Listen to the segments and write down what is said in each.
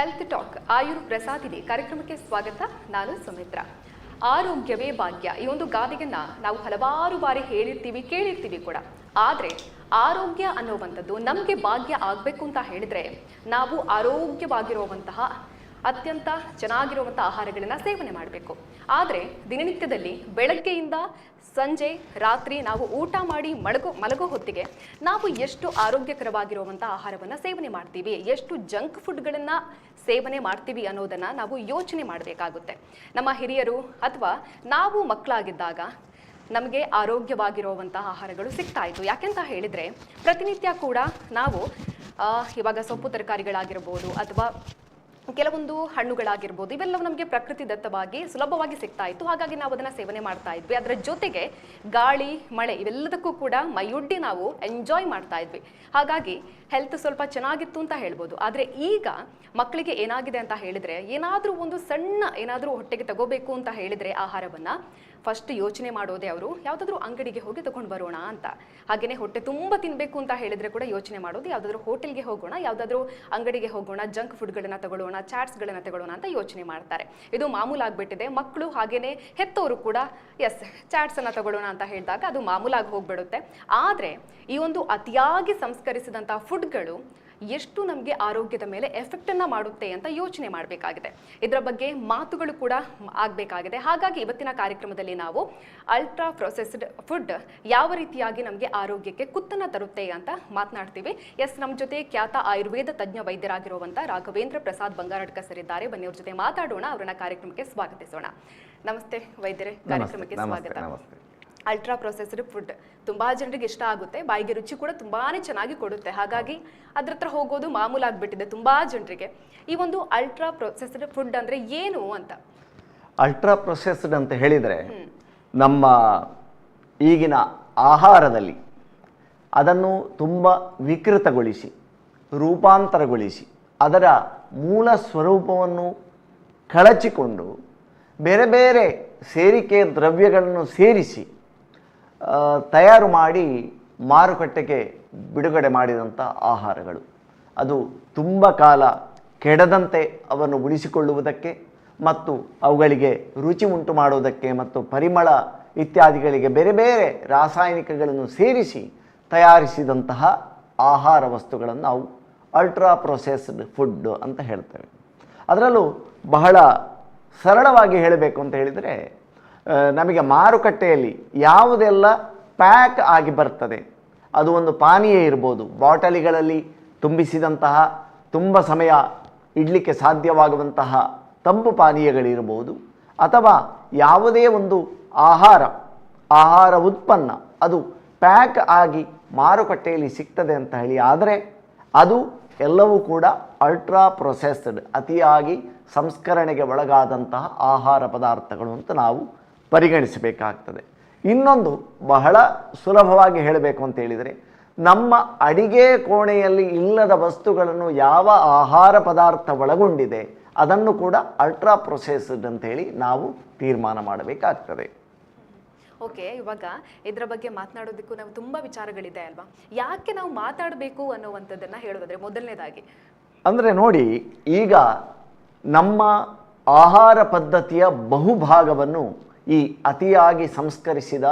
Health talk ಆಯುರ್ ಪ್ರಸಾದಿನಿ ಕಾರ್ಯಕ್ರಮಕ್ಕೆ ಸ್ವಾಗತ. ನಾನು ಸುಮಿತ್ರಾ. ಆರೋಗ್ಯವೇ ಭಾಗ್ಯ, ಈ ಒಂದು ಗಾದೆಯನ್ನ ನಾವು ಹಲವಾರು ಬಾರಿ ಹೇಳಿರ್ತೀವಿ, ಕೇಳಿರ್ತೀವಿ ಕೂಡ. ಆದರೆ ಆರೋಗ್ಯ ಅನ್ನುವಂಥದ್ದು ನಮಗೆ ಭಾಗ್ಯ ಆಗಬೇಕು ಅಂತ ಹೇಳಿದ್ರೆ ನಾವು ಆರೋಗ್ಯವಾಗಿರುವಂತಹ ಅತ್ಯಂತ ಚೆನ್ನಾಗಿರುವಂಥ ಆಹಾರಗಳನ್ನು ಸೇವನೆ ಮಾಡಬೇಕು. ಆದರೆ ದಿನನಿತ್ಯದಲ್ಲಿ ಬೆಳಗ್ಗೆಯಿಂದ ಸಂಜೆ ರಾತ್ರಿ ನಾವು ಊಟ ಮಾಡಿ ಮಲಗೋ ಹೊತ್ತಿಗೆ ನಾವು ಎಷ್ಟು ಆರೋಗ್ಯಕರವಾಗಿರುವಂಥ ಆಹಾರವನ್ನು ಸೇವನೆ ಮಾಡ್ತೀವಿ, ಎಷ್ಟು ಜಂಕ್ ಫುಡ್ಗಳನ್ನು ಸೇವನೆ ಮಾಡ್ತೀವಿ ಅನ್ನೋದನ್ನು ನಾವು ಯೋಚನೆ ಮಾಡಬೇಕಾಗುತ್ತೆ. ನಮ್ಮ ಹಿರಿಯರು ಅಥವಾ ನಾವು ಮಕ್ಕಳಾಗಿದ್ದಾಗ ನಮಗೆ ಆರೋಗ್ಯವಾಗಿರುವಂತಹ ಆಹಾರಗಳು ಸಿಗ್ತಾ ಇತ್ತು. ಯಾಕೆಂತ ಹೇಳಿದರೆ ಪ್ರತಿನಿತ್ಯ ಕೂಡ ನಾವು ಇವಾಗ ಸೊಪ್ಪು ತರಕಾರಿಗಳಾಗಿರ್ಬೋದು ಅಥವಾ ಕೆಲವೊಂದು ಹಣ್ಣುಗಳಾಗಿರ್ಬೋದು, ಇವೆಲ್ಲವೂ ನಮಗೆ ಪ್ರಕೃತಿ ದತ್ತವಾಗಿ ಸುಲಭವಾಗಿ ಸಿಗ್ತಾ ಇತ್ತು. ಹಾಗಾಗಿ ನಾವು ಅದನ್ನು ಸೇವನೆ ಮಾಡ್ತಾ ಇದ್ವಿ. ಅದರ ಜೊತೆಗೆ ಗಾಳಿ ಮಳೆ ಇವೆಲ್ಲದಕ್ಕೂ ಕೂಡ ಮೈಯೊಡ್ಡಿ ನಾವು ಎಂಜಾಯ್ ಮಾಡ್ತಾ ಇದ್ವಿ. ಹಾಗಾಗಿ ಹೆಲ್ತ್ ಸ್ವಲ್ಪ ಚೆನ್ನಾಗಿತ್ತು ಅಂತ ಹೇಳ್ಬೋದು. ಆದರೆ ಈಗ ಮಕ್ಕಳಿಗೆ ಏನಾಗಿದೆ ಅಂತ ಹೇಳಿದರೆ ಏನಾದರೂ ಒಂದು ಸಣ್ಣ ಏನಾದರೂ ಹೊಟ್ಟೆಗೆ ತಗೋಬೇಕು ಅಂತ ಹೇಳಿದರೆ ಆಹಾರವನ್ನು ಫಸ್ಟ್ ಯೋಚನೆ ಮಾಡೋದೇ ಅವರು ಯಾವುದಾದ್ರೂ ಅಂಗಡಿಗೆ ಹೋಗಿ ತಗೊಂಡು ಬರೋಣ ಅಂತ. ಹಾಗೆಯೇ ಹೊಟ್ಟೆ ತುಂಬ ತಿನ್ನಬೇಕು ಅಂತ ಹೇಳಿದರೆ ಕೂಡ ಯೋಚನೆ ಮಾಡೋದು ಯಾವುದಾದ್ರೂ ಹೋಟೆಲ್ಗೆ ಹೋಗೋಣ, ಯಾವುದಾದ್ರೂ ಅಂಗಡಿಗೆ ಹೋಗೋಣ, ಜಂಕ್ ಫುಡ್ಗಳನ್ನು ತಗೊಳ್ಳೋಣ, ಚಾಟ್ಸ್ಗಳನ್ನು ತಗೊಳ್ಳೋಣ ಅಂತ ಯೋಚನೆ ಮಾಡ್ತಾರೆ. ಇದು ಮಾಮೂಲಾಗ್ಬಿಟ್ಟಿದೆ. ಮಕ್ಕಳು ಹಾಗೆಯೇ ಹೆತ್ತವರು ಕೂಡ ಚಾಟ್ಸನ್ನು ತಗೊಳ್ಳೋಣ ಅಂತ ಹೇಳಿದಾಗ ಅದು ಮಾಮೂಲಾಗಿ ಹೋಗ್ಬಿಡುತ್ತೆ. ಆದರೆ ಈ ಒಂದು ಅತಿಯಾಗಿ ಸಂಸ್ಕರಿಸಿದಂಥ ಫುಡ್ಗಳು ಎಷ್ಟು ನಮಗೆ ಆರೋಗ್ಯದ ಮೇಲೆ ಎಫೆಕ್ಟನ್ನು ಮಾಡುತ್ತೆ ಅಂತ ಯೋಚನೆ ಮಾಡಬೇಕಾಗಿದೆ. ಇದರ ಬಗ್ಗೆ ಮಾತುಗಳು ಕೂಡ ಆಗಬೇಕಾಗಿದೆ. ಹಾಗಾಗಿ ಇವತ್ತಿನ ಕಾರ್ಯಕ್ರಮದಲ್ಲಿ ನಾವು ಅಲ್ಟ್ರಾ ಪ್ರೊಸೆಸ್ಡ್ ಫುಡ್ ಯಾವ ರೀತಿಯಾಗಿ ನಮಗೆ ಆರೋಗ್ಯಕ್ಕೆ ಕುತ್ತನ್ನು ತರುತ್ತೆ ಅಂತ ಮಾತನಾಡ್ತೀವಿ. ನಮ್ಮ ಜೊತೆ ಖ್ಯಾತ ಆಯುರ್ವೇದ ತಜ್ಞ ವೈದ್ಯರಾಗಿರುವಂಥ ರಾಘವೇಂದ್ರ ಪ್ರಸಾದ್ ಬಂಗಾರಡ್ಕ ಸರ್ ಇದ್ದಾರೆ. ಬನ್ನಿ ಅವ್ರ ಜೊತೆ ಮಾತಾಡೋಣ, ಅವರನ್ನ ಕಾರ್ಯಕ್ರಮಕ್ಕೆ ಸ್ವಾಗತಿಸೋಣ. ನಮಸ್ತೆ ವೈದ್ಯರೇ, ಕಾರ್ಯಕ್ರಮಕ್ಕೆ ಸ್ವಾಗತ. ಅಲ್ಟ್ರಾ ಪ್ರೊಸೆಸ್ಡ್ ಫುಡ್ ತುಂಬಾ ಜನರಿಗೆ ಇಷ್ಟ ಆಗುತ್ತೆ, ಬಾಯಿಗೆ ರುಚಿ ಕೂಡ ತುಂಬಾನೇ ಚೆನ್ನಾಗಿ ಕೊಡುತ್ತೆ. ಹಾಗಾಗಿ ಅದ್ರ ಹತ್ರ ಹೋಗೋದು ಮಾಮೂಲಾಗ್ಬಿಟ್ಟಿದೆ ತುಂಬಾ ಜನರಿಗೆ. ಈ ಒಂದು ಅಲ್ಟ್ರಾ ಪ್ರೊಸೆಸ್ಡ್ ಫುಡ್ ಅಂದ್ರೆ ಏನು ಅಂತ? ಅಲ್ಟ್ರಾ ಪ್ರೊಸೆಸ್ಡ್ ಅಂತ ಹೇಳಿದರೆ ನಮ್ಮ ಈಗಿನ ಆಹಾರದಲ್ಲಿ ಅದನ್ನು ತುಂಬ ವಿಕೃತಗೊಳಿಸಿ ರೂಪಾಂತರಗೊಳಿಸಿ ಅದರ ಮೂಲ ಸ್ವರೂಪವನ್ನು ಕಳಚಿಕೊಂಡು ಬೇರೆ ಬೇರೆ ಸೇರಿಕೆ ದ್ರವ್ಯಗಳನ್ನು ಸೇರಿಸಿ ತಯಾರು ಮಾಡಿ ಮಾರುಕಟ್ಟೆಗೆ ಬಿಡುಗಡೆ ಮಾಡಿದಂಥ ಆಹಾರಗಳು. ಅದು ತುಂಬ ಕಾಲ ಕೆಡದಂತೆ ಅವನ್ನು ಉಳಿಸಿಕೊಳ್ಳುವುದಕ್ಕೆ ಮತ್ತು ಅವುಗಳಿಗೆ ರುಚಿ ಉಂಟು ಮಾಡುವುದಕ್ಕೆ ಮತ್ತು ಪರಿಮಳ ಇತ್ಯಾದಿಗಳಿಗೆ ಬೇರೆ ಬೇರೆ ರಾಸಾಯನಿಕಗಳನ್ನು ಸೇರಿಸಿ ತಯಾರಿಸಿದಂತಹ ಆಹಾರ ವಸ್ತುಗಳನ್ನು ನಾವು ಅಲ್ಟ್ರಾ ಪ್ರೊಸೆಸ್ಡ್ ಫುಡ್ ಅಂತ ಹೇಳ್ತೇವೆ. ಅದರಲ್ಲೂ ಬಹಳ ಸರಳವಾಗಿ ಹೇಳಬೇಕು ಅಂತ ಹೇಳಿದರೆ ನಮಗೆ ಮಾರುಕಟ್ಟೆಯಲ್ಲಿ ಯಾವುದೆಲ್ಲ ಪ್ಯಾಕ್ ಆಗಿ ಬರ್ತದೆ, ಅದು ಒಂದು ಪಾನೀಯ ಇರ್ಬೋದು, ಬಾಟಲಿಗಳಲ್ಲಿ ತುಂಬಿಸಿದಂತಹ ತುಂಬ ಸಮಯ ಇಡಲಿಕ್ಕೆ ಸಾಧ್ಯವಾಗುವಂತಹ ತಂಪು ಪಾನೀಯಗಳಿರ್ಬೋದು, ಅಥವಾ ಯಾವುದೇ ಒಂದು ಆಹಾರ ಉತ್ಪನ್ನ ಅದು ಪ್ಯಾಕ್ ಆಗಿ ಮಾರುಕಟ್ಟೆಯಲ್ಲಿ ಸಿಗ್ತದೆ ಅಂತ ಹೇಳಿ ಆದರೆ ಅದು ಎಲ್ಲವೂ ಕೂಡ ಅಲ್ಟ್ರಾ ಪ್ರೊಸೆಸ್ಡ್ ಅತಿಯಾಗಿ ಸಂಸ್ಕರಣೆಗೆ ಒಳಗಾದಂತಹ ಆಹಾರ ಪದಾರ್ಥಗಳು ಅಂತ ನಾವು ಪರಿಗಣಿಸಬೇಕಾಗ್ತದೆ. ಇನ್ನೊಂದು ಬಹಳ ಸುಲಭವಾಗಿ ಹೇಳಬೇಕು ಅಂತ ಹೇಳಿದರೆ ನಮ್ಮ ಅಡಿಗೆ ಕೋಣೆಯಲ್ಲಿ ಇಲ್ಲದ ವಸ್ತುಗಳನ್ನು ಯಾವ ಆಹಾರ ಪದಾರ್ಥ ಒಳಗೊಂಡಿದೆ ಅದನ್ನು ಕೂಡ ಅಲ್ಟ್ರಾ ಪ್ರೊಸೆಸ್ಡ್ ಅಂತ ಹೇಳಿ ನಾವು ತೀರ್ಮಾನ ಮಾಡಬೇಕಾಗ್ತದೆ. ಓಕೆ, ಇವಾಗ ಇದರ ಬಗ್ಗೆ ಮಾತನಾಡೋದಕ್ಕೂ ನಾವು ತುಂಬ ವಿಚಾರಗಳಿದೆ ಅಲ್ವಾ? ಯಾಕೆ ನಾವು ಮಾತಾಡಬೇಕು ಅನ್ನುವಂಥದ್ದನ್ನು ಹೇಳೋದಾದ್ರೆ ಮೊದಲನೇದಾಗಿ ಅಂದರೆ ನೋಡಿ, ಈಗ ನಮ್ಮ ಆಹಾರ ಪದ್ಧತಿಯ ಬಹುಭಾಗವನ್ನು ಈ ಅತಿಯಾಗಿ ಸಂಸ್ಕರಿಸಿದ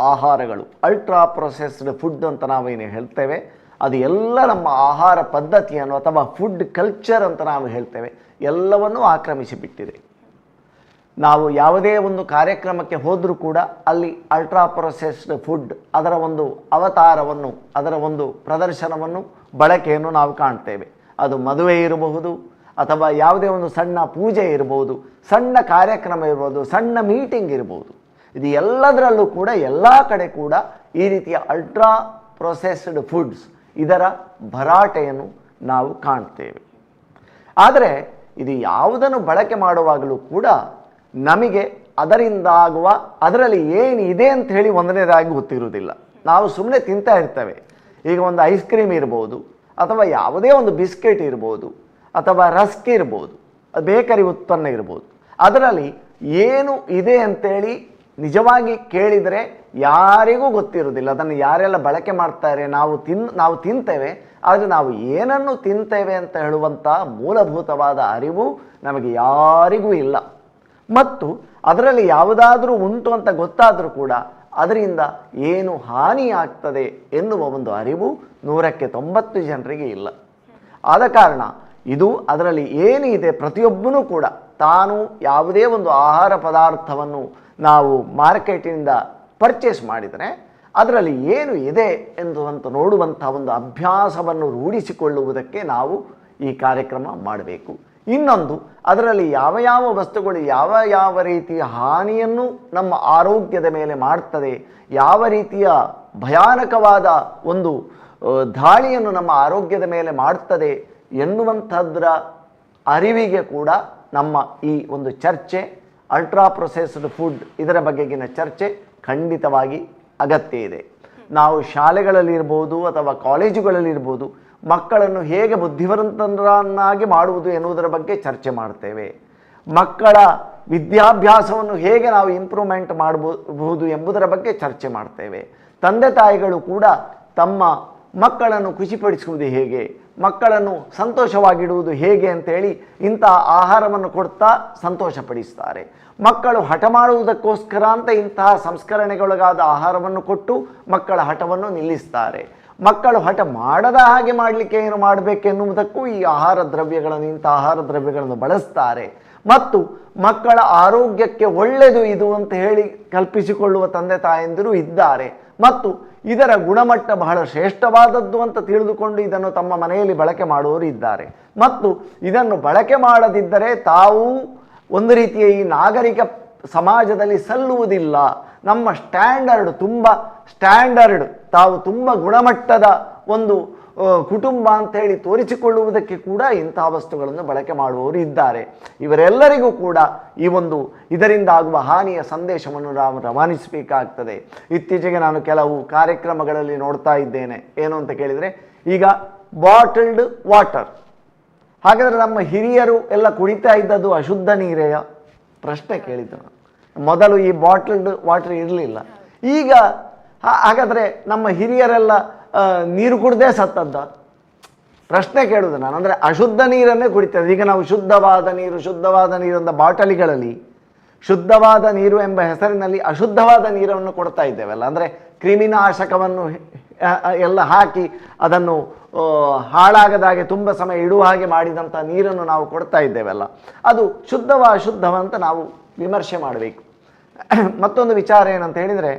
ಆಹಾರಗಳು ಅಲ್ಟ್ರಾ ಪ್ರೊಸೆಸ್ಡ್ ಫುಡ್ ಅಂತ ನಾವೇನು ಹೇಳ್ತೇವೆ, ಅದು ಎಲ್ಲ ನಮ್ಮ ಆಹಾರ ಪದ್ಧತಿಯನ್ನು ಅಥವಾ ಫುಡ್ ಕಲ್ಚರ್ ಅಂತ ನಾವು ಹೇಳ್ತೇವೆ ಎಲ್ಲವನ್ನೂ ಆಕ್ರಮಿಸಿಬಿಟ್ಟಿದೆ. ನಾವು ಯಾವುದೇ ಒಂದು ಕಾರ್ಯಕ್ರಮಕ್ಕೆ ಹೋದರೂ ಕೂಡ ಅಲ್ಲಿ ಅಲ್ಟ್ರಾ ಪ್ರೊಸೆಸ್ಡ್ ಫುಡ್ ಅದರ ಒಂದು ಅವತಾರವನ್ನು, ಅದರ ಒಂದು ಪ್ರದರ್ಶನವನ್ನು, ಬಳಕೆಯನ್ನು ನಾವು ಕಾಣ್ತೇವೆ. ಅದು ಮದುವೆ ಇರಬಹುದು ಅಥವಾ ಯಾವುದೇ ಒಂದು ಸಣ್ಣ ಪೂಜೆ ಇರ್ಬೋದು, ಸಣ್ಣ ಕಾರ್ಯಕ್ರಮ ಇರ್ಬೋದು, ಸಣ್ಣ ಮೀಟಿಂಗ್ ಇರ್ಬೋದು, ಇದು ಎಲ್ಲದರಲ್ಲೂ ಕೂಡ ಎಲ್ಲ ಕಡೆ ಕೂಡ ಈ ರೀತಿಯ ಅಲ್ಟ್ರಾ ಪ್ರೊಸೆಸ್ಡ್ ಫುಡ್ಸ್ ಇದರ ಭರಾಟೆಯನ್ನು ನಾವು ಕಾಣ್ತೇವೆ. ಆದರೆ ಇದು ಯಾವುದನ್ನು ಬಳಕೆ ಮಾಡುವಾಗಲೂ ಕೂಡ ನಮಗೆ ಅದರಿಂದಾಗುವ ಅದರಲ್ಲಿ ಏನಿದೆ ಅಂತ ಹೇಳಿ ಒಂದನೇದಾಗಿ ಗೊತ್ತಿರುವುದಿಲ್ಲ. ನಾವು ಸುಮ್ಮನೆ ತಿಂತಾ ಇರ್ತೇವೆ. ಈಗ ಒಂದು ಐಸ್ ಕ್ರೀಮ್ ಇರ್ಬೋದು ಅಥವಾ ಯಾವುದೇ ಒಂದು ಬಿಸ್ಕೆಟ್ ಇರ್ಬೋದು ಅಥವಾ ರಸ್ಕ್ ಇರ್ಬೋದು, ಬೇಕರಿ ಉತ್ಪನ್ನ ಇರ್ಬೋದು, ಅದರಲ್ಲಿ ಏನು ಇದೆ ಅಂತೇಳಿ ನಿಜವಾಗಿ ಕೇಳಿದರೆ ಯಾರಿಗೂ ಗೊತ್ತಿರೋದಿಲ್ಲ. ಅದನ್ನು ಯಾರೆಲ್ಲ ಬಳಕೆ ಮಾಡ್ತಾರೆ, ನಾವು ತಿಂತೇವೆ, ಆದರೆ ನಾವು ಏನನ್ನು ತಿಂತೇವೆ ಅಂತ ಹೇಳುವಂಥ ಮೂಲಭೂತವಾದ ಅರಿವು ನಮಗೆ ಯಾರಿಗೂ ಇಲ್ಲ. ಮತ್ತು ಅದರಲ್ಲಿ ಯಾವುದಾದ್ರೂ ಉಂಟು ಅಂತ ಗೊತ್ತಾದರೂ ಕೂಡ ಅದರಿಂದ ಏನು ಹಾನಿಯಾಗ್ತದೆ ಎನ್ನುವ ಒಂದು ಅರಿವು 100ಕ್ಕೆ 90 ಜನರಿಗೆ ಇಲ್ಲ. ಆದ ಕಾರಣ ಇದು ಅದರಲ್ಲಿ ಏನಿದೆ ಪ್ರತಿಯೊಬ್ಬನೂ ಕೂಡ ತಾನು ಯಾವುದೇ ಒಂದು ಆಹಾರ ಪದಾರ್ಥವನ್ನು ನಾವು ಮಾರ್ಕೆಟಿನಿಂದ ಪರ್ಚೇಸ್ ಮಾಡಿದರೆ ಅದರಲ್ಲಿ ಏನು ಇದೆ ಎಂದು ನೋಡುವಂಥ ಒಂದು ಅಭ್ಯಾಸವನ್ನು ರೂಢಿಸಿಕೊಳ್ಳುವುದಕ್ಕೆ ನಾವು ಈ ಕಾರ್ಯಕ್ರಮ ಮಾಡಬೇಕು. ಇನ್ನೊಂದು, ಅದರಲ್ಲಿ ಯಾವ ಯಾವ ವಸ್ತುಗಳು ಯಾವ ಯಾವ ರೀತಿಯ ಹಾನಿಯನ್ನು ನಮ್ಮ ಆರೋಗ್ಯದ ಮೇಲೆ ಮಾಡ್ತದೆ, ಯಾವ ರೀತಿಯ ಭಯಾನಕವಾದ ಒಂದು ದಾಳಿಯನ್ನು ನಮ್ಮ ಆರೋಗ್ಯದ ಮೇಲೆ ಮಾಡ್ತದೆ ಎನ್ನುವಂಥದ್ರ ಅರಿವಿಗೆ ಕೂಡ ನಮ್ಮ ಈ ಒಂದು ಚರ್ಚೆ, ಅಲ್ಟ್ರಾ ಪ್ರೊಸೆಸ್ಡ್ ಫುಡ್ ಇದರ ಬಗೆಗಿನ ಚರ್ಚೆ ಖಂಡಿತವಾಗಿ ಅಗತ್ಯ ಇದೆ. ನಾವು ಶಾಲೆಗಳಲ್ಲಿರ್ಬೋದು ಅಥವಾ ಕಾಲೇಜುಗಳಲ್ಲಿರ್ಬೋದು ಮಕ್ಕಳನ್ನು ಹೇಗೆ ಬುದ್ಧಿವಂತರನ್ನಾಗಿ ಮಾಡುವುದು ಎನ್ನುವುದರ ಬಗ್ಗೆ ಚರ್ಚೆ ಮಾಡ್ತೇವೆ. ಮಕ್ಕಳ ವಿದ್ಯಾಭ್ಯಾಸವನ್ನು ಹೇಗೆ ನಾವು ಇಂಪ್ರೂವ್ಮೆಂಟ್ ಮಾಡಬಹುದು ಎಂಬುದರ ಬಗ್ಗೆ ಚರ್ಚೆ ಮಾಡ್ತೇವೆ. ತಂದೆ ತಾಯಿಗಳು ಕೂಡ ತಮ್ಮ ಮಕ್ಕಳನ್ನು ಖುಷಿಪಡಿಸುವುದು ಹೇಗೆ, ಮಕ್ಕಳನ್ನು ಸಂತೋಷವಾಗಿಡುವುದು ಹೇಗೆ ಅಂತೇಳಿ ಇಂತಹ ಆಹಾರವನ್ನು ಕೊಡ್ತಾ ಸಂತೋಷಪಡಿಸ್ತಾರೆ. ಮಕ್ಕಳು ಹಠ ಮಾಡುವುದಕ್ಕೋಸ್ಕರ ಅಂತ ಇಂತಹ ಸಂಸ್ಕರಣೆಗೊಳಗಾದ ಆಹಾರವನ್ನು ಕೊಟ್ಟು ಮಕ್ಕಳ ಹಠವನ್ನು ನಿಲ್ಲಿಸ್ತಾರೆ. ಮಕ್ಕಳು ಹಠ ಮಾಡದ ಹಾಗೆ ಮಾಡಲಿಕ್ಕೆ ಏನು ಮಾಡಬೇಕೆನ್ನುವುದಕ್ಕೂ ಈ ಇಂಥ ಆಹಾರ ದ್ರವ್ಯಗಳನ್ನು ಬಳಸ್ತಾರೆ. ಮತ್ತು ಮಕ್ಕಳ ಆರೋಗ್ಯಕ್ಕೆ ಒಳ್ಳೆಯದು ಇದು ಅಂತ ಹೇಳಿ ಕಲ್ಪಿಸಿಕೊಳ್ಳುವ ತಂದೆ ತಾಯಂದಿರು ಇದ್ದಾರೆ. ಮತ್ತು ಇದರ ಗುಣಮಟ್ಟ ಬಹಳ ಶ್ರೇಷ್ಠವಾದದ್ದು ಅಂತ ತಿಳಿದುಕೊಂಡು ಇದನ್ನು ತಮ್ಮ ಮನೆಯಲ್ಲಿ ಬಳಕೆ ಮಾಡುವವರು ಇದ್ದಾರೆ. ಮತ್ತು ಇದನ್ನು ಬಳಕೆ ಮಾಡದಿದ್ದರೆ ತಾವು ಒಂದು ರೀತಿಯ ಈ ನಾಗರಿಕ ಸಮಾಜದಲ್ಲಿ ಸಲ್ಲುವುದಿಲ್ಲ, ನಮ್ಮ ಸ್ಟ್ಯಾಂಡರ್ಡ್ ತಾವು ತುಂಬ ಗುಣಮಟ್ಟದ ಒಂದು ಕುಟುಂಬ ಅಂತೇಳಿ ತೋರಿಸಿಕೊಳ್ಳುವುದಕ್ಕೆ ಕೂಡ ಇಂತಹ ವಸ್ತುಗಳನ್ನು ಬಳಕೆ ಮಾಡುವವರು ಇದ್ದಾರೆ. ಇವರೆಲ್ಲರಿಗೂ ಕೂಡ ಇದರಿಂದ ಆಗುವ ಹಾನಿಯ ಸಂದೇಶವನ್ನು ನಾವು ರವಾನಿಸಬೇಕಾಗ್ತದೆ. ಇತ್ತೀಚೆಗೆ ನಾನು ಕೆಲವು ಕಾರ್ಯಕ್ರಮಗಳಲ್ಲಿ ನೋಡ್ತಾ ಇದ್ದೇನೆ. ಏನು ಅಂತ ಕೇಳಿದರೆ, ಈಗ ಬಾಟಲ್ಡ್ ವಾಟರ್, ಹಾಗಾದರೆ ನಮ್ಮ ಹಿರಿಯರು ಎಲ್ಲ ಕುಡಿತಾ ಇದ್ದದ್ದು ಅಶುದ್ಧ ನೀರೆಯ ಪ್ರಶ್ನೆ ಕೇಳಿದ್ದು. ಮೊದಲು ಈ ಬಾಟಲ್ಡ್ ವಾಟರ್ ಇರಲಿಲ್ಲ. ಈಗ ಹಾಗಾದರೆ ನಮ್ಮ ಹಿರಿಯರೆಲ್ಲ ನೀರು ಕುಡ್ದೇ ಸತ್ತದ್ದ ಪ್ರಶ್ನೆ ಕೇಳುವುದು ನಾನು. ಅಂದರೆ ಅಶುದ್ಧ ನೀರನ್ನೇ ಕುಡಿತಾರೆ. ಈಗ ನಾವು ಶುದ್ಧವಾದ ನೀರು ಅಂತ ಬಾಟಲಿಗಳಲ್ಲಿ ಶುದ್ಧವಾದ ನೀರು ಎಂಬ ಹೆಸರಿನಲ್ಲಿ ಅಶುದ್ಧವಾದ ನೀರನ್ನು ಕೊಡ್ತಾ ಇದ್ದೇವಲ್ಲ. ಅಂದರೆ ಕ್ರಿಮಿನಾಶಕವನ್ನು ಎಲ್ಲ ಹಾಕಿ ಅದನ್ನು ಹಾಳಾಗದಾಗೆ ತುಂಬ ಸಮಯ ಇಡುವ ಹಾಗೆ ಮಾಡಿದಂಥ ನೀರನ್ನು ನಾವು ಕೊಡ್ತಾ ಇದ್ದೇವಲ್ಲ, ಅದು ಅಶುದ್ಧವ ಅಂತ ನಾವು ವಿಮರ್ಶೆ ಮಾಡಬೇಕು. ಮತ್ತೊಂದು ವಿಚಾರ ಏನಂತ ಹೇಳಿದರೆ,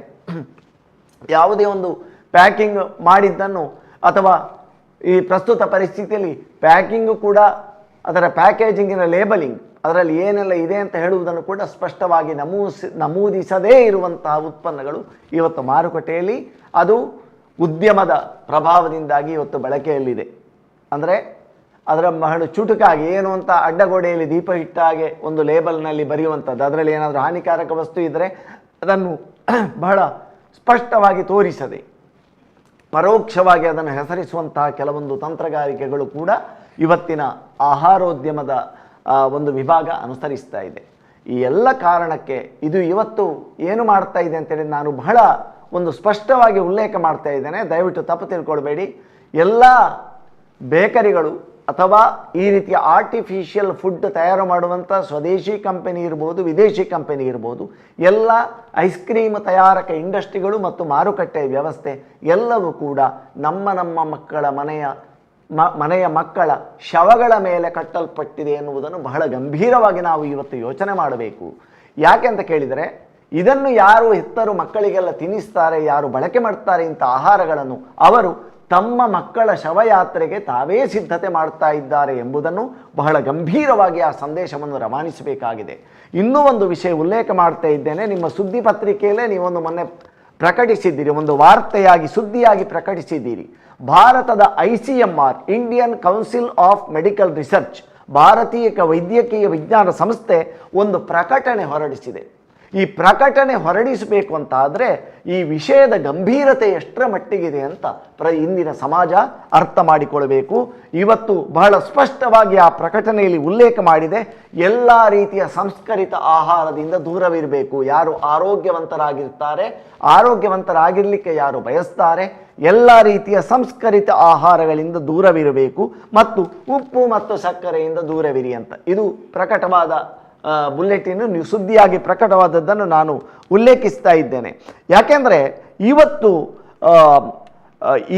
ಯಾವುದೇ ಒಂದು ಪ್ಯಾಕಿಂಗ್ ಮಾಡಿದ್ದನ್ನು ಅಥವಾ ಈ ಪ್ರಸ್ತುತ ಪರಿಸ್ಥಿತಿಯಲ್ಲಿ ಪ್ಯಾಕಿಂಗು ಕೂಡ ಅದರ ಪ್ಯಾಕೇಜಿಂಗಿನ ಲೇಬಲಿಂಗ್ ಅದರಲ್ಲಿ ಏನೆಲ್ಲ ಇದೆ ಅಂತ ಹೇಳುವುದನ್ನು ಕೂಡ ಸ್ಪಷ್ಟವಾಗಿ ನಮೂದಿಸದೇ ಇರುವಂತಹ ಉತ್ಪನ್ನಗಳು ಇವತ್ತು ಮಾರುಕಟ್ಟೆಯಲ್ಲಿ, ಅದು ಉದ್ಯಮದ ಪ್ರಭಾವದಿಂದಾಗಿ ಇವತ್ತು ಬಳಕೆಯಲ್ಲಿದೆ. ಅಂದರೆ ಅದರ ಬಹಳ ಚುಟುಕಾಗಿ ಏನು ಅಂತ ಅಡ್ಡಗೋಡೆಯಲ್ಲಿ ದೀಪ ಇಟ್ಟ ಹಾಗೆ ಒಂದು ಲೇಬಲ್ನಲ್ಲಿ ಬರೆಯುವಂಥದ್ದು, ಅದರಲ್ಲಿ ಏನಾದರೂ ಹಾನಿಕಾರಕ ವಸ್ತು ಇದ್ದರೆ ಅದನ್ನು ಬಹಳ ಸ್ಪಷ್ಟವಾಗಿ ತೋರಿಸದೆ ಪರೋಕ್ಷವಾಗಿ ಅದನ್ನು ಹೆಸರಿಸುವಂತಹ ಕೆಲವೊಂದು ತಂತ್ರಗಾರಿಕೆಗಳು ಕೂಡ ಇವತ್ತಿನ ಆಹಾರೋದ್ಯಮದ ಒಂದು ವಿಭಾಗ ಅನುಸರಿಸ್ತಾ ಇದೆ. ಈ ಎಲ್ಲ ಕಾರಣಕ್ಕೆ ಇದು ಇವತ್ತು ಏನು ಮಾಡ್ತಾ ಇದೆ ಅಂತೇಳಿ ನಾನು ಬಹಳ ಒಂದು ಸ್ಪಷ್ಟವಾಗಿ ಉಲ್ಲೇಖ ಮಾಡ್ತಾ ಇದ್ದೇನೆ. ದಯವಿಟ್ಟು ತಪ್ಪು ತಿಳ್ಕೊಳ್ಬೇಡಿ. ಎಲ್ಲ ಬೇಕರಿಗಳು ಅಥವಾ ಈ ರೀತಿಯ ಆರ್ಟಿಫಿಷಿಯಲ್ ಫುಡ್ ತಯಾರು ಮಾಡುವಂಥ ಸ್ವದೇಶಿ ಕಂಪನಿ ಇರ್ಬೋದು, ವಿದೇಶಿ ಕಂಪನಿ ಇರ್ಬೋದು, ಎಲ್ಲ ಐಸ್ ಕ್ರೀಮ್ ತಯಾರಕ ಇಂಡಸ್ಟ್ರಿಗಳು ಮತ್ತು ಮಾರುಕಟ್ಟೆ ವ್ಯವಸ್ಥೆ ಎಲ್ಲವೂ ಕೂಡ ನಮ್ಮ ಮಕ್ಕಳ ಮನೆಯ ಮಕ್ಕಳ ಶವಗಳ ಮೇಲೆ ಕಟ್ಟಲ್ಪಟ್ಟಿದೆ ಎನ್ನುವುದನ್ನು ಬಹಳ ಗಂಭೀರವಾಗಿ ನಾವು ಇವತ್ತು ಯೋಚನೆ ಮಾಡಬೇಕು. ಯಾಕೆ ಅಂತ ಕೇಳಿದರೆ, ಇದನ್ನು ಯಾರು ಹೆತ್ತರು ಮಕ್ಕಳಿಗೆಲ್ಲ ತಿನ್ನಿಸ್ತಾರೆ, ಯಾರು ಬಳಕೆ ಮಾಡ್ತಾರೆ ಇಂಥ ಆಹಾರಗಳನ್ನು, ಅವರು ತಮ್ಮ ಮಕ್ಕಳ ಶವಯಾತ್ರೆಗೆ ತಾವೇ ಸಿದ್ಧತೆ ಮಾಡ್ತಾ ಇದ್ದಾರೆ ಎಂಬುದನ್ನು ಬಹಳ ಗಂಭೀರವಾಗಿ ಆ ಸಂದೇಶವನ್ನು ರವಾನಿಸಬೇಕಾಗಿದೆ. ಇನ್ನೂ ಒಂದು ವಿಷಯ ಉಲ್ಲೇಖ ಮಾಡ್ತಾ ಇದ್ದೇನೆ. ನಿಮ್ಮ ಸುದ್ದಿ ಪತ್ರಿಕೆಯಲ್ಲೇ ನೀವೊಂದು ಮೊನ್ನೆ ಪ್ರಕಟಿಸಿದ್ದೀರಿ, ಒಂದು ವಾರ್ತೆಯಾಗಿ ಸುದ್ದಿಯಾಗಿ ಪ್ರಕಟಿಸಿದ್ದೀರಿ. ಭಾರತದ ICMR, Indian council of medical research, ಭಾರತೀಯ ವೈದ್ಯಕೀಯ ವಿಜ್ಞಾನ ಸಂಸ್ಥೆ ಒಂದು ಪ್ರಕಟಣೆ ಹೊರಡಿಸಿದೆ. ಈ ಪ್ರಕಟಣೆ ಹೊರಡಿಸಬೇಕು ಅಂತ ಆದರೆ ಈ ವಿಷಯದ ಗಂಭೀರತೆ ಎಷ್ಟರ ಮಟ್ಟಿಗಿದೆ ಅಂತ ಇಂದಿನ ಸಮಾಜ ಅರ್ಥ ಮಾಡಿಕೊಳ್ಬೇಕು. ಇವತ್ತು ಬಹಳ ಸ್ಪಷ್ಟವಾಗಿ ಆ ಪ್ರಕಟಣೆಯಲ್ಲಿ ಉಲ್ಲೇಖ ಮಾಡಿದೆ, ಎಲ್ಲ ರೀತಿಯ ಸಂಸ್ಕರಿತ ಆಹಾರದಿಂದ ದೂರವಿರಬೇಕು. ಯಾರು ಆರೋಗ್ಯವಂತರಾಗಿರ್ತಾರೆ, ಆರೋಗ್ಯವಂತರಾಗಿರಲಿಕ್ಕೆ ಯಾರು ಬಯಸ್ತಾರೆ, ಎಲ್ಲ ರೀತಿಯ ಸಂಸ್ಕರಿತ ಆಹಾರಗಳಿಂದ ದೂರವಿರಬೇಕು ಮತ್ತು ಉಪ್ಪು ಮತ್ತು ಸಕ್ಕರೆಯಿಂದ ದೂರವಿರಿ ಅಂತ ಇದು ಪ್ರಕಟವಾದ ಬುಲೆಟಿನ್ ನೀವು ಸುದ್ದಿಯಾಗಿ ಪ್ರಕಟವಾದದ್ದನ್ನು ನಾನು ಉಲ್ಲೇಖಿಸ್ತಾ ಇದ್ದೇನೆ. ಯಾಕೆಂದರೆ ಇವತ್ತು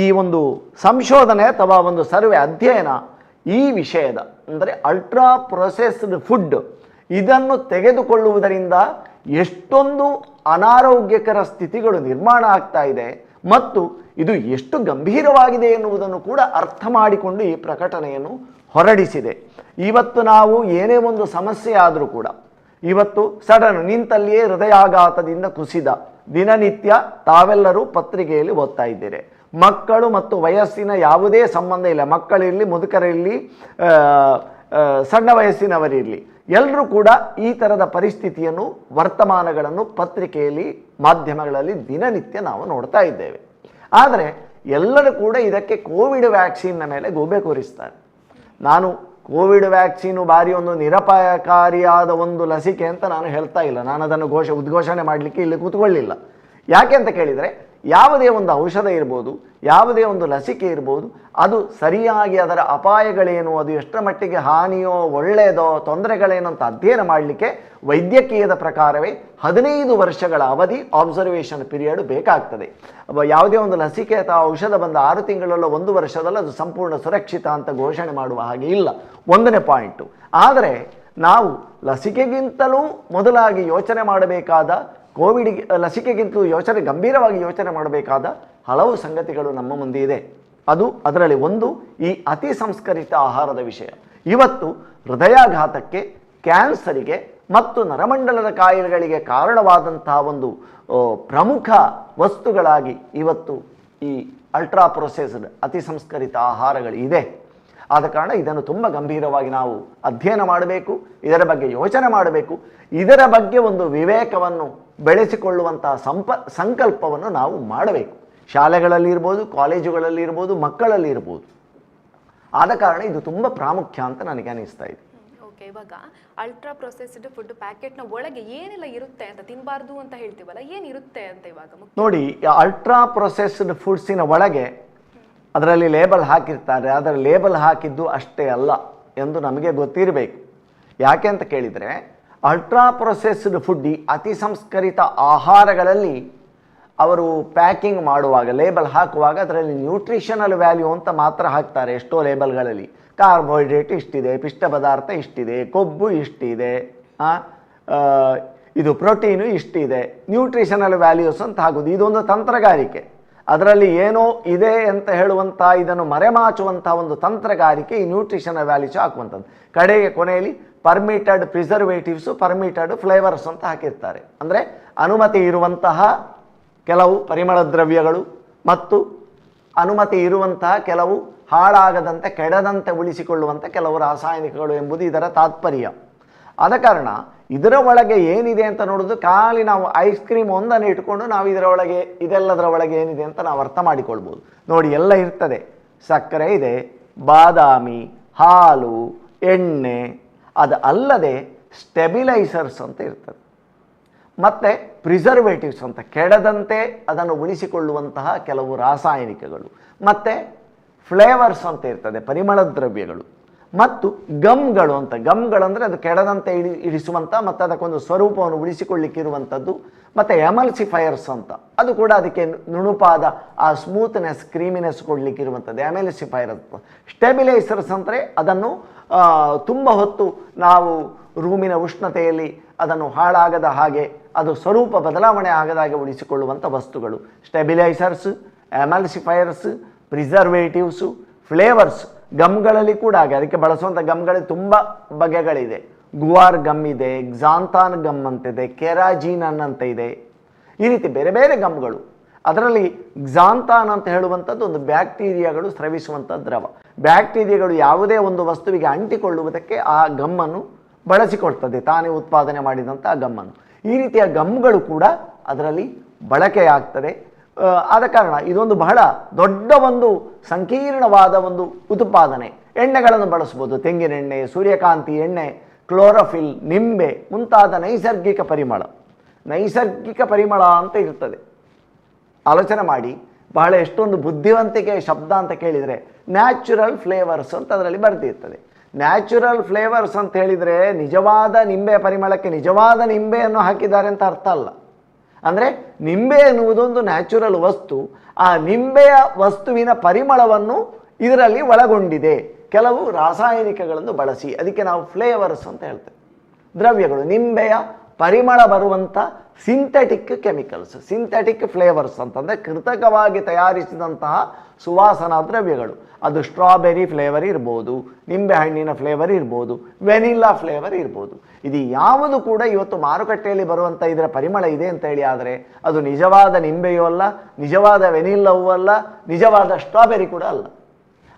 ಈ ಒಂದು ಸಂಶೋಧನೆ ಅಥವಾ ಒಂದು ಸರ್ವೆ ಅಧ್ಯಯನ ಈ ವಿಷಯದ ಅಂದರೆ ಅಲ್ಟ್ರಾ ಪ್ರೊಸೆಸ್ಡ್ ಫುಡ್ ಇದನ್ನು ತೆಗೆದುಕೊಳ್ಳುವುದರಿಂದ ಎಷ್ಟೊಂದು ಅನಾರೋಗ್ಯಕರ ಸ್ಥಿತಿಗಳು ನಿರ್ಮಾಣ ಆಗ್ತಾ ಇದೆ ಮತ್ತು ಇದು ಎಷ್ಟು ಗಂಭೀರವಾಗಿದೆ ಎನ್ನುವುದನ್ನು ಕೂಡ ಅರ್ಥ ಮಾಡಿಕೊಂಡು ಈ ಪ್ರಕಟಣೆಯನ್ನು ಹೊರಡಿಸಿದೆ. ಇವತ್ತು ನಾವು ಏನೇ ಒಂದು ಸಮಸ್ಯೆ ಆದರೂ ಕೂಡ ಇವತ್ತು ಸಡನ್ ನಿಂತಲ್ಲಿಯೇ ಹೃದಯಾಘಾತದಿಂದ ಕುಸಿದ ದಿನನಿತ್ಯ ತಾವೆಲ್ಲರೂ ಪತ್ರಿಕೆಯಲ್ಲಿ ಓದ್ತಾ ಇದ್ದೀರಿ. ಮಕ್ಕಳು ಮತ್ತು ವಯಸ್ಸಿನ ಯಾವುದೇ ಸಂಬಂಧ ಇಲ್ಲ, ಮಕ್ಕಳಿರಲಿ ಮುದುಕರಿರಲಿ ಸಣ್ಣ ವಯಸ್ಸಿನವರಿರಲಿ ಎಲ್ಲರೂ ಕೂಡ ಈ ಥರದ ಪರಿಸ್ಥಿತಿಯನ್ನು ವರ್ತಮಾನಗಳನ್ನು ಪತ್ರಿಕೆಯಲ್ಲಿ ಮಾಧ್ಯಮಗಳಲ್ಲಿ ದಿನನಿತ್ಯ ನಾವು ನೋಡ್ತಾ ಇದ್ದೇವೆ. ಆದರೆ ಎಲ್ಲರೂ ಕೂಡ ಇದಕ್ಕೆ ಕೋವಿಡ್ ವ್ಯಾಕ್ಸಿನ್ನ ಮೇಲೆ ಗೋಬೆ ಕೂರಿಸ್ತಾರೆ. ನಾನು ಕೋವಿಡ್ ವ್ಯಾಕ್ಸಿನು ಭಾರಿ ಒಂದು ನಿರಪಾಯಕಾರಿಯಾದ ಒಂದು ಲಸಿಕೆ ಅಂತ ನಾನು ಹೇಳ್ತಾ ಇಲ್ಲ, ನಾನು ಅದನ್ನು ಉದ್ಘೋಷಣೆ ಮಾಡಲಿಕ್ಕೆ ಇಲ್ಲಿ ಕೂತ್ಕೊಳ್ಳಿಲ್ಲ. ಯಾಕೆ ಅಂತ ಕೇಳಿದರೆ ಯಾವುದೇ ಒಂದು ಔಷಧ ಇರ್ಬೋದು, ಯಾವುದೇ ಒಂದು ಲಸಿಕೆ ಇರ್ಬೋದು, ಅದು ಸರಿಯಾಗಿ ಅದರ ಅಪಾಯಗಳೇನು, ಅದು ಎಷ್ಟರ ಮಟ್ಟಿಗೆ ಹಾನಿಯೋ ಒಳ್ಳೆಯದೋ ತೊಂದರೆಗಳೇನು ಅಂತ ಅಧ್ಯಯನ ಮಾಡಲಿಕ್ಕೆ ವೈದ್ಯಕೀಯದ ಪ್ರಕಾರವೇ 15 ವರ್ಷಗಳ ಅವಧಿ ಆಬ್ಸರ್ವೇಷನ್ ಪೀರಿಯಡ್ ಬೇಕಾಗ್ತದೆ. ಯಾವುದೇ ಒಂದು ಲಸಿಕೆ ಅಥವಾ ಔಷಧ ಬಂದ 6 ತಿಂಗಳಲ್ಲೋ 1 ವರ್ಷದಲ್ಲೋ ಅದು ಸಂಪೂರ್ಣ ಸುರಕ್ಷಿತ ಅಂತ ಘೋಷಣೆ ಮಾಡುವ ಹಾಗೆ ಇಲ್ಲ, 1ನೇ ಪಾಯಿಂಟು. ಆದರೆ ನಾವು ಲಸಿಕೆಗಿಂತಲೂ ಮೊದಲಾಗಿ ಯೋಚನೆ ಮಾಡಬೇಕಾದ, ಕೋವಿಡ್ ಲಸಿಕೆಗಿಂತಲೂ ಗಂಭೀರವಾಗಿ ಯೋಚನೆ ಮಾಡಬೇಕಾದ ಹಲವು ಸಂಗತಿಗಳು ನಮ್ಮ ಮುಂದೆ ಇದೆ. ಅದರಲ್ಲಿ ಒಂದು ಈ ಅತಿ ಸಂಸ್ಕರಿತ ಆಹಾರದ ವಿಷಯ. ಇವತ್ತು ಹೃದಯಾಘಾತಕ್ಕೆ, ಕ್ಯಾನ್ಸರಿಗೆ ಮತ್ತು ನರಮಂಡಲದ ಕಾಯಿಲೆಗಳಿಗೆ ಕಾರಣವಾದಂತಹ ಒಂದು ಪ್ರಮುಖ ವಸ್ತುಗಳಾಗಿ ಇವತ್ತು ಈ ಅಲ್ಟ್ರಾ ಪ್ರೊಸೆಸ್ಡ್ ಅತಿ ಸಂಸ್ಕರಿತ ಆಹಾರಗಳು ಇದೆ. ಆದ ಕಾರಣ ಇದನ್ನು ತುಂಬ ಗಂಭೀರವಾಗಿ ನಾವು ಅಧ್ಯಯನ ಮಾಡಬೇಕು, ಇದರ ಬಗ್ಗೆ ಯೋಚನೆ ಮಾಡಬೇಕು, ಇದರ ಬಗ್ಗೆ ಒಂದು ವಿವೇಕವನ್ನು ಬೆಳೆಸಿಕೊಳ್ಳುವಂತಹ ಸಂಕಲ್ಪವನ್ನು ನಾವು ಮಾಡಬೇಕು. ಶಾಲೆಗಳಲ್ಲಿರ್ಬೋದು, ಕಾಲೇಜುಗಳಲ್ಲಿರ್ಬೋದು, ಮಕ್ಕಳಲ್ಲಿರ್ಬೋದು. ಆದ ಕಾರಣ ಇದು ತುಂಬ ಪ್ರಾಮುಖ್ಯ ಅಂತ ನನಗೆ ಅನಿಸ್ತಾ ಇದೆ. ಓಕೆ, ಇವಾಗ ಅಲ್ಟ್ರಾ ಪ್ರೊಸೆಸ್ಡ್ ಫುಡ್ ಪ್ಯಾಕೆಟ್ನ ಒಳಗೆ ಏನೆಲ್ಲ ಇರುತ್ತೆ ಅಂತ, ತಿನ್ನಬಾರ್ದು ಅಂತ ಹೇಳ್ತೀವಲ್ಲ, ಏನಿರುತ್ತೆ ಅಂತ ಇವಾಗ ನೋಡಿ. ಅಲ್ಟ್ರಾ ಪ್ರೊಸೆಸ್ಡ್ ಫುಡ್ಸಿನ ಒಳಗೆ ಅದರಲ್ಲಿ ಲೇಬಲ್ ಹಾಕಿರ್ತಾರೆ. ಅದರ ಲೇಬಲ್ ಹಾಕಿದ್ದು ಅಷ್ಟೇ ಅಲ್ಲ ಎಂದು ನಮಗೆ ಗೊತ್ತಿರಬೇಕು. ಯಾಕೆ ಅಂತ ಕೇಳಿದರೆ ಅಲ್ಟ್ರಾ ಪ್ರೊಸೆಸ್ಡ್ ಫುಡ್, ಈ ಅತಿ ಸಂಸ್ಕರಿತ ಆಹಾರಗಳಲ್ಲಿ ಅವರು ಪ್ಯಾಕಿಂಗ್ ಮಾಡುವಾಗ, ಲೇಬಲ್ ಹಾಕುವಾಗ ಅದರಲ್ಲಿ ನ್ಯೂಟ್ರಿಷನಲ್ ವ್ಯಾಲ್ಯೂ ಅಂತ ಮಾತ್ರ ಹಾಕ್ತಾರೆ. ಎಷ್ಟೋ ಲೇಬಲ್ಗಳಲ್ಲಿ ಕಾರ್ಬೋಹೈಡ್ರೇಟ್ ಇಷ್ಟಿದೆ, ಪಿಷ್ಟ ಪದಾರ್ಥ ಇಷ್ಟಿದೆ, ಕೊಬ್ಬು ಇಷ್ಟಿದೆ, ಇದು ಪ್ರೋಟೀನು ಇಷ್ಟಿದೆ, ನ್ಯೂಟ್ರಿಷನಲ್ ವ್ಯಾಲ್ಯೂಸ್ ಅಂತ ಹಾಕೋದು. ಇದೊಂದು ತಂತ್ರಗಾರಿಕೆ. ಅದರಲ್ಲಿ ಏನೋ ಇದೆ ಅಂತ ಹೇಳುವಂಥ, ಇದನ್ನು ಮರೆಮಾಚುವಂಥ ಒಂದು ತಂತ್ರಗಾರಿಕೆ ಈ ನ್ಯೂಟ್ರಿಷನಲ್ ವ್ಯಾಲ್ಯೂಸ್ ಹಾಕುವಂಥದ್ದು. ಕಡೆಗೆ ಕೊನೆಯಲ್ಲಿ ಪರ್ಮಿಟೆಡ್ ಪ್ರಿಸರ್ವೇಟಿವ್ಸು, ಪರ್ಮಿಟೆಡ್ ಫ್ಲೇವರ್ಸ್ ಅಂತ ಹಾಕಿರ್ತಾರೆ. ಅಂದರೆ ಅನುಮತಿ ಇರುವಂತಹ ಕೆಲವು ಪರಿಮಳ ದ್ರವ್ಯಗಳು ಮತ್ತು ಅನುಮತಿ ಇರುವಂತಹ ಕೆಲವು ಹಾಳಾಗದಂತೆ ಕೆಡದಂತೆ ಉಳಿಸಿಕೊಳ್ಳುವಂಥ ಕೆಲವು ರಾಸಾಯನಿಕಗಳು ಎಂಬುದು ಇದರ ತಾತ್ಪರ್ಯ. ಆದ ಕಾರಣ ಇದರ ಒಳಗೆ ಏನಿದೆ ಅಂತ ನೋಡೋದು, ಖಾಲಿ ನಾವು ಐಸ್ ಕ್ರೀಮ್ ಒಂದನ್ನು ಇಟ್ಕೊಂಡು ನಾವು ಇದೆಲ್ಲದರ ಒಳಗೆ ಏನಿದೆ ಅಂತ ನಾವು ಅರ್ಥ ಮಾಡಿಕೊಳ್ಬೋದು. ನೋಡಿ, ಎಲ್ಲ ಇರ್ತದೆ. ಸಕ್ಕರೆ ಇದೆ, ಬಾದಾಮಿ, ಹಾಲು, ಎಣ್ಣೆ, ಅದು ಅಲ್ಲದೆ ಸ್ಟೆಬಿಲೈಸರ್ಸ್ ಅಂತ ಇರ್ತದೆ, ಮತ್ತು ಪ್ರಿಸರ್ವೇಟಿವ್ಸ್ ಅಂತ ಕೆಡದಂತೆ ಅದನ್ನು ಉಳಿಸಿಕೊಳ್ಳುವಂತಹ ಕೆಲವು ರಾಸಾಯನಿಕಗಳು, ಮತ್ತು ಫ್ಲೇವರ್ಸ್ ಅಂತ ಇರ್ತದೆ, ಪರಿಮಳ ದ್ರವ್ಯಗಳು, ಮತ್ತು ಗಮ್ಗಳು ಅಂತ. ಗಮ್ಗಳಂದರೆ ಅದು ಕೆಡದಂತೆ ಇಳಿಸುವಂಥ ಮತ್ತು ಅದಕ್ಕೊಂದು ಸ್ವರೂಪವನ್ನು ಉಳಿಸಿಕೊಳ್ಳಿಕ್ಕಿರುವಂಥದ್ದು, ಮತ್ತು ಎಮಲ್ಸಿಫೈಯರ್ಸ್ ಅಂತ, ಅದು ಕೂಡ ಅದಕ್ಕೆ ನುಣುಪಾದ ಆ ಸ್ಮೂತ್ನೆಸ್, ಕ್ರೀಮಿನೆಸ್ ಕೊಡಲಿಕ್ಕಿರುವಂಥದ್ದು ಎಮಲ್ಸಿಫೈಯರ್ ಅಂತ. ಸ್ಟೆಬಿಲೈಸರ್ಸ್ ಅಂದರೆ ಅದನ್ನು ತುಂಬ ಹೊತ್ತು ನಾವು ರೂಮಿನ ಉಷ್ಣತೆಯಲ್ಲಿ ಅದನ್ನು ಹಾಳಾಗದ ಹಾಗೆ, ಅದು ಸ್ವರೂಪ ಬದಲಾವಣೆ ಆಗದ ಹಾಗೆ ಉಳಿಸಿಕೊಳ್ಳುವಂಥ ವಸ್ತುಗಳು. Stabilisers, emulsifiers, preservatives, flavours. ಗಮ್ಗಳಲ್ಲಿ ಕೂಡ ಹಾಗೆ, ಅದಕ್ಕೆ ಬಳಸುವಂಥ ಗಮ್ಗಳಲ್ಲಿ ತುಂಬ ಬಗೆಗಳಿದೆ. ಗುವಾರ್ ಗಮ್ ಇದೆ, ಕ್ಸಾಂಥಾನ್ ಗಮ್ ಅಂತಿದೆ, ಕೆರಾಜಿನನ್ ಅಂತ ಇದೆ. ಈ ರೀತಿ ಬೇರೆ ಬೇರೆ ಗಮ್ಗಳು. ಅದರಲ್ಲಿ ಕ್ಸಾಂಥಾನ್ ಅಂತ ಹೇಳುವಂಥದ್ದು ಒಂದು ಬ್ಯಾಕ್ಟೀರಿಯಾಗಳು ಸ್ರವಿಸುವಂಥ ದ್ರವ. ಬ್ಯಾಕ್ಟೀರಿಯಾಗಳು ಯಾವುದೇ ಒಂದು ವಸ್ತುವಿಗೆ ಅಂಟಿಕೊಳ್ಳುವುದಕ್ಕೆ ಆ ಗಮ್ಮನ್ನು ಬಳಸಿಕೊಳ್ತದೆ, ತಾನೇ ಉತ್ಪಾದನೆ ಮಾಡಿದಂಥ ಆ ಗಮ್ಮನ್ನು. ಈ ರೀತಿಯ ಗಮ್ಗಳು ಕೂಡ ಅದರಲ್ಲಿ ಬಳಕೆಯಾಗ್ತದೆ. ಆದ ಕಾರಣ ಇದೊಂದು ಬಹಳ ದೊಡ್ಡ ಒಂದು ಸಂಕೀರ್ಣವಾದ ಒಂದು ಉತ್ಪಾದನೆ. ಎಣ್ಣೆಗಳನ್ನು ಬಳಸ್ಬೋದು, ತೆಂಗಿನ ಎಣ್ಣೆ, ಸೂರ್ಯಕಾಂತಿ ಎಣ್ಣೆ, ಕ್ಲೋರೋಫಿಲ್, ನಿಂಬೆ ಮುಂತಾದ ನೈಸರ್ಗಿಕ ಪರಿಮಳ ಅಂತ ಇರ್ತದೆ. ಆಲೋಚನೆ ಮಾಡಿ, ಬಹಳ ಎಷ್ಟೊಂದು ಬುದ್ಧಿವಂತಿಕೆ ಶಬ್ದ ಅಂತ ಕೇಳಿದರೆ ನ್ಯಾಚುರಲ್ ಫ್ಲೇವರ್ಸ್ ಅಂತ ಅದರಲ್ಲಿ ಬರೆದಿರ್ತದೆ. ನ್ಯಾಚುರಲ್ ಫ್ಲೇವರ್ಸ್ ಅಂತ ಹೇಳಿದರೆ ನಿಜವಾದ ನಿಂಬೆ ಪರಿಮಳಕ್ಕೆ ನಿಜವಾದ ನಿಂಬೆಯನ್ನು ಹಾಕಿದ್ದಾರೆ ಅಂತ ಅರ್ಥ ಅಲ್ಲ. ಅಂದರೆ ನಿಂಬೆ ಎನ್ನುವುದೊಂದು ನ್ಯಾಚುರಲ್ ವಸ್ತು, ಆ ನಿಂಬೆಯ ವಸ್ತುವಿನ ಪರಿಮಳವನ್ನು ಇದರಲ್ಲಿ ಒಳಗೊಂಡಿದೆ. ಕೆಲವು ರಾಸಾಯನಿಕಗಳನ್ನು ಬಳಸಿ, ಅದಕ್ಕೆ ನಾವು ಫ್ಲೇವರ್ಸ್ ಅಂತ ಹೇಳ್ತೇವೆ. ದ್ರವ್ಯಗಳು, ನಿಂಬೆಯ ಪರಿಮಳ ಬರುವಂಥ ಸಿಂಥೆಟಿಕ್ ಕೆಮಿಕಲ್ಸ್, ಸಿಂಥೆಟಿಕ್ ಫ್ಲೇವರ್ಸ್ ಅಂತಂದರೆ ಕೃತಕವಾಗಿ ತಯಾರಿಸಿದಂತಹ ಸುವಾಸನಾ ದ್ರವ್ಯಗಳು. ಅದು ಸ್ಟ್ರಾಬೆರಿ ಫ್ಲೇವರ್ ಇರ್ಬೋದು, ನಿಂಬೆ ಹಣ್ಣಿನ ಫ್ಲೇವರ್ ಇರ್ಬೋದು, ವೆನಿಲ್ಲಾ ಫ್ಲೇವರ್ ಇರ್ಬೋದು. ಇದು ಯಾವುದು ಕೂಡ ಇವತ್ತು ಮಾರುಕಟ್ಟೆಯಲ್ಲಿ ಬರುವಂಥ ಇದರ ಪರಿಮಳ ಇದೆ ಅಂತ ಹೇಳಿ ಆದರೆ ಅದು ನಿಜವಾದ ನಿಂಬೆಯೂ ಅಲ್ಲ, ನಿಜವಾದ ವೆನಿಲ್ಲವೂ ಅಲ್ಲ, ನಿಜವಾದ ಸ್ಟ್ರಾಬೆರಿ ಕೂಡ ಅಲ್ಲ.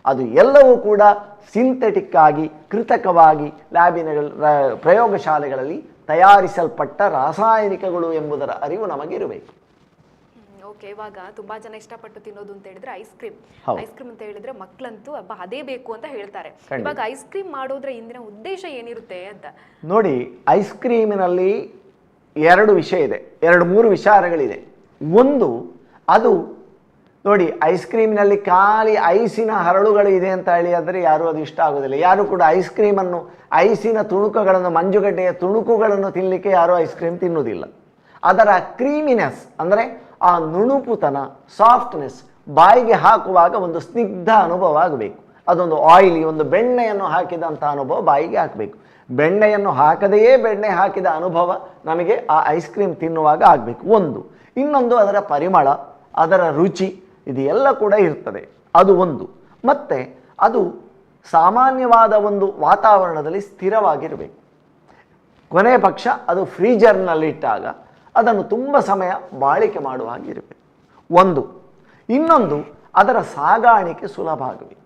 ಅದು ಎಲ್ಲವೂ ಕೂಡ ಸಿಂಥೆಟಿಕ್ ಆಗಿ ಕೃತಕವಾಗಿ ಪ್ರಯೋಗಶಾಲೆಗಳಲ್ಲಿ ತಯಾರಿಸಲ್ಪಟ್ಟ ರಾಸಾಯನಿಕಗಳು ಎಂಬುದರ ಅರಿವು ನಮಗಿರಬೇಕು. ಓಕೆ, ಇವಾಗ ತುಂಬಾ ಜನ ಇಷ್ಟಪಟ್ಟು ತಿನ್ನೋದು ಅಂತ ಹೇಳಿದ್ರೆ ಐಸ್ ಕ್ರೀಮ್ ಅಂತ ಹೇಳಿದ್ರೆ ಮಕ್ಕಳಂತೂ ಅಬ್ಬಾ ಅದೇ ಬೇಕು ಅಂತ ಹೇಳ್ತಾರೆ. ಇವಾಗ ಐಸ್ ಕ್ರೀಮ್ ಮಾಡೋದ್ರ ಹಿಂದಿನ ಉದ್ದೇಶ ಏನಿರುತ್ತೆ ಅಂತ ನೋಡಿ. ಐಸ್ ಕ್ರೀಮಿನಲ್ಲಿ ಎರಡು ವಿಷಯ ಇದೆ, ಮೂರು ವಿಚಾರಗಳಿದೆ. ಒಂದು, ಅದು ನೋಡಿ, ಐಸ್ ಕ್ರೀಮ್ನಲ್ಲಿ ಖಾಲಿ ಐಸಿನ ಹರಳುಗಳು ಇದೆ ಅಂತ ಹೇಳಿ ಆದರೆ ಯಾರು ಅದು ಇಷ್ಟ ಆಗೋದಿಲ್ಲ. ಯಾರು ಕೂಡ ಐಸ್ ಕ್ರೀಮನ್ನು, ಐಸಿನ ತುಣುಕುಗಳನ್ನು, ಮಂಜುಗಡ್ಡೆಯ ತುಣುಕುಗಳನ್ನು ತಿನ್ನಲಿಕ್ಕೆ ಯಾರೂ ಐಸ್ ಕ್ರೀಮ್ ತಿನ್ನುವುದಿಲ್ಲ. ಅದರ ಕ್ರೀಮಿನೆಸ್ ಅಂದರೆ ಆ ನುಣುಪುತನ, ಸಾಫ್ಟ್ನೆಸ್ ಬಾಯಿಗೆ ಹಾಕುವಾಗ ಒಂದು ಸ್ನಿಗ್ಧ ಅನುಭವ ಆಗಬೇಕು. ಅದೊಂದು ಆಯಿಲಿ, ಒಂದು ಬೆಣ್ಣೆಯನ್ನು ಹಾಕಿದಂಥ ಅನುಭವ ಬಾಯಿಗೆ ಹಾಕಬೇಕು. ಬೆಣ್ಣೆಯನ್ನು ಹಾಕದೆಯೇ ಬೆಣ್ಣೆ ಹಾಕಿದ ಅನುಭವ ನಮಗೆ ಆ ಐಸ್ ಕ್ರೀಮ್ ತಿನ್ನುವಾಗ ಆಗಬೇಕು. ಒಂದು. ಇನ್ನೊಂದು, ಅದರ ಪರಿಮಳ, ಅದರ ರುಚಿ, ಇದು ಎಲ್ಲ ಕೂಡ ಇರ್ತದೆ. ಅದು ಒಂದು. ಮತ್ತು ಅದು ಸಾಮಾನ್ಯವಾದ ಒಂದು ವಾತಾವರಣದಲ್ಲಿ ಸ್ಥಿರವಾಗಿರಬೇಕು. ಕೊನೆಯ ಪಕ್ಷ ಅದು ಫ್ರೀಜರ್ನಲ್ಲಿಟ್ಟಾಗ ಅದನ್ನು ತುಂಬ ಸಮಯ ಬಾಳಿಕೆ ಮಾಡುವ ಹಾಗಿರಬೇಕು. ಒಂದು. ಇನ್ನೊಂದು, ಅದರ ಸಾಗಾಣಿಕೆ ಸುಲಭ ಆಗಬೇಕು.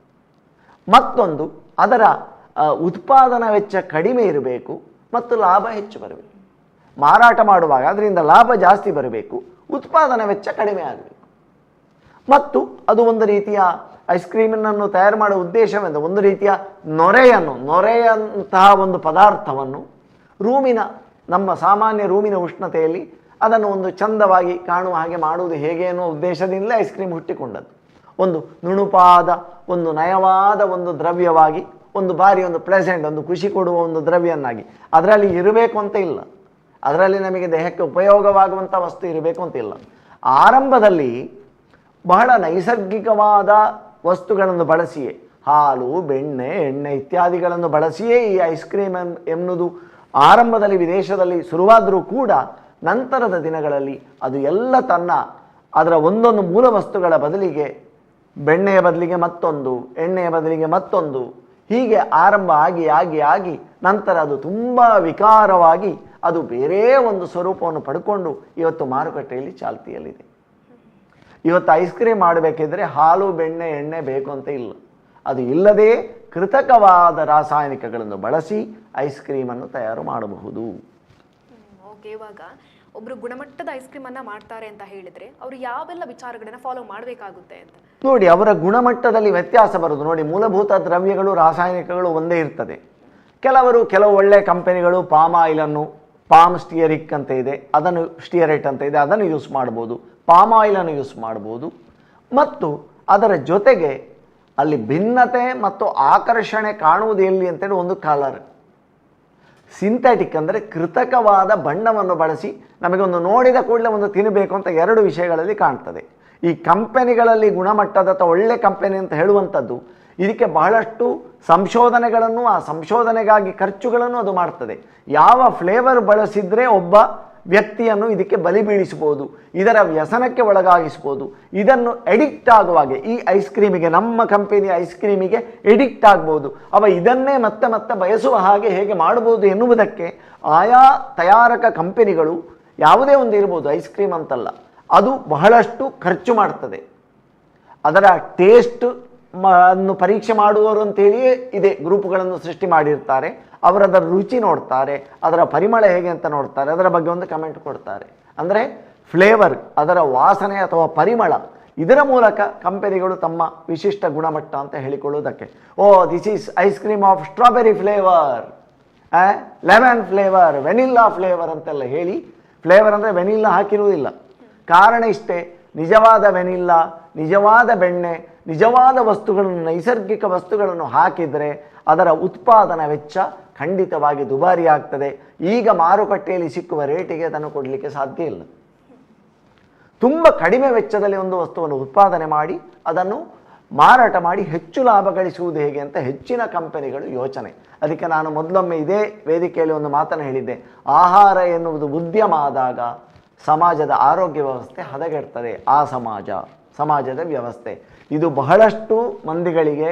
ಮತ್ತೊಂದು, ಅದರ ಉತ್ಪಾದನಾ ವೆಚ್ಚ ಕಡಿಮೆ ಇರಬೇಕು ಮತ್ತು ಲಾಭ ಹೆಚ್ಚು ಬರಬೇಕು. ಮಾರಾಟ ಮಾಡುವಾಗ ಅದರಿಂದ ಲಾಭ ಜಾಸ್ತಿ ಬರಬೇಕು, ಉತ್ಪಾದನಾ ವೆಚ್ಚ ಕಡಿಮೆ ಆಗಬೇಕು. ಮತ್ತು ಅದು ಒಂದು ರೀತಿಯ ಐಸ್ ಕ್ರೀಮನ್ನು ತಯಾರು ಮಾಡುವ ಉದ್ದೇಶವೆಂದರೆ ಒಂದು ರೀತಿಯ ನೊರೆಯಂತಹ ಒಂದು ಪದಾರ್ಥವನ್ನು ನಮ್ಮ ಸಾಮಾನ್ಯ ರೂಮಿನ ಉಷ್ಣತೆಯಲ್ಲಿ ಅದನ್ನು ಒಂದು ಚಂದವಾಗಿ ಕಾಣುವ ಹಾಗೆ ಮಾಡುವುದು ಹೇಗೆ ಅನ್ನೋ ಉದ್ದೇಶದಿಂದಲೇ ಐಸ್ ಕ್ರೀಮ್ ಹುಟ್ಟಿಕೊಂಡದ್ದು. ಒಂದು ನುಣುಪಾದ, ಒಂದು ನಯವಾದ ಒಂದು ದ್ರವ್ಯವಾಗಿ, ಒಂದು ಪ್ಲೆಸೆಂಟ್, ಒಂದು ಖುಷಿ ಕೊಡುವ ಒಂದು ದ್ರವ್ಯನ್ನಾಗಿ ಅದರಲ್ಲಿ ಇರಬೇಕು ಅಂತ ಇಲ್ಲ. ಅದರಲ್ಲಿ ನಮಗೆ ದೇಹಕ್ಕೆ ಉಪಯೋಗವಾಗುವಂಥ ವಸ್ತು ಇರಬೇಕು ಅಂತ ಇಲ್ಲ. ಆರಂಭದಲ್ಲಿ ಬಹಳ ನೈಸರ್ಗಿಕವಾದ ವಸ್ತುಗಳನ್ನು ಬಳಸಿಯೇ, ಹಾಲು, ಬೆಣ್ಣೆ, ಎಣ್ಣೆ ಇತ್ಯಾದಿಗಳನ್ನು ಬಳಸಿಯೇ ಈ ಐಸ್ ಕ್ರೀಮ್ ಎನ್ನುವುದು ಆರಂಭದಲ್ಲಿ ವಿದೇಶದಲ್ಲಿ ಶುರುವಾದರೂ ಕೂಡ ನಂತರದ ದಿನಗಳಲ್ಲಿ ಅದು ಎಲ್ಲ ಅದರ ಒಂದೊಂದು ಮೂಲ ವಸ್ತುಗಳ ಬದಲಿಗೆ ಬೆಣ್ಣೆಯ ಬದಲಿಗೆ ಮತ್ತೊಂದು, ಎಣ್ಣೆಯ ಬದಲಿಗೆ ಮತ್ತೊಂದು, ಹೀಗೆ ಆರಂಭ ಆಗಿ ನಂತರ ಅದು ತುಂಬ ವಿಕಾರವಾಗಿ ಅದು ಬೇರೆ ಒಂದು ಸ್ವರೂಪವನ್ನು ಪಡ್ಕೊಂಡು ಇವತ್ತು ಮಾರುಕಟ್ಟೆಯಲ್ಲಿ ಚಾಲ್ತಿಯಲ್ಲಿದೆ. ಇವತ್ತು ಐಸ್ ಕ್ರೀಮ್ ಮಾಡಬೇಕಿದ್ರೆ ಹಾಲು, ಬೆಣ್ಣೆ, ಎಣ್ಣೆ ಬೇಕು ಅಂತ ಇಲ್ಲ. ಅದು ಇಲ್ಲದೆ ಕೃತಕವಾದ ರಾಸಾಯನಿಕಗಳನ್ನು ಬಳಸಿ ಐಸ್ ಕ್ರೀಮನ್ನು ತಯಾರು ಮಾಡಬಹುದು. ಓಕೆ, ಇವಾಗ ಒಬ್ರು ಗುಣಮಟ್ಟದ ಐಸ್ ಕ್ರೀಮ್ ಅನ್ನ ಮಾಡ್ತಾರೆ ಅಂತ ಹೇಳಿದ್ರೆ ಅವರು ಯಾವೆಲ್ಲ ವಿಚಾರಗಳನ್ನ ಫಾಲೋ ಮಾಡಬೇಕಾಗುತ್ತೆ ಅಂತ ನೋಡಿ. ಅವರ ಗುಣಮಟ್ಟದಲ್ಲಿ ವ್ಯತ್ಯಾಸ ಬರುವುದು ನೋಡಿ. ಮೂಲಭೂತ ದ್ರವ್ಯಗಳು, ರಾಸಾಯನಿಕಗಳು ಒಂದೇ ಇರ್ತದೆ. ಕೆಲವು ಒಳ್ಳೆಯ ಕಂಪನಿಗಳು ಪಾಮ್ ಆಯಿಲನ್ನು, ಪಾಮ್ ಸ್ಟಿಯರಿಕ್ ಅಂತ ಇದೆ, ಅದನ್ನು ಸ್ಟಿಯರೇಟ್ ಅಂತ ಇದೆ, ಅದನ್ನು ಯೂಸ್ ಮಾಡ್ಬೋದು. ಪಾಮ್ ಆಯಿಲನ್ನು ಯೂಸ್ ಮಾಡ್ಬೋದು. ಮತ್ತು ಅದರ ಜೊತೆಗೆ ಅಲ್ಲಿ ಭಿನ್ನತೆ ಮತ್ತು ಆಕರ್ಷಣೆ ಕಾಣುವುದು ಎಲ್ಲಿ ಅಂತೇಳಿ ಒಂದು ಕಲರ್. ಸಿಂಥೆಟಿಕ್ ಅಂದರೆ ಕೃತಕವಾದ ಬಣ್ಣವನ್ನು ಬಳಸಿ ನಮಗೊಂದು ನೋಡಿದ ಕೂಡಲೇ ಒಂದು ತಿನ್ನಬೇಕು ಅಂತ ಎರಡು ವಿಷಯಗಳಲ್ಲಿ ಕಾಣ್ತದೆ. ಈ ಕಂಪೆನಿಗಳಲ್ಲಿ ಗುಣಮಟ್ಟದ ಅಥವಾ ಒಳ್ಳೆ ಕಂಪೆನಿ ಅಂತ ಹೇಳುವಂಥದ್ದು ಇದಕ್ಕೆ ಬಹಳಷ್ಟು ಸಂಶೋಧನೆಗಳನ್ನು, ಆ ಸಂಶೋಧನೆಗಾಗಿ ಖರ್ಚುಗಳನ್ನು ಅದು ಮಾಡ್ತದೆ. ಯಾವ ಫ್ಲೇವರ್ ಬಳಸಿದರೆ ಒಬ್ಬ ವ್ಯಕ್ತಿಯನ್ನು ಇದಕ್ಕೆ ಬಲಿ ಬೀಳಿಸ್ಬೋದು, ಇದರ ವ್ಯಸನಕ್ಕೆ ಒಳಗಾಗಿಸ್ಬೋದು, ಇದನ್ನು ಎಡಿಕ್ಟ್ ಆಗುವಾಗೆ ಈ ಐಸ್ ಕ್ರೀಮಿಗೆ, ನಮ್ಮ ಕಂಪೆನಿ ಐಸ್ ಕ್ರೀಮಿಗೆ ಎಡಿಕ್ಟ್ ಆಗ್ಬೋದು, ಇದನ್ನೇ ಮತ್ತೆ ಮತ್ತೆ ಬಯಸುವ ಹಾಗೆ ಹೇಗೆ ಮಾಡ್ಬೋದು ಎನ್ನುವುದಕ್ಕೆ ಆಯಾ ತಯಾರಕ ಕಂಪೆನಿಗಳು ಯಾವುದೇ ಒಂದು ಇರ್ಬೋದು, ಐಸ್ ಕ್ರೀಮ್ ಅಂತಲ್ಲ, ಅದು ಬಹಳಷ್ಟು ಖರ್ಚು ಮಾಡ್ತದೆ. ಅದರ ಟೇಸ್ಟ್ ಅನ್ನು ಪರೀಕ್ಷೆ ಮಾಡುವವರು ಅಂತೇಳಿಯೇ ಇದೆ ಗ್ರೂಪ್ಗಳನ್ನು ಸೃಷ್ಟಿ ಮಾಡಿರ್ತಾರೆ. ಅವರದರ ರುಚಿ ನೋಡ್ತಾರೆ, ಅದರ ಪರಿಮಳ ಹೇಗೆ ಅಂತ ನೋಡ್ತಾರೆ, ಅದರ ಬಗ್ಗೆ ಒಂದು ಕಮೆಂಟ್ ಕೊಡ್ತಾರೆ. ಅಂದರೆ ಫ್ಲೇವರ್, ಅದರ ವಾಸನೆ ಅಥವಾ ಪರಿಮಳ, ಇದರ ಮೂಲಕ ಕಂಪನಿಗಳು ತಮ್ಮ ವಿಶಿಷ್ಟ ಗುಣಮಟ್ಟ ಅಂತ ಹೇಳಿಕೊಳ್ಳುವುದಕ್ಕೆ, oh this is ice cream of strawberry flavour, lemon flavour, vanilla flavour ಅಂತೆಲ್ಲ ಹೇಳಿ, ಫ್ಲೇವರ್ ಅಂದರೆ ವೆನಿಲ್ಲಾ ಹಾಕಿರುವುದಿಲ್ಲ. ಕಾರಣ ಇಷ್ಟೇ, ನಿಜವಾದ ವೆನಿಲ್ಲಾ, ನಿಜವಾದ ಬೆಣ್ಣೆ, ನಿಜವಾದ ವಸ್ತುಗಳನ್ನು, ನೈಸರ್ಗಿಕ ವಸ್ತುಗಳನ್ನು ಹಾಕಿದರೆ ಅದರ ಉತ್ಪಾದನಾ ವೆಚ್ಚ ಖಂಡಿತವಾಗಿ ದುಬಾರಿ ಆಗ್ತದೆ. ಈಗ ಮಾರುಕಟ್ಟೆಯಲ್ಲಿ ಸಿಕ್ಕುವ ರೇಟಿಗೆ ಅದನ್ನು ಕೊಡಲಿಕ್ಕೆ ಸಾಧ್ಯ ಇಲ್ಲ. ತುಂಬ ಕಡಿಮೆ ವೆಚ್ಚದಲ್ಲಿ ಒಂದು ವಸ್ತುವನ್ನು ಉತ್ಪಾದನೆ ಮಾಡಿ ಅದನ್ನು ಮಾರಾಟ ಮಾಡಿ ಹೆಚ್ಚು ಲಾಭ ಗಳಿಸುವುದು ಹೇಗೆ ಅಂತ ಹೆಚ್ಚಿನ ಕಂಪನಿಗಳು ಯೋಚನೆ. ಅದಕ್ಕೆ ನಾನು ಮೊದಲೊಮ್ಮೆ ಇದೇ ವೇದಿಕೆಯಲ್ಲಿ ಒಂದು ಮಾತನ್ನು ಹೇಳಿದ್ದೆ, ಆಹಾರ ಎನ್ನುವುದು ಉದ್ಯಮ ಆದಾಗ ಸಮಾಜದ ಆರೋಗ್ಯ ವ್ಯವಸ್ಥೆ ಹದಗೆಡ್ತದೆ. ಆ ಸಮಾಜದ ವ್ಯವಸ್ಥೆ ಇದು ಬಹಳಷ್ಟು ಮಂದಿಗಳಿಗೆ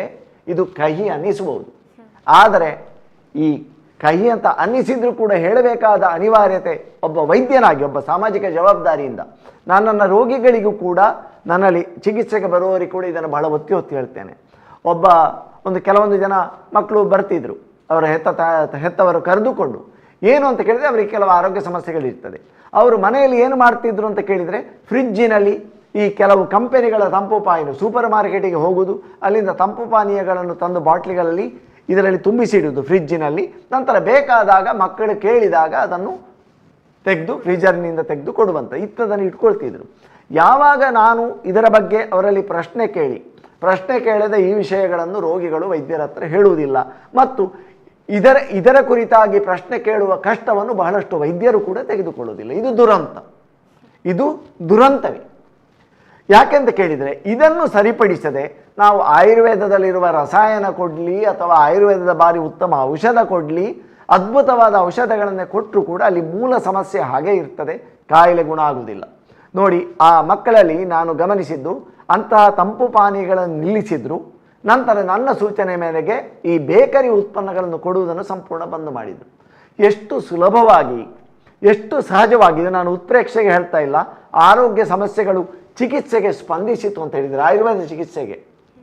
ಇದು ಕಹಿ ಅನ್ನಿಸಬಹುದು. ಆದರೆ ಈ ಕಹಿ ಅಂತ ಅನ್ನಿಸಿದ್ರೂ ಕೂಡ ಹೇಳಬೇಕಾದ ಅನಿವಾರ್ಯತೆ, ಒಬ್ಬ ವೈದ್ಯನಾಗಿ, ಒಬ್ಬ ಸಾಮಾಜಿಕ ಜವಾಬ್ದಾರಿಯಿಂದ ನಾನು ನನ್ನ ರೋಗಿಗಳಿಗೂ ಕೂಡ, ನನ್ನಲ್ಲಿ ಚಿಕಿತ್ಸೆಗೆ ಬರುವವರಿಗೆ ಕೂಡ ಇದನ್ನು ಬಹಳ ಒತ್ತಿ ಹೇಳ್ತೇನೆ. ಕೆಲವೊಂದು ಜನ ಮಕ್ಕಳು ಬರ್ತಿದ್ರು, ಅವರ ಹೆತ್ತವರು ಕರೆದುಕೊಂಡು, ಏನು ಅಂತ ಕೇಳಿದರೆ ಅವರಿಗೆ ಕೆಲವು ಆರೋಗ್ಯ ಸಮಸ್ಯೆಗಳಿರ್ತದೆ. ಅವರು ಮನೆಯಲ್ಲಿ ಏನು ಮಾಡ್ತಿದ್ರು ಅಂತ ಕೇಳಿದರೆ, ಫ್ರಿಜ್ಜಿನಲ್ಲಿ ಈ ಕೆಲವು ಕಂಪೆನಿಗಳ ತಂಪು ಪಾನೀಯ, ಸೂಪರ್ ಮಾರ್ಕೆಟಿಗೆ ಹೋಗುವುದು, ಅಲ್ಲಿಂದ ತಂಪು ಪಾನೀಯಗಳನ್ನು ತಂದು ಬಾಟ್ಲಿಗಳಲ್ಲಿ ಇದರಲ್ಲಿ ತುಂಬಿಸಿಡುವುದು ಫ್ರಿಜ್ಜಿನಲ್ಲಿ. ನಂತರ ಬೇಕಾದಾಗ ಮಕ್ಕಳು ಕೇಳಿದಾಗ ಅದನ್ನು ತೆಗೆದು ಫ್ರೀಜರ್ನಿಂದ ತೆಗೆದು ಕೊಡುವಂಥ ಇಂಥದ್ದನ್ನು ಇಟ್ಕೊಳ್ತಿದ್ರು. ಯಾವಾಗ ನಾನು ಇದರ ಬಗ್ಗೆ ಅವರಲ್ಲಿ ಪ್ರಶ್ನೆ ಕೇಳದೆ ಈ ವಿಷಯಗಳನ್ನು ರೋಗಿಗಳು ವೈದ್ಯರ ಹತ್ರ ಹೇಳುವುದಿಲ್ಲ, ಮತ್ತು ಇದರ ಕುರಿತಾಗಿ ಪ್ರಶ್ನೆ ಕೇಳುವ ಕಷ್ಟವನ್ನು ಬಹಳಷ್ಟು ವೈದ್ಯರು ಕೂಡ ತೆಗೆದುಕೊಳ್ಳುವುದಿಲ್ಲ. ಇದು ದುರಂತವೇ. ಯಾಕೆಂತ ಕೇಳಿದರೆ, ಇದನ್ನು ಸರಿಪಡಿಸದೆ ನಾವು ಆಯುರ್ವೇದದಲ್ಲಿರುವ ರಸಾಯನ ಕೊಡಲಿ ಅಥವಾ ಆಯುರ್ವೇದದ ಬಾರಿ ಉತ್ತಮ ಔಷಧ ಕೊಡಲಿ, ಅದ್ಭುತವಾದ ಔಷಧಗಳನ್ನೇ ಕೊಟ್ಟರೂ ಕೂಡ ಅಲ್ಲಿ ಮೂಲ ಸಮಸ್ಯೆ ಹಾಗೇ ಇರ್ತದೆ, ಕಾಯಿಲೆ ಗುಣ ಆಗುವುದಿಲ್ಲ. ನೋಡಿ, ಆ ಮಕ್ಕಳಲ್ಲಿ ನಾನು ಗಮನಿಸಿದ್ದು, ಅಂತಹ ತಂಪು ಪಾನೀಯಗಳನ್ನು ನಿಲ್ಲಿಸಿದ್ರು. ನಂತರ ನನ್ನ ಸೂಚನೆ ಮೇರೆಗೆ ಈ ಬೇಕರಿ ಉತ್ಪನ್ನಗಳನ್ನು ಕೊಡುವುದನ್ನು ಸಂಪೂರ್ಣ ಬಂದ್ ಮಾಡಿದರು. ಎಷ್ಟು ಸುಲಭವಾಗಿ, ಎಷ್ಟು ಸಹಜವಾಗಿದೆ. ನಾನು ಉತ್ಪ್ರೇಕ್ಷೆಗೆ ಹೇಳ್ತಾ ಇಲ್ಲ, ಆರೋಗ್ಯ ಸಮಸ್ಯೆಗಳು ಚಿಕಿತ್ಸೆಗೆ ಸ್ಪಂದಿಸಿತು ಅಂತ ಹೇಳಿದರೆ, ಆಯುರ್ವೇದ ಚಿಕಿತ್ಸೆಗೆ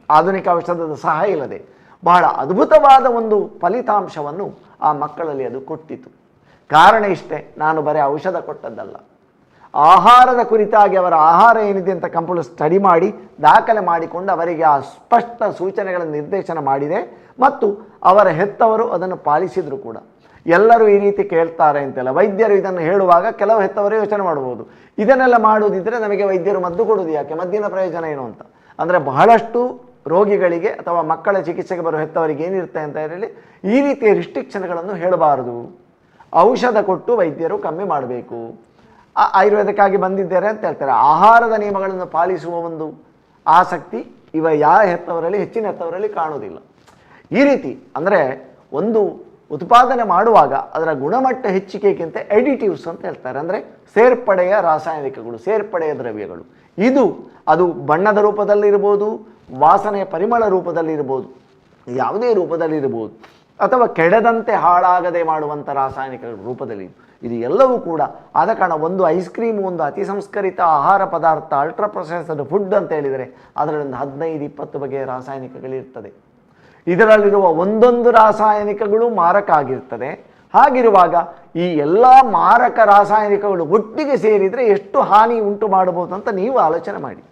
ಆಧುನಿಕ ಔಷಧದ ಸಹಾಯ ಇಲ್ಲದೆ ಬಹಳ ಅದ್ಭುತವಾದ ಒಂದು ಫಲಿತಾಂಶವನ್ನು ಆ ಮಕ್ಕಳಲ್ಲಿ ಅದು ಕೊಟ್ಟಿತು. ಕಾರಣ ಇಷ್ಟೇ, ನಾನು ಬರೀ ಔಷಧ ಕೊಟ್ಟದ್ದಲ್ಲ, ಆಹಾರದ ಕುರಿತಾಗಿ ಅವರ ಆಹಾರ ಏನಿದೆ ಅಂತ ಕಂಪ್ಯೂಟರ್ ಸ್ಟಡಿ ಮಾಡಿ ದಾಖಲೆ ಮಾಡಿಕೊಂಡು ಅವರಿಗೆ ಆ ಸ್ಪಷ್ಟ ಸೂಚನೆಗಳನ್ನು ನಿರ್ದೇಶನ ಮಾಡಿದೆ, ಮತ್ತು ಅವರ ಹೆತ್ತವರು ಅದನ್ನು ಪಾಲಿಸಿದ್ರು ಕೂಡ. ಎಲ್ಲರೂ ಈ ರೀತಿ ಕೇಳ್ತಾರೆ ಅಂತೆಲ್ಲ ವೈದ್ಯರು ಇದನ್ನು ಹೇಳುವಾಗ ಕೆಲವು ಹೆತ್ತವರೇ ಯೋಚನೆ ಮಾಡ್ಬೋದು, ಇದನ್ನೆಲ್ಲ ಮಾಡುವುದಿದ್ದರೆ ನಮಗೆ ವೈದ್ಯರು ಮದ್ದು ಕೊಡುವುದು ಯಾಕೆ, ಮದ್ದಿನ ಪ್ರಯೋಜನ ಏನು ಅಂತ. ಅಂದರೆ ಬಹಳಷ್ಟು ರೋಗಿಗಳಿಗೆ ಅಥವಾ ಮಕ್ಕಳ ಚಿಕಿತ್ಸೆಗೆ ಬರುವ ಹೆತ್ತವರಿಗೆ ಏನಿರುತ್ತೆ ಅಂತ ಹೇಳಿ ಈ ರೀತಿಯ ರಿಸ್ಟ್ರಿಕ್ಷನ್ಗಳನ್ನು ಹೇಳಬಾರದು. ಔಷಧ ಕೊಟ್ಟು ವೈದ್ಯರು ಕಮ್ಮಿ ಮಾಡಬೇಕು. ಆಯುರ್ವೇದಕ್ಕಾಗಿ ಬಂದಿದ್ದಾರೆ ಅಂತ ಹೇಳ್ತಾರೆ. ಆಹಾರದ ನಿಯಮಗಳನ್ನು ಪಾಲಿಸುವ ಒಂದು ಆಸಕ್ತಿ ಹೆಚ್ಚಿನ ಹೆತ್ತವರಲ್ಲಿ ಕಾಣುವುದಿಲ್ಲ. ಈ ರೀತಿ ಅಂದರೆ ಒಂದು ಉತ್ಪಾದನೆ ಮಾಡುವಾಗ ಅದರ ಗುಣಮಟ್ಟ ಹೆಚ್ಚಿಕೆಗಿಂತ ಎಡಿಟಿವ್ಸ್ ಅಂತ ಹೇಳ್ತಾರೆ, ಅಂದರೆ ಸೇರ್ಪಡೆಯ ರಾಸಾಯನಿಕಗಳು, ಸೇರ್ಪಡೆಯ ದ್ರವ್ಯಗಳು. ಅದು ಬಣ್ಣದ ರೂಪದಲ್ಲಿರ್ಬೋದು, ವಾಸನೆಯ ಪರಿಮಳ ರೂಪದಲ್ಲಿರ್ಬೋದು, ಯಾವುದೇ ರೂಪದಲ್ಲಿರ್ಬೋದು, ಅಥವಾ ಕೆಡದಂತೆ ಹಾಳಾಗದೆ ಮಾಡುವಂಥ ರಾಸಾಯನಿಕ ರೂಪದಲ್ಲಿ ಇದು ಎಲ್ಲವೂ ಕೂಡ. ಆದ ಕಾರಣ ಒಂದು ಐಸ್ ಕ್ರೀಮ್, ಒಂದು ಅತಿ ಸಂಸ್ಕರಿತ ಆಹಾರ ಪದಾರ್ಥ, ಅಲ್ಟ್ರಾ ಪ್ರೊಸೆಸ್ಡ್ ಫುಡ್ ಅಂತ ಹೇಳಿದರೆ ಅದರಲ್ಲಿ 15-20 ಬಗೆಯ ರಾಸಾಯನಿಕಗಳಿರ್ತದೆ. ಇದರಲ್ಲಿರುವ ಒಂದೊಂದು ರಾಸಾಯನಿಕಗಳು ಮಾರಕ ಆಗಿರ್ತದೆ. ಹಾಗಿರುವಾಗ ಈ ಎಲ್ಲ ಮಾರಕ ರಾಸಾಯನಿಕಗಳು ಒಟ್ಟಿಗೆ ಸೇರಿದರೆ ಎಷ್ಟು ಹಾನಿ ಉಂಟು ಮಾಡಬಹುದು ಅಂತ ನೀವು ಆಲೋಚನೆ ಮಾಡಿ.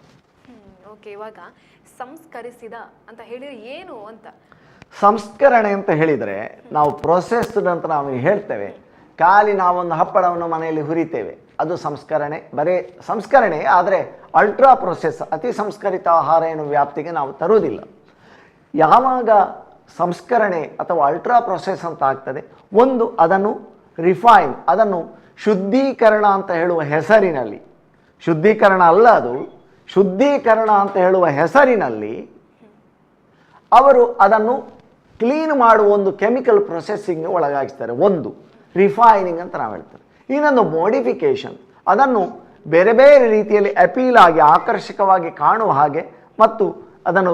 ಓಕೆ, ಇವಾಗ ಸಂಸ್ಕರಿಸಿದ ಅಂತ ಹೇಳಿದ್ರೆ ಏನು ಅಂತ? ಸಂಸ್ಕರಣೆ ಅಂತ ಹೇಳಿದರೆ ನಾವು ಪ್ರೊಸೆಸ್ಡ್ ಅಂತ ನಾವು ಹೇಳ್ತೇವೆ. ಖಾಲಿ ನಾವೊಂದು ಹಪ್ಪಳವನ್ನು ಮನೆಯಲ್ಲಿ ಹುರಿತೇವೆ, ಅದು ಸಂಸ್ಕರಣೆ, ಬರೀ ಸಂಸ್ಕರಣೆ. ಆದರೆ ಅಲ್ಟ್ರಾ ಪ್ರೊಸೆಸ್, ಅತಿ ಸಂಸ್ಕರಿತ ಆಹಾರ ಏನು ವ್ಯಾಪ್ತಿಗೆ ನಾವು ತರುವುದಿಲ್ಲ. ಯಾವಾಗ ಸಂಸ್ಕರಣೆ ಅಥವಾ ಅಲ್ಟ್ರಾ ಪ್ರೊಸೆಸ್ ಅಂತ ಆಗ್ತದೆ, ಒಂದು ಅದನ್ನು ರಿಫೈನ್, ಅದನ್ನು ಶುದ್ಧೀಕರಣ ಅಂತ ಹೇಳುವ ಹೆಸರಿನಲ್ಲಿ, ಶುದ್ಧೀಕರಣ ಅಲ್ಲ ಅದು, ಶುದ್ಧೀಕರಣ ಅಂತ ಹೇಳುವ ಹೆಸರಿನಲ್ಲಿ ಅವರು ಅದನ್ನು ಕ್ಲೀನ್ ಮಾಡುವ ಒಂದು ಕೆಮಿಕಲ್ ಪ್ರೊಸೆಸ್ಸಿಂಗ್ ಒಳಗಾಗಿಸ್ತಾರೆ. ಒಂದು ರಿಫೈನಿಂಗ್ ಅಂತ ನಾವು ಹೇಳ್ತೇವೆ. ಇನ್ನೊಂದು ಮೋಡಿಫಿಕೇಷನ್, ಅದನ್ನು ಬೇರೆ ಬೇರೆ ರೀತಿಯಲ್ಲಿ ಅಪೀಲ್ ಆಗಿ ಆಕರ್ಷಕವಾಗಿ ಕಾಣುವ ಹಾಗೆ ಮತ್ತು ಅದನ್ನು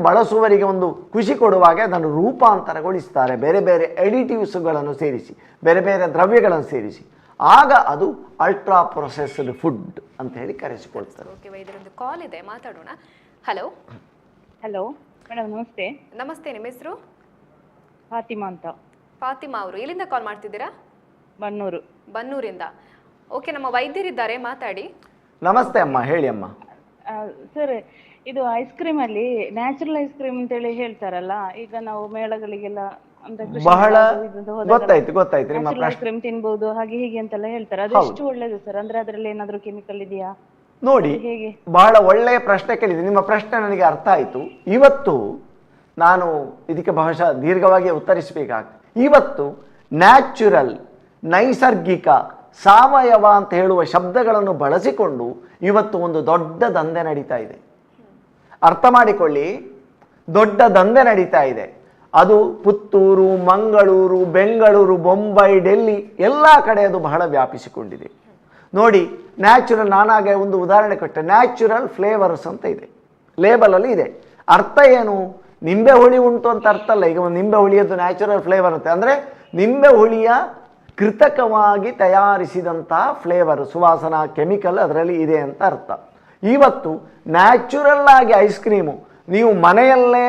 ಬಳಸುವವರಿಗೆ ಒಂದು ಖುಷಿ ಕೊಡುವ ಹಾಗೆ ಅದನ್ನು ರೂಪಾಂತರಗೊಳಿಸ್ತಾರೆ, ಬೇರೆ ಬೇರೆ ಎಡಿಟಿವ್ಸ್ಗಳನ್ನು ಸೇರಿಸಿ, ಬೇರೆ ಬೇರೆ ದ್ರವ್ಯಗಳನ್ನು ಸೇರಿಸಿ. ಆಗ ಅದು ಅಲ್ಟ್ರಾ ಪ್ರೊಸೆಸ್ಡ್ ಫುಡ್ ಅಂತ ಹೇಳಿ ಕರೆಸಿಕೊಳ್ತಾರೆ. ಓಕೆ, ಇದರೊಂದು ಕಾಲ್ ಇದೆ, ಮಾತಾಡೋಣ. ಹಲೋ. ಹಲೋ, ಮೇಡಮ್ ನಮಸ್ತೆ. ನಮಸ್ತೆ, ನಿಮ್ಮ ಹೆಸರು? ಫಾತಿಮಾ ಅಂತ. ಫಾತಿಮಾ ಅವರು ಎಲ್ಲಿಂದ ಕಾಲ್ ಮಾಡ್ತಿದ್ದೀರಾ? ಬನ್ನೂರು. ಬನ್ನೂರಿಂದ. ಓಕೆ, ನಮ್ಮ ವೈದ್ಯರಿದ್ದಾರೆ, ಮಾತಾಡಿ. ನಮಸ್ತೆ ಅಮ್ಮ, ಹೇಳಿ ಅಮ್ಮ. ಸರ್, ಇದು ಐಸ್ ಕ್ರೀಮ್ ಅಲ್ಲಿ ನ್ಯಾಚುರಲ್ ಐಸ್ ಕ್ರೀಮ್ ಅಂತೇಳಿ ಹೇಳ್ತಾರಲ್ಲ, ಈಗ ನಾವು ಮೇಳಗಳಿಗೆಲ್ಲ ಅಂದ್ರೆ ಬಹಳ ಗೊತ್ತಾಯ್ತು ನಿಮ್ಮ ನ್ಯಾಚುರಲ್ ಐಸ್ ಕ್ರೀಮ್ ತಿನ್ಬಹುದು ಹಾಗೆ ಹೀಗೆ ಅಂತೆಲ್ಲ ಹೇಳ್ತಾರೆ. ಅದು ಎಷ್ಟು ಒಳ್ಳೇದು ಸರ್? ಅಂದ್ರೆ ಅದ್ರಲ್ಲಿ ಏನಾದ್ರು ಕೆಮಿಕಲ್ ಇದೆಯಾ? ನೋಡಿ, ಹೇಗೆ? ಬಹಳ ಒಳ್ಳೆಯ ಪ್ರಶ್ನೆ ಕೇಳಿದೆ. ನಿಮ್ಮ ಪ್ರಶ್ನೆ ನನಗೆ ಅರ್ಥ ಆಯಿತು. ಇವತ್ತು ನಾನು ಇದಕ್ಕೆ ಬಹುಶಃ ದೀರ್ಘವಾಗಿ ಉತ್ತರಿಸಬೇಕಾಗ್ತದೆ. ಇವತ್ತು ನ್ಯಾಚುರಲ್, ನೈಸರ್ಗಿಕ, ಸಾವಯವ ಅಂತ ಹೇಳುವ ಶಬ್ದಗಳನ್ನು ಬಳಸಿಕೊಂಡು ಇವತ್ತು ಒಂದು ದೊಡ್ಡ ದಂಧೆ ನಡೀತಾ ಇದೆ. ಅರ್ಥ ಮಾಡಿಕೊಳ್ಳಿ, ದೊಡ್ಡ ದಂಧೆ ನಡೀತಾ ಇದೆ. ಅದು ಪುತ್ತೂರು, ಮಂಗಳೂರು, ಬೆಂಗಳೂರು, ಬೊಂಬೈ, ಡೆಲ್ಲಿ ಎಲ್ಲ ಕಡೆ ಅದು ಬಹಳ ವ್ಯಾಪಿಸಿಕೊಂಡಿದೆ. ನೋಡಿ, ನ್ಯಾಚುರಲ್, ನಾನಾಗೆ ಒಂದು ಉದಾಹರಣೆ ಕೊಟ್ಟೆ. ನ್ಯಾಚುರಲ್ ಫ್ಲೇವರ್ಸ್ ಅಂತ ಇದೆ, ಲೇಬಲಲ್ಲಿ ಇದೆ. ಅರ್ಥ ಏನು? ನಿಂಬೆ ಹುಳಿ ಉಂಟು ಅಂತ ಅರ್ಥ ಅಲ್ಲ. ಈಗ ಒಂದು ನಿಂಬೆ ಹುಳಿಯದ್ದು ನ್ಯಾಚುರಲ್ ಫ್ಲೇವರ್ ಅಂತ ಅಂದರೆ ನಿಂಬೆ ಹುಳಿಯ ಕೃತಕವಾಗಿ ತಯಾರಿಸಿದಂತಹ ಫ್ಲೇವರ್, ಸುವಾಸನಾ ಕೆಮಿಕಲ್ ಅದರಲ್ಲಿ ಇದೆ ಅಂತ ಅರ್ಥ. ಇವತ್ತು ನ್ಯಾಚುರಲ್ ಆಗಿ ಐಸ್ ಕ್ರೀಮು ನೀವು ಮನೆಯಲ್ಲೇ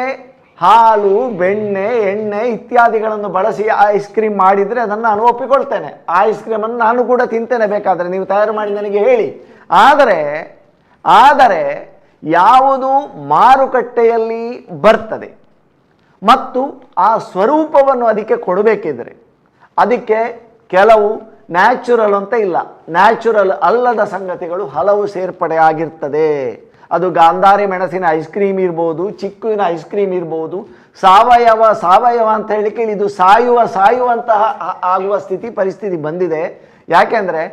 ಹಾಲು, ಬೆಣ್ಣೆ, ಎಣ್ಣೆ ಇತ್ಯಾದಿಗಳನ್ನು ಬಳಸಿ ಐಸ್ ಕ್ರೀಮ್ ಮಾಡಿದರೆ ಅದನ್ನು ನಾನು ಒಪ್ಪಿಕೊಳ್ತೇನೆ. ಆ ಐಸ್ ಕ್ರೀಮನ್ನು ನಾನು ಕೂಡ ತಿಂತೇನೆ, ಬೇಕಾದರೆ ನೀವು ತಯಾರು ಮಾಡಿ ನನಗೆ ಹೇಳಿ. ಆದರೆ ಯಾವುದು ಮಾರುಕಟ್ಟೆಯಲ್ಲಿ ಬರ್ತದೆ ಮತ್ತು ಆ ಸ್ವರೂಪವನ್ನು ಅದಕ್ಕೆ ಕೊಡಬೇಕಿದ್ರೆ ಅದಕ್ಕೆ ಕೆಲವು ನ್ಯಾಚುರಲ್ ಅಂತ ಇಲ್ಲ, ನ್ಯಾಚುರಲ್ ಅಲ್ಲದ ಸಂಗತಿಗಳು ಹಲವು ಸೇರ್ಪಡೆ ಆಗಿರ್ತದೆ. ಅದು ಗಾಂಧಾರಿ ಮೆಣಸಿನ ಐಸ್ ಕ್ರೀಮ್ ಇರ್ಬೋದು, ಚಿಕ್ಕುವಿನ ಐಸ್ ಕ್ರೀಮ್ ಇರ್ಬೋದು. ಸಾವಯವ ಅಂತ ಹೇಳಿಕೆ ಇದು ಸಾಯುವಂತಹ ಆಗುವ ಪರಿಸ್ಥಿತಿ ಬಂದಿದೆ. ಯಾಕೆಂದರೆ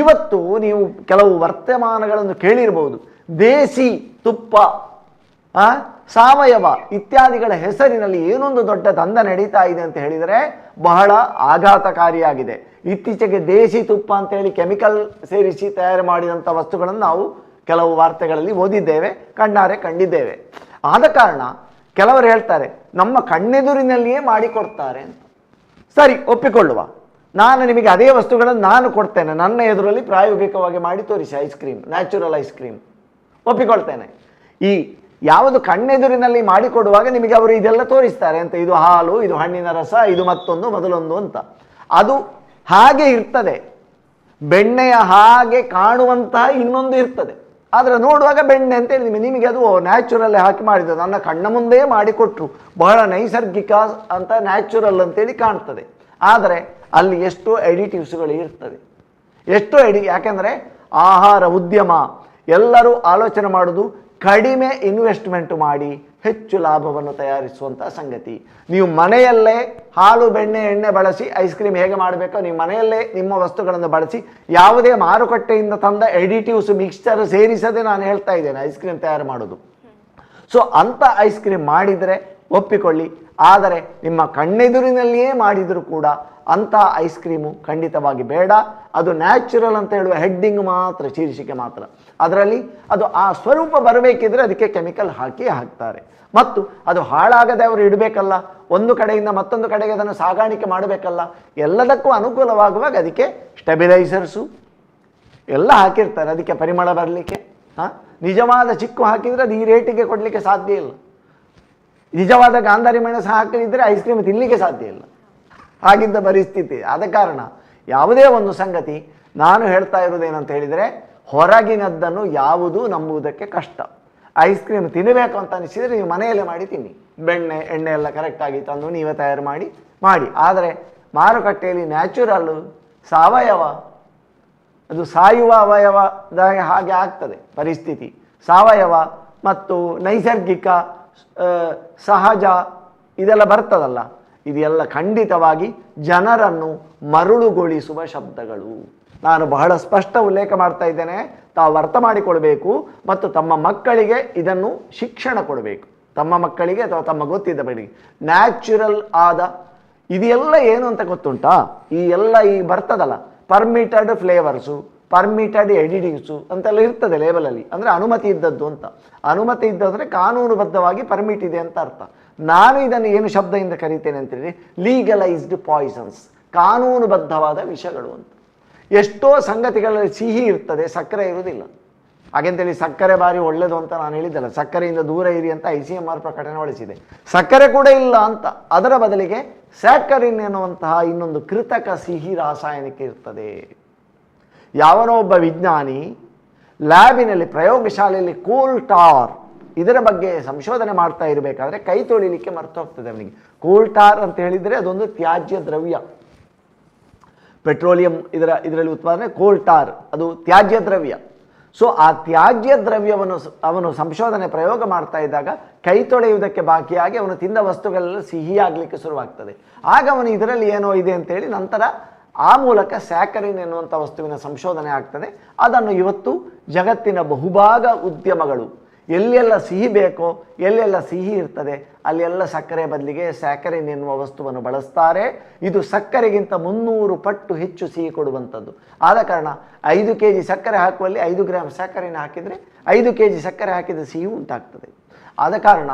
ಇವತ್ತು ನೀವು ಕೆಲವು ವರ್ತಮಾನಗಳನ್ನು ಕೇಳಿರ್ಬೋದು. ದೇಸಿ ತುಪ್ಪ, ಸಾವಯವ ಇತ್ಯಾದಿಗಳ ಹೆಸರಿನಲ್ಲಿ ಏನೊಂದು ದೊಡ್ಡ ದಂಧ ನಡೀತಾ ಇದೆ ಅಂತ ಹೇಳಿದರೆ ಬಹಳ ಆಘಾತಕಾರಿಯಾಗಿದೆ. ಇತ್ತೀಚೆಗೆ ದೇಸಿ ತುಪ್ಪ ಅಂತೇಳಿ ಕೆಮಿಕಲ್ ಸೇರಿಸಿ ತಯಾರು ಮಾಡಿದಂಥ ವಸ್ತುಗಳನ್ನು ನಾವು ಕೆಲವು ವಾರ್ತೆಗಳಲ್ಲಿ ಓದಿದ್ದೇವೆ, ಕಣ್ಣಾರೆ ಕಂಡಿದ್ದೇವೆ. ಆದ ಕಾರಣ ಕೆಲವರು ಹೇಳ್ತಾರೆ ನಮ್ಮ ಕಣ್ಣೆದುರಿನಲ್ಲಿಯೇ ಮಾಡಿಕೊಡ್ತಾರೆ ಅಂತ. ಸರಿ, ಒಪ್ಪಿಕೊಳ್ಳುವ. ನಾನು ನಿಮಗೆ ಅದೇ ವಸ್ತುಗಳನ್ನು ನಾನು ಕೊಡ್ತೇನೆ, ನನ್ನ ಎದುರಲ್ಲಿ ಪ್ರಾಯೋಗಿಕವಾಗಿ ಮಾಡಿ ತೋರಿಸಿ. Ice cream, natural ice cream ಒಪ್ಪಿಕೊಳ್ತೇನೆ. ಈ ಯಾವುದು ಕಣ್ಣೆದುರಿನಲ್ಲಿ ಮಾಡಿಕೊಡುವಾಗ ನಿಮಗೆ ಅವರು ಇದೆಲ್ಲ ತೋರಿಸ್ತಾರೆ ಅಂತ, ಇದು ಹಾಲು, ಇದು ಹಣ್ಣಿನ ರಸ, ಇದು ಮತ್ತೊಂದು ಮೊದಲೊಂದು ಅಂತ. ಅದು ಹಾಗೆ ಇರ್ತದೆ. ಬೆಣ್ಣೆಯ ಹಾಗೆ ಕಾಣುವಂತಹ ಇನ್ನೊಂದು ಇರ್ತದೆ, ಆದರೆ ನೋಡುವಾಗ ಬೆಣ್ಣೆ ಅಂತ ಹೇಳಿ ನಿಮಗೆ ಅದು ನ್ಯಾಚುರಲ್ ಹಾಕಿ ಮಾಡಿದ್ದು, ನನ್ನ ಕಣ್ಣ ಮುಂದೆಯೇ ಮಾಡಿಕೊಟ್ರು, ಬಹಳ ನೈಸರ್ಗಿಕ ಅಂತ ನ್ಯಾಚುರಲ್ ಅಂತೇಳಿ ಕಾಣ್ತದೆ. ಆದರೆ ಅಲ್ಲಿ ಎಷ್ಟೋ ಎಡಿಟಿವ್ಸ್ಗಳು ಇರ್ತದೆ, ಯಾಕೆಂದರೆ ಆಹಾರ ಉದ್ಯಮ ಎಲ್ಲರೂ ಆಲೋಚನೆ ಮಾಡೋದು ಕಡಿಮೆ ಇನ್ವೆಸ್ಟ್ಮೆಂಟ್ ಮಾಡಿ ಹೆಚ್ಚು ಲಾಭವನ್ನು ತಯಾರಿಸುವಂಥ ಸಂಗತಿ. ನೀವು ಮನೆಯಲ್ಲೇ ಹಾಲು, ಬೆಣ್ಣೆ, ಎಣ್ಣೆ ಬಳಸಿ ಐಸ್ ಕ್ರೀಮ್ ಹೇಗೆ ಮಾಡಬೇಕೋ ನೀವು ಮನೆಯಲ್ಲೇ ನಿಮ್ಮ ವಸ್ತುಗಳನ್ನು ಬಳಸಿ, ಯಾವುದೇ ಮಾರುಕಟ್ಟೆಯಿಂದ ತಂದ ಎಡಿಟಿವ್ಸ್, ಮಿಕ್ಸ್ಚರ್ ಸೇರಿಸದೆ ನಾನು ಹೇಳ್ತಾ ಇದ್ದೇನೆ ಐಸ್ ಕ್ರೀಮ್ ತಯಾರು ಮಾಡೋದು. ಸೊ ಅಂಥ ಐಸ್ ಕ್ರೀಮ್ ಮಾಡಿದರೆ ಒಪ್ಪಿಕೊಳ್ಳಿ. ಆದರೆ ನಿಮ್ಮ ಕಣ್ಣೆದುರಿನಲ್ಲಿಯೇ ಮಾಡಿದರೂ ಕೂಡ ಅಂಥ ಐಸ್ ಕ್ರೀಮು ಖಂಡಿತವಾಗಿ ಬೇಡ. ಅದು ನ್ಯಾಚುರಲ್ ಅಂತ ಹೇಳುವ ಹೆಡ್ಡಿಂಗ್ ಮಾತ್ರ, ಶೀರ್ಷಿಕೆ ಮಾತ್ರ. ಅದರಲ್ಲಿ ಅದು ಆ ಸ್ವರೂಪ ಬರಬೇಕಿದ್ರೆ ಅದಕ್ಕೆ ಕೆಮಿಕಲ್ ಹಾಕ್ತಾರೆ. ಮತ್ತು ಅದು ಹಾಳಾಗದೆ ಅವರು ಇಡಬೇಕಲ್ಲ, ಒಂದು ಕಡೆಯಿಂದ ಮತ್ತೊಂದು ಕಡೆಗೆ ಅದನ್ನು ಸಾಗಾಣಿಕೆ ಮಾಡಬೇಕಲ್ಲ. ಎಲ್ಲದಕ್ಕೂ ಅನುಕೂಲವಾಗುವಾಗ ಅದಕ್ಕೆ ಸ್ಟೆಬಿಲೈಸರ್ಸು ಎಲ್ಲ ಹಾಕಿರ್ತಾರೆ, ಅದಕ್ಕೆ ಪರಿಮಳ ಬರಲಿಕ್ಕೆ. ನಿಜವಾದ ಚಿಕ್ಕು ಹಾಕಿದರೆ ಅದು ಈ ರೇಟಿಗೆ ಕೊಡಲಿಕ್ಕೆ ಸಾಧ್ಯ ಇಲ್ಲ. ನಿಜವಾದ ಗಾಂಧಾರಿ ಮೆಣಸು ಹಾಕಲಿದ್ದರೆ ಐಸ್ ಕ್ರೀಮ್ ತಿನ್ನಲಿಕ್ಕೆ ಸಾಧ್ಯ ಇಲ್ಲ. ಹಾಗಿದ್ದ ಪರಿಸ್ಥಿತಿ. ಆದ ಕಾರಣ ಯಾವುದೇ ಒಂದು ಸಂಗತಿ ನಾನು ಹೇಳ್ತಾ ಇರೋದೇನಂತ ಹೇಳಿದರೆ, ಹೊರಗಿನದ್ದನ್ನು ಯಾವುದೂ ನಂಬುವುದಕ್ಕೆ ಕಷ್ಟ. ಐಸ್ ಕ್ರೀಮ್ ತಿನ್ನಬೇಕು ಅಂತ ಅನಿಸಿದರೆ ನೀವು ಮನೆಯಲ್ಲೇ ಮಾಡಿ ತಿನ್ನಿ. ಬೆಣ್ಣೆ, ಎಣ್ಣೆ ಎಲ್ಲ ಕರೆಕ್ಟಾಗಿ ತಂದು ನೀವೇ ತಯಾರು ಮಾಡಿ. ಆದರೆ ಮಾರುಕಟ್ಟೆಯಲ್ಲಿ ನ್ಯಾಚುರಲ್ಲು, ಸಾವಯವ, ಅದು ಸಾಯುವ ಅವಯವದ ಹಾಗೆ ಆಗ್ತದೆ ಪರಿಸ್ಥಿತಿ. ಸಾವಯವ ಮತ್ತು ನೈಸರ್ಗಿಕ, ಸಹಜ ಇದೆಲ್ಲ ಬರ್ತದಲ್ಲ, ಇದೆಲ್ಲ ಖಂಡಿತವಾಗಿ ಜನರನ್ನು ಮರುಳುಗೊಳಿಸುವ ಶಬ್ದಗಳು. ನಾನು ಬಹಳ ಸ್ಪಷ್ಟ ಉಲ್ಲೇಖ ಮಾಡ್ತಾ ಇದ್ದೇನೆ. ತಾವು ಅರ್ಥ ಮಾಡಿಕೊಳ್ಬೇಕು ಮತ್ತು ತಮ್ಮ ಮಕ್ಕಳಿಗೆ ಇದನ್ನು ಶಿಕ್ಷಣ ಕೊಡಬೇಕು. ತಮ್ಮ ಮಕ್ಕಳಿಗೆ ಅಥವಾ ತಮ್ಮ ಗೊತ್ತಿದ್ದ ಬಳಿಗೆ ನ್ಯಾಚುರಲ್ ಆದ ಇದೆಲ್ಲ ಏನು ಅಂತ ಗೊತ್ತುಂಟಾ? ಈ ಬರ್ತದಲ್ಲ ಪರ್ಮಿಟೆಡ್ ಫ್ಲೇವರ್ಸು, ಪರ್ಮಿಟೆಡ್ ಎಡಿಟಿವ್ಸು ಅಂತೆಲ್ಲ ಇರ್ತದೆ ಲೇಬಲಲ್ಲಿ. ಅಂದರೆ ಅನುಮತಿ ಇದ್ದದ್ದು ಅಂತ. ಅನುಮತಿ ಇದ್ದಂದರೆ ಕಾನೂನುಬದ್ಧವಾಗಿ ಪರ್ಮಿಟ್ ಇದೆ ಅಂತ ಅರ್ಥ. ನಾನು ಇದನ್ನು ಏನು ಶಬ್ದದಿಂದ ಕರೀತೇನೆ ಅಂತೇಳಿ ಲೀಗಲೈಸ್ಡ್ ಪಾಯ್ಸನ್ಸ್, ಕಾನೂನುಬದ್ಧವಾದ ವಿಷಗಳು ಅಂತ. ಎಷ್ಟೋ ಸಂಗತಿಗಳಲ್ಲಿ ಸಿಹಿ ಇರ್ತದೆ, ಸಕ್ಕರೆ ಇರುವುದಿಲ್ಲ. ಹಾಗೆಂತೇಳಿ ಸಕ್ಕರೆ ಬಾರಿ ಒಳ್ಳೆಯದು ಅಂತ ನಾನು ಹೇಳಿದ್ದಲ್ಲ, ಸಕ್ಕರೆಯಿಂದ ದೂರ ಇರಿ ಅಂತ ICMR ಪ್ರಕಟಣೆ ಹೊರಡಿಸಿದೆ. ಸಕ್ಕರೆ ಕೂಡ ಇಲ್ಲ ಅಂತ, ಅದರ ಬದಲಿಗೆ ಸ್ಯಾಕರಿನ್ ಎನ್ನುವಂತಹ ಇನ್ನೊಂದು ಕೃತಕ ಸಿಹಿ ರಾಸಾಯನಿಕ ಇರ್ತದೆ. ಯಾವನೋ ಒಬ್ಬ ವಿಜ್ಞಾನಿ ಲ್ಯಾಬಿನಲ್ಲಿ ಪ್ರಯೋಗಶಾಲೆಯಲ್ಲಿ ಕೋಲ್ ಟಾರ್ ಇದರ ಬಗ್ಗೆ ಸಂಶೋಧನೆ ಮಾಡ್ತಾ ಇರಬೇಕಾದ್ರೆ ಕೈ ತೊಳಿಲಿಕ್ಕೆ ಮರ್ತು ಹೋಗ್ತದೆ ಅವನಿಗೆ. ಕೋಲ್ ಟಾರ್ ಅಂತ ಹೇಳಿದರೆ ಅದೊಂದು ತ್ಯಾಜ್ಯ ದ್ರವ್ಯ, ಪೆಟ್ರೋಲಿಯಂ ಇದರಲ್ಲಿ ಉತ್ಪಾದನೆ ಕೋಲ್ ಟಾರ್, ಅದು ತ್ಯಾಜ್ಯ ದ್ರವ್ಯ. ಸೊ ಆ ತ್ಯಾಜ್ಯ ದ್ರವ್ಯವನ್ನು ಅವನು ಸಂಶೋಧನೆ ಪ್ರಯೋಗ ಮಾಡ್ತಾ ಇದ್ದಾಗ ಕೈ ತೊಳೆಯುವುದಕ್ಕೆ ಬಾಕಿಯಾಗಿ ಅವನು ತಿಂದ ವಸ್ತುಗಳೆಲ್ಲ ಸಿಹಿಯಾಗಲಿಕ್ಕೆ ಶುರುವಾಗ್ತದೆ. ಆಗ ಅವನು ಇದರಲ್ಲಿ ಏನೋ ಇದೆ ಅಂತೇಳಿ ನಂತರ ಆ ಮೂಲಕ ಸ್ಯಾಕರಿನ್ ಎನ್ನುವಂಥ ವಸ್ತುವಿನ ಸಂಶೋಧನೆ ಆಗ್ತದೆ. ಅದನ್ನು ಇವತ್ತು ಜಗತ್ತಿನ ಬಹುಭಾಗ ಉದ್ಯಮಗಳು ಎಲ್ಲೆಲ್ಲ ಸಿಹಿ ಬೇಕೋ, ಎಲ್ಲೆಲ್ಲ ಸಿಹಿ ಇರ್ತದೆ, ಅಲ್ಲೆಲ್ಲ ಸಕ್ಕರೆ ಬದಲಿಗೆ ಸ್ಯಾಕರಿನ್ ಎನ್ನುವ ವಸ್ತುವನ್ನು ಬಳಸ್ತಾರೆ. ಇದು ಸಕ್ಕರೆಗಿಂತ 300 ಪಟ್ಟು ಹೆಚ್ಚು ಸಿಹಿ ಕೊಡುವಂಥದ್ದು. ಆದ ಕಾರಣ 5 kg ಸಕ್ಕರೆ ಹಾಕುವಲ್ಲಿ 5 ಗ್ರಾಮ್ ಸ್ಯಾಕರಿನ್ ಹಾಕಿದರೆ 5 kg ಸಕ್ಕರೆ ಹಾಕಿದ ಸಿಹಿ ಉಂಟಾಗ್ತದೆ. ಆದ ಕಾರಣ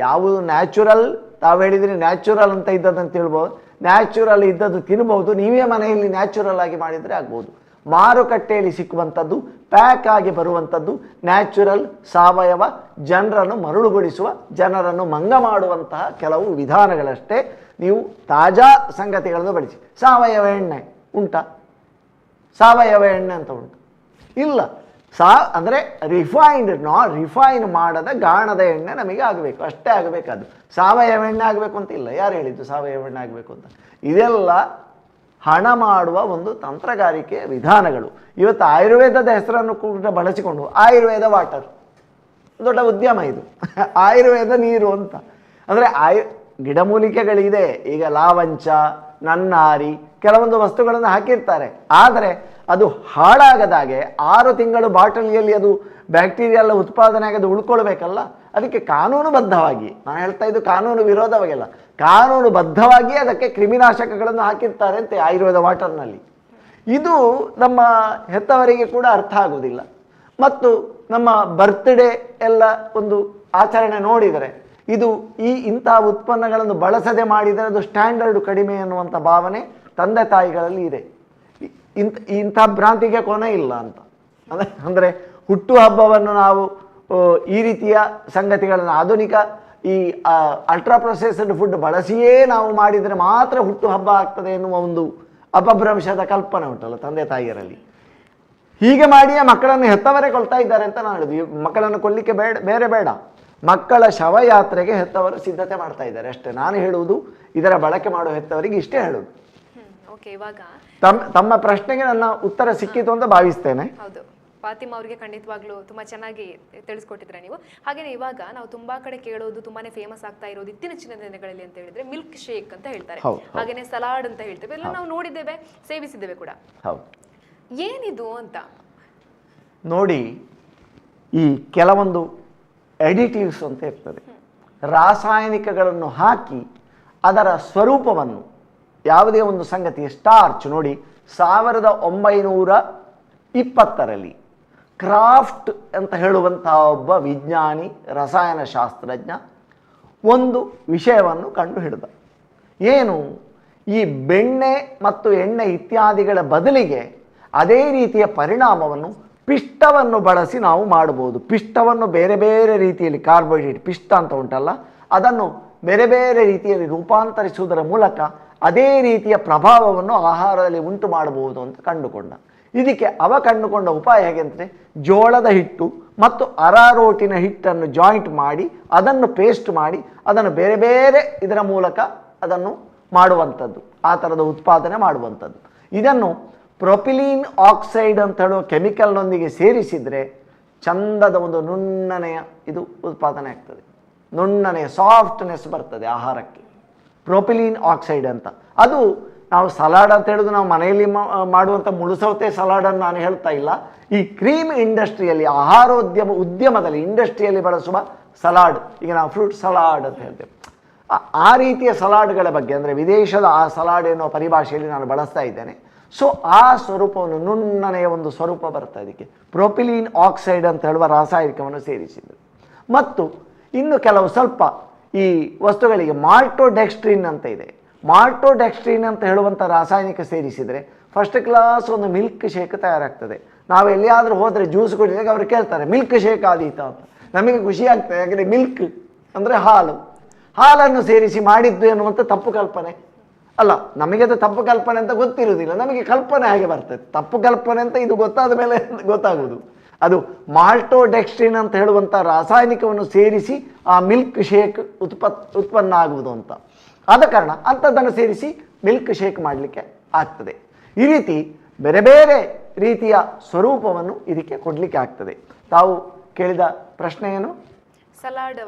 ಯಾವುದು ನ್ಯಾಚುರಲ್, ತಾವು ಹೇಳಿದರೆ ನ್ಯಾಚುರಲ್ ಅಂತ ಇದ್ದದಂತ ಹೇಳ್ಬೋದು, ನ್ಯಾಚುರಲ್ ಇದ್ದದ್ದು ತಿನ್ಬೋದು, ನೀವೇ ಮನೆಯಲ್ಲಿ ನ್ಯಾಚುರಲ್ ಆಗಿ ಮಾಡಿದರೆ ಆಗ್ಬೋದು. ಮಾರುಕಟ್ಟೆಯಲ್ಲಿ ಸಿಕ್ಕುವಂಥದ್ದು, ಪ್ಯಾಕ್ ಆಗಿ ಬರುವಂಥದ್ದು ನ್ಯಾಚುರಲ್, ಸಾವಯವ, ಜನರನ್ನು ಮರಳುಗೊಳಿಸುವ, ಜನರನ್ನು ಮಂಗ ಮಾಡುವಂತಹ ಕೆಲವು ವಿಧಾನಗಳಷ್ಟೇ. ನೀವು ತಾಜಾ ಸಂಗತಿಗಳನ್ನು ಬಳಸಿ. ಸಾವಯವ ಎಣ್ಣೆ ಉಂಟಾ? ಸಾವಯವ ಎಣ್ಣೆ ಅಂತ ಉಂಟು? ಇಲ್ಲ. ಅಂದರೆ ರಿಫೈನ್ ಮಾಡದ ಗಾಣದ ಎಣ್ಣೆ ನಮಗೆ ಆಗಬೇಕು, ಅಷ್ಟೇ ಆಗಬೇಕಾದ್ದು. ಸಾವಯವ ಎಣ್ಣೆ ಆಗಬೇಕು ಅಂತ ಇಲ್ಲ. ಯಾರು ಹೇಳಿದ್ದು ಸಾವಯವ ಎಣ್ಣೆ ಆಗಬೇಕು ಅಂತ? ಇದೆಲ್ಲ ಹಣ ಮಾಡುವ ಒಂದು ತಂತ್ರಗಾರಿಕೆಯ ವಿಧಾನಗಳು. ಇವತ್ತು ಆಯುರ್ವೇದದ ಹೆಸರನ್ನು ಕೂಡ ಬಳಸಿಕೊಂಡು ಆಯುರ್ವೇದ ವಾಟರ್, ದೊಡ್ಡ ಉದ್ಯಮ ಇದು. ಆಯುರ್ವೇದ ನೀರು ಅಂತ. ಅಂದರೆ ಗಿಡಮೂಲಿಕೆಗಳಿದೆ. ಈಗ ಲಾವಂಚ, ನನ್ನಾರಿ, ಕೆಲವೊಂದು ವಸ್ತುಗಳನ್ನು ಹಾಕಿರ್ತಾರೆ. ಆದರೆ ಅದು ಹಾಳಾಗದಾಗೆ 6 ತಿಂಗಳು ಬಾಟಲಿಯಲ್ಲಿ ಅದು ಬ್ಯಾಕ್ಟೀರಿಯಾ ಎಲ್ಲ ಉತ್ಪಾದನೆ ಆಗೋದು ಉಳ್ಕೊಳ್ಬೇಕಲ್ಲ, ಅದಕ್ಕೆ ಕಾನೂನುಬದ್ಧವಾಗಿ, ನಾನು ಹೇಳ್ತಾ ಇದ್ದು ಕಾನೂನು ವಿರೋಧವಾಗಿಲ್ಲ, ಕಾನೂನುಬದ್ಧವಾಗಿ ಅದಕ್ಕೆ ಕ್ರಿಮಿನಾಶಕಗಳನ್ನು ಹಾಕಿರ್ತಾರೆ ಅಂತೆ ಆಯುರ್ವೇದ ವಾಟರ್ನಲ್ಲಿ. ಇದು ನಮ್ಮ ಹೆತ್ತವರಿಗೆ ಕೂಡ ಅರ್ಥ ಆಗುವುದಿಲ್ಲ. ಮತ್ತು ನಮ್ಮ ಬರ್ತ್ಡೇ ಎಲ್ಲ ಒಂದು ಆಚರಣೆ ನೋಡಿದರೆ ಇದು ಇಂಥ ಉತ್ಪನ್ನಗಳನ್ನು ಬಳಸದೆ ಮಾಡಿದರೆ ಅದು ಸ್ಟ್ಯಾಂಡರ್ಡ್ ಕಡಿಮೆ ಅನ್ನುವಂಥ ಭಾವನೆ ತಂದೆ ತಾಯಿಗಳಲ್ಲಿ ಇದೆ. ಇಂಥ ಭ್ರಾಂತಿಗೆ ಕೊನೆ ಇಲ್ಲ ಅಂತ. ಅಂದರೆ ಹುಟ್ಟುಹಬ್ಬವನ್ನು ನಾವು ಈ ರೀತಿಯ ಸಂಗತಿಗಳನ್ನು ಆಧುನಿಕ ಈ ಅಲ್ಟ್ರಾ ಪ್ರೊಸೆಸ್ಡ್ ಫುಡ್ ಬಳಸಿಯೇ ನಾವು ಮಾಡಿದರೆ ಮಾತ್ರ ಹುಟ್ಟುಹಬ್ಬ ಆಗ್ತದೆ ಎನ್ನುವ ಒಂದು ಅಪಭ್ರಂಶದ ಕಲ್ಪನೆ ಉಂಟಲ್ಲ ತಂದೆ ತಾಯಿಯರಲ್ಲಿ. ಹೀಗೆ ಮಾಡಿಯೇ ಮಕ್ಕಳನ್ನು ಹೆತ್ತವರೇ ಕೊಳ್ತಾ ಇದ್ದಾರೆ ಅಂತ ನಾನು ಹೇಳಿದ್ವಿ. ಮಕ್ಕಳನ್ನು ಕೊಲ್ಲಿಕ್ಕೆ ಬೇಡ, ಮಕ್ಕಳ ಶವಯಾತ್ರೆಗೆ ಹೆತ್ತವರು ಸಿದ್ಧತೆ ಮಾಡ್ತಾ ಇದ್ದಾರೆ ಅಷ್ಟೇ. ನಾನು ಹೇಳುವುದು ಇದರ ಬಳಕೆ ಮಾಡುವ ಹೆತ್ತವರಿಗೆ ಇಷ್ಟೇ ಹೇಳುವುದು. ಇವಾಗ ತಮ್ಮ ಪ್ರಶ್ನೆಗೆ ನನ್ನ ಉತ್ತರ ಸಿಕ್ಕಿತು ಅಂತ ಭಾವಿಸ್ತೇನೆ. ಹೌದು, ಫಾತಿಮಾ ಅವರಿಗೆ ಖಂಡಿತವಾಗ್ಲೂ ತುಂಬಾ ಚೆನ್ನಾಗಿ ತಿಳಿಸ್ಕೊಟ್ಟಿದ್ರೆ ನೀವು. ಹಾಗೇನೆ ಇವಾಗ ನಾವು ತುಂಬಾ ಕಡೆ ಕೇಳೋದು, ತುಂಬಾನೇ ಫೇಮಸ್ ಆಗ್ತಾ ಇರೋದು ಇತ್ತೀಚಿನ ದಿನಗಳಲ್ಲಿ ಅಂತ ಹೇಳಿದ್ರೆ ಮಿಲ್ಕ್ ಶೇಕ್ ಅಂತ ಹೇಳ್ತಾರೆ, ಹಾಗೇನೆ ಸಲಾಡ್ ಅಂತ ಹೇಳ್ತೇವೆ, ಎಲ್ಲ ನಾವು ನೋಡಿದ್ದೇವೆ, ಸೇವಿಸಿದ್ದೇವೆ ಕೂಡ. ಏನಿದು ಅಂತ ನೋಡಿ, ಈ ಕೆಲವೊಂದು ಎಡಿಟಿವ್ಸ್ ಅಂತ ಇರ್ತದೆ, ರಾಸಾಯನಿಕಗಳನ್ನು ಹಾಕಿ ಅದರ ಸ್ವರೂಪವನ್ನು, ಯಾವುದೇ ಒಂದು ಸಂಗತಿ ಸ್ಟಾರ್ಚ್ ನೋಡಿ, 1920ರಲ್ಲಿ ಕ್ರಾಫ್ಟ್ ಅಂತ ಹೇಳುವಂತಹ ಒಬ್ಬ ವಿಜ್ಞಾನಿ, ರಸಾಯನಶಾಸ್ತ್ರಜ್ಞ ಒಂದು ವಿಷಯವನ್ನು ಕಂಡು ಹಿಡಿದ. ಏನು? ಈ ಬೆಣ್ಣೆ ಮತ್ತು ಎಣ್ಣೆ ಇತ್ಯಾದಿಗಳ ಬದಲಿಗೆ ಅದೇ ರೀತಿಯ ಪರಿಣಾಮವನ್ನು ಪಿಷ್ಟವನ್ನು ಬಳಸಿ ನಾವು ಮಾಡಬಹುದು. ಪಿಷ್ಟವನ್ನು ಬೇರೆ ಬೇರೆ ರೀತಿಯಲ್ಲಿ, ಕಾರ್ಬೋಹೈಡ್ರೇಟ್ ಪಿಷ್ಟ ಅಂತ ಉಂಟಲ್ಲ, ಅದನ್ನು ಬೇರೆ ಬೇರೆ ರೀತಿಯಲ್ಲಿ ರೂಪಾಂತರಿಸುವುದರ ಮೂಲಕ ಅದೇ ರೀತಿಯ ಪ್ರಭಾವವನ್ನು ಆಹಾರದಲ್ಲಿ ಉಂಟು ಮಾಡಬಹುದು ಅಂತ ಕಂಡುಕೊಂಡ. ಇದಕ್ಕೆ ಕಂಡುಕೊಂಡ ಉಪಾಯ ಹೇಗೆ ಅಂದರೆ, ಜೋಳದ ಹಿಟ್ಟು ಮತ್ತು ಅರಾರೋಟಿನ ಹಿಟ್ಟನ್ನು ಜಾಯಿಂಟ್ ಮಾಡಿ ಅದನ್ನು ಪೇಸ್ಟ್ ಮಾಡಿ ಅದನ್ನು ಬೇರೆ ಬೇರೆ ಇದರ ಮೂಲಕ ಅದನ್ನು ಮಾಡುವಂಥದ್ದು, ಆ ಥರದ ಉತ್ಪಾದನೆ ಮಾಡುವಂಥದ್ದು. ಇದನ್ನು ಪ್ರೊಪಿಲೀನ್ ಆಕ್ಸೈಡ್ ಅಂತ ಹೇಳುವ ಕೆಮಿಕಲ್ನೊಂದಿಗೆ ಸೇರಿಸಿದರೆ ಚಂದದ ಒಂದು ನುಣ್ಣನೆಯ ಇದು ಉತ್ಪಾದನೆ ಆಗ್ತದೆ, ನುಣ್ಣನೆಯ ಸಾಫ್ಟ್ನೆಸ್ ಬರ್ತದೆ ಆಹಾರಕ್ಕೆ. ಪ್ರೊಪಿಲೀನ್ ಆಕ್ಸೈಡ್ ಅಂತ. ಅದು ನಾವು ಸಲಾಡ್ ಅಂತ ಹೇಳೋದು ನಾವು ಮನೆಯಲ್ಲಿ ಮಾಡುವಂಥ ಮುಳುಸೌತೆ ಸಲಾಡನ್ನು ನಾನು ಹೇಳ್ತಾ ಇಲ್ಲ. ಈ ಕ್ರೀಮ್ ಇಂಡಸ್ಟ್ರಿಯಲ್ಲಿ, ಉದ್ಯಮದಲ್ಲಿ ಇಂಡಸ್ಟ್ರಿಯಲ್ಲಿ ಬಳಸುವ ಸಲಾಡ್, ಈಗ ನಾವು ಫ್ರೂಟ್ ಸಲಾಡ್ ಅಂತ ಹೇಳ್ತೇವೆ, ಆ ರೀತಿಯ ಸಲಾಡ್ಗಳ ಬಗ್ಗೆ, ಅಂದರೆ ವಿದೇಶದ ಆ ಸಲಾಡ್ ಎನ್ನುವ ಪರಿಭಾಷೆಯಲ್ಲಿ ನಾನು ಬಳಸ್ತಾ ಇದ್ದೇನೆ. ಸೊ ಆ ಸ್ವರೂಪವನ್ನು, ನುಣ್ಣನೆಯ ಒಂದು ಸ್ವರೂಪ ಬರ್ತದೆ ಇದಕ್ಕೆ, ಪ್ರೊಪಿಲೀನ್ ಆಕ್ಸೈಡ್ ಅಂತ ಹೇಳುವ ರಾಸಾಯನಿಕವನ್ನು ಸೇರಿಸಿದರು. ಮತ್ತು ಇನ್ನು ಕೆಲವು ಸ್ವಲ್ಪ ಈ ವಸ್ತುಗಳಿಗೆ ಮಾಲ್ಟೋಡೆಕ್ಸ್ಟ್ರಿನ್ ಅಂತ ಇದೆ. ಮಾಲ್ಟೋಡೆಕ್ಸ್ಟ್ರಿನ್ ಅಂತ ಹೇಳುವಂಥ ರಾಸಾಯನಿಕ ಸೇರಿಸಿದರೆ ಫಸ್ಟ್ ಕ್ಲಾಸ್ ಒಂದು ಮಿಲ್ಕ್ ಶೇಕ್ ತಯಾರಾಗ್ತದೆ. ನಾವು ಎಲ್ಲಿಯಾದರೂ ಹೋದರೆ ಜ್ಯೂಸ್ ಕುಡಿದಾಗ ಅವ್ರು ಕೇಳ್ತಾರೆ ಮಿಲ್ಕ್ ಶೇಕ್ ಆದೀತ ಅಂತ. ನಮಗೆ ಖುಷಿ ಆಗ್ತದೆ, ಯಾಕಂದರೆ ಮಿಲ್ಕ್ ಅಂದರೆ ಹಾಲನ್ನು ಸೇರಿಸಿ ಮಾಡಿದ್ದು ಎನ್ನುವಂಥ ತಪ್ಪು ಕಲ್ಪನೆ ಅಲ್ಲ. ನಮಗೆ ಅದು ತಪ್ಪು ಕಲ್ಪನೆ ಅಂತ ಗೊತ್ತಿರುವುದಿಲ್ಲ, ನಮಗೆ ಕಲ್ಪನೆ ಹಾಗೆ ಬರ್ತದೆ. ತಪ್ಪು ಕಲ್ಪನೆ ಅಂತ ಇದು ಗೊತ್ತಾದ ಮೇಲೆ ಗೊತ್ತಾಗುವುದು. ಅದು ಮಾಲ್ಟೋಡೆಕ್ಸ್ಟ್ರಿನ್ ಅಂತ ಹೇಳುವಂಥ ರಾಸಾಯನಿಕವನ್ನು ಸೇರಿಸಿ ಆ ಮಿಲ್ಕ್ ಶೇಕ್ ಉತ್ಪನ್ನ ಆಗುವುದು ಅಂತ. ಆದ ಕಾರಣ ಅಂಥದ್ದನ್ನು ಸೇರಿಸಿ ಮಿಲ್ಕ್ ಶೇಕ್ ಮಾಡಲಿಕ್ಕೆ ಆಗ್ತದೆ. ಈ ರೀತಿ ಬೇರೆ ಬೇರೆ ರೀತಿಯ ಸ್ವರೂಪವನ್ನು ಇದಕ್ಕೆ ಕೊಡಲಿಕ್ಕೆ ಆಗ್ತದೆ. ತಾವು ಕೇಳಿದ ಪ್ರಶ್ನೆ ಏನು? ಸಲಾಡ್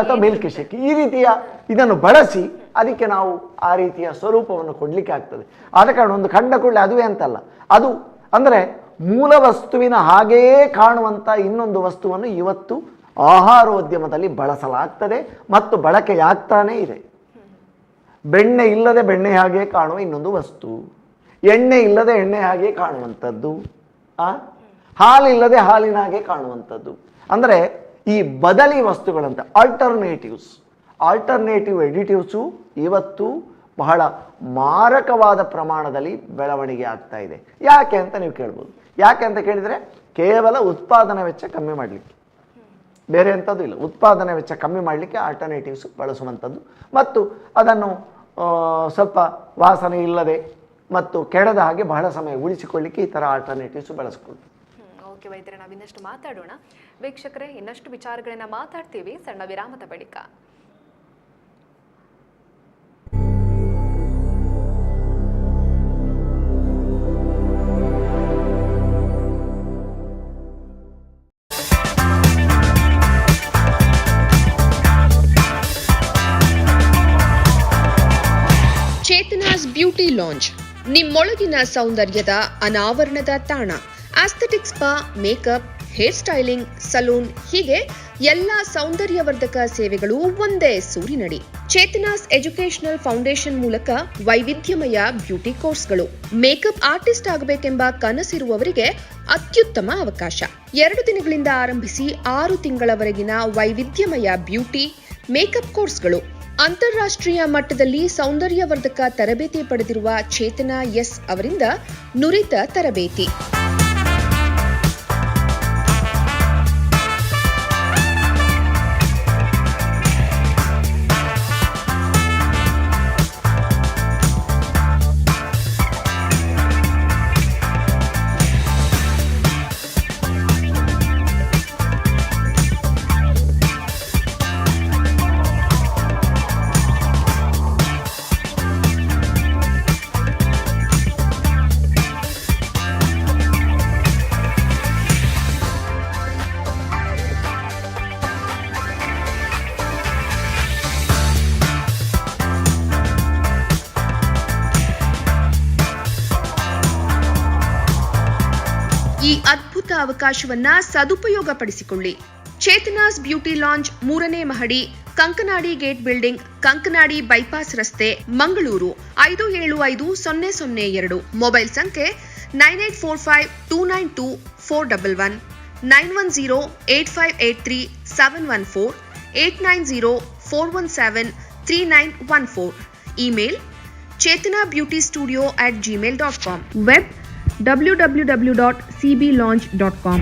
ಅಥವಾ ಮಿಲ್ಕ್ ಶೇಕ್. ಈ ರೀತಿಯ ಇದನ್ನು ಬಳಸಿ ಅದಕ್ಕೆ ನಾವು ಆ ರೀತಿಯ ಸ್ವರೂಪವನ್ನು ಕೊಡಲಿಕ್ಕೆ ಆಗ್ತದೆ. ಆದ ಕಾರಣ ಒಂದು ಕಂಡ ಕೂಡಲೇ ಅದುವೇ ಅಂತಲ್ಲ, ಅದು ಅಂದರೆ ಮೂಲ ವಸ್ತುವಿನ ಹಾಗೆಯೇ ಕಾಣುವಂಥ ಇನ್ನೊಂದು ವಸ್ತುವನ್ನು ಇವತ್ತು ಆಹಾರೋದ್ಯಮದಲ್ಲಿ ಬಳಸಲಾಗ್ತದೆ ಮತ್ತು ಬಳಕೆಯಾಗ್ತಾನೇ ಇದೆ. ಬೆಣ್ಣೆ ಇಲ್ಲದೆ ಬೆಣ್ಣೆ ಹಾಗೆ ಕಾಣುವ ಇನ್ನೊಂದು ವಸ್ತು, ಎಣ್ಣೆ ಇಲ್ಲದೆ ಎಣ್ಣೆ ಹಾಗೆ ಕಾಣುವಂಥದ್ದು, ಹಾಲಿಲ್ಲದೆ ಹಾಲಿನ ಹಾಗೆ ಕಾಣುವಂಥದ್ದು. ಅಂದರೆ ಈ ಬದಲಿ ವಸ್ತುಗಳಂತೆ ಆಲ್ಟರ್ನೇಟಿವ್ ಎಡಿಟಿವ್ಸು ಇವತ್ತು ಬಹಳ ಮಾರಕವಾದ ಪ್ರಮಾಣದಲ್ಲಿ ಬೆಳವಣಿಗೆ ಆಗ್ತಾ ಇದೆ. ಯಾಕೆ ಅಂತ ನೀವು ಕೇಳ್ಬೋದು. ಯಾಕೆ ಅಂತ ಕೇಳಿದರೆ ಕೇವಲ ಉತ್ಪಾದನಾ ವೆಚ್ಚ ಕಮ್ಮಿ ಮಾಡಲಿಕ್ಕೆ, ಬೇರೆ ಎಂಥದ್ದು ಇಲ್ಲ. ಉತ್ಪಾದನಾ ವೆಚ್ಚ ಕಮ್ಮಿ ಮಾಡಲಿಕ್ಕೆ ಆಲ್ಟರ್ನೇಟಿವ್ಸ್ ಬಳಸುವಂಥದ್ದು ಮತ್ತು ಅದನ್ನು ಸ್ವಲ್ಪ ವಾಸನೆ ಇಲ್ಲದೆ ಮತ್ತು ಕೆಡದ ಹಾಗೆ ಬಹಳ ಸಮಯ ಉಳಿಸಿಕೊಳ್ಳಿಕ್ಕೆ ಈ ಥರ ಆಲ್ಟರ್ನೇಟಿವ್ಸ್ ಬಳಸ್ಕೊಳ್ಳಿ. ಓಕೆ ವೈದ್ಯರೇ, ನಾವು ಇನ್ನಷ್ಟು ಮಾತಾಡೋಣ. ವೀಕ್ಷಕರೇ, ಇನ್ನಷ್ಟು ವಿಚಾರಗಳನ್ನ ಮಾತಾಡ್ತೀವಿ ಸಣ್ಣ ವಿರಾಮದ ಬಳಿಕ. ಚೇತನಾಸ್ ಬ್ಯೂಟಿ ಲಾಂಜ್, ನಿಮ್ಮೊಳಗಿನ ಸೌಂದರ್ಯದ ಅನಾವರಣದ ತಾಣ. Aesthetic spa, makeup, hair styling, salon, ಹೀಗೆ ಎಲ್ಲ ಸೌಂದರ್ಯವರ್ಧಕ ಸೇವೆಗಳು ಒಂದೇ ಸೂರಿನಡಿ. ಚೇತನಾಸ್ ಎಜುಕೇಶನಲ್ ಫೌಂಡೇಶನ್ ಮೂಲಕ ವೈವಿಧ್ಯಮಯ ಬ್ಯೂಟಿ ಕೋರ್ಸ್ಗಳು. ಮೇಕಪ್ ಆರ್ಟಿಸ್ಟ್ ಆಗಬೇಕೆಂಬ ಕನಸಿರುವವರಿಗೆ ಅತ್ಯುತ್ತಮ ಅವಕಾಶ. 2 ದಿನಗಳಿಂದ ಆರಂಭಿಸಿ 6 ತಿಂಗಳವರೆಗಿನ ವೈವಿಧ್ಯಮಯ ಬ್ಯೂಟಿ ಮೇಕಪ್ ಕೋರ್ಸ್ಗಳು. ಅಂತಾರಾಷ್ಟ್ರೀಯ ಮಟ್ಟದಲ್ಲಿ ಸೌಂದರ್ಯವರ್ಧಕ ತರಬೇತಿ ಪಡೆದಿರುವ ಚೇತನಾ ಎಸ್ ಅವರಿಂದ ನುರಿತ ತರಬೇತಿ. ಈ ಅದ್ಭುತ ಅವಕಾಶವನ್ನ ಸದುಪಯೋಗಪಡಿಸಿಕೊಳ್ಳಿ. ಚೇತನಾಸ್ ಬ್ಯೂಟಿ ಲಾಂಜ್ 3ನೇ ಮಹಡಿ, Kankanadi gate building, Kankanadi bypass ರಸ್ತೆ, ಮಂಗಳೂರು 575002. ಮೊಬೈಲ್ ಸಂಖ್ಯೆ 9845292411, 9108583714, 8904173914. Email chetanabeautystudio@gmail.com. Web www.cblaunch.com.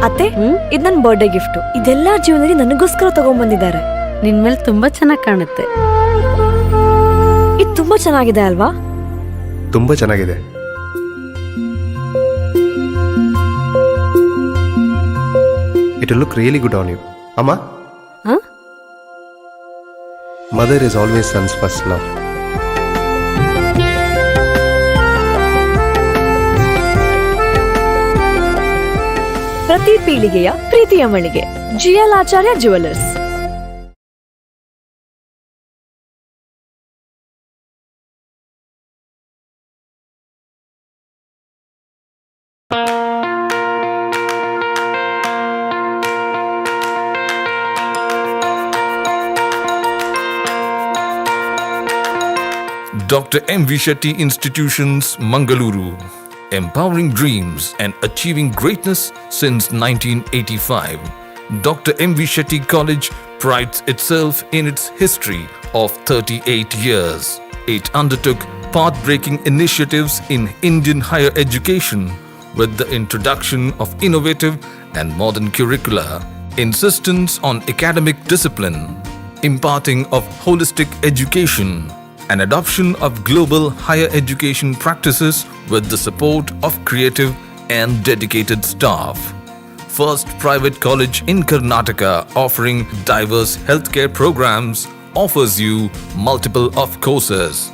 ಅತ್ತೆ, ಇದು ನನ್ನ ಬರ್ಡೇ ಗಿಫ್ಟ್. ಇದೆಲ್ಲ ಜೀವನದಲ್ಲಿ ನನಗೋಸ್ಕರ ತಗೊಂಡ್ಬಂದಿದ್ದಾರೆ. ನಿನ್ ಮೇಲೆ ತುಂಬಾ ಚೆನ್ನಾಗಿ ಕಾಣುತ್ತೆ. ಇದು ತುಂಬಾ ಚೆನ್ನಾಗಿದೆ ಅಲ್ವಾ? ತುಂಬಾ ಚೆನ್ನಾಗಿದೆ. It will look really good on you. Amma? Huh? Mother is always son's first love. ಪ್ರತಿ ಪೀಳಿಗೆಯ ಪ್ರೀತಿಯ ಮಳಿಗೆ, GL Acharya jewellers. Dr. M.V. Shetty Institutions, Mangaluru. Empowering dreams and achieving greatness since 1985. Dr. M.V. Shetty College prides itself in its history of 38 years. It undertook path-breaking initiatives in Indian higher education with the introduction of innovative and modern curricula, insistence on academic discipline, imparting of holistic education, and adoption of global higher education practices with the support of creative and dedicated staff. First private college in Karnataka offering diverse healthcare programs offers you multiple of courses.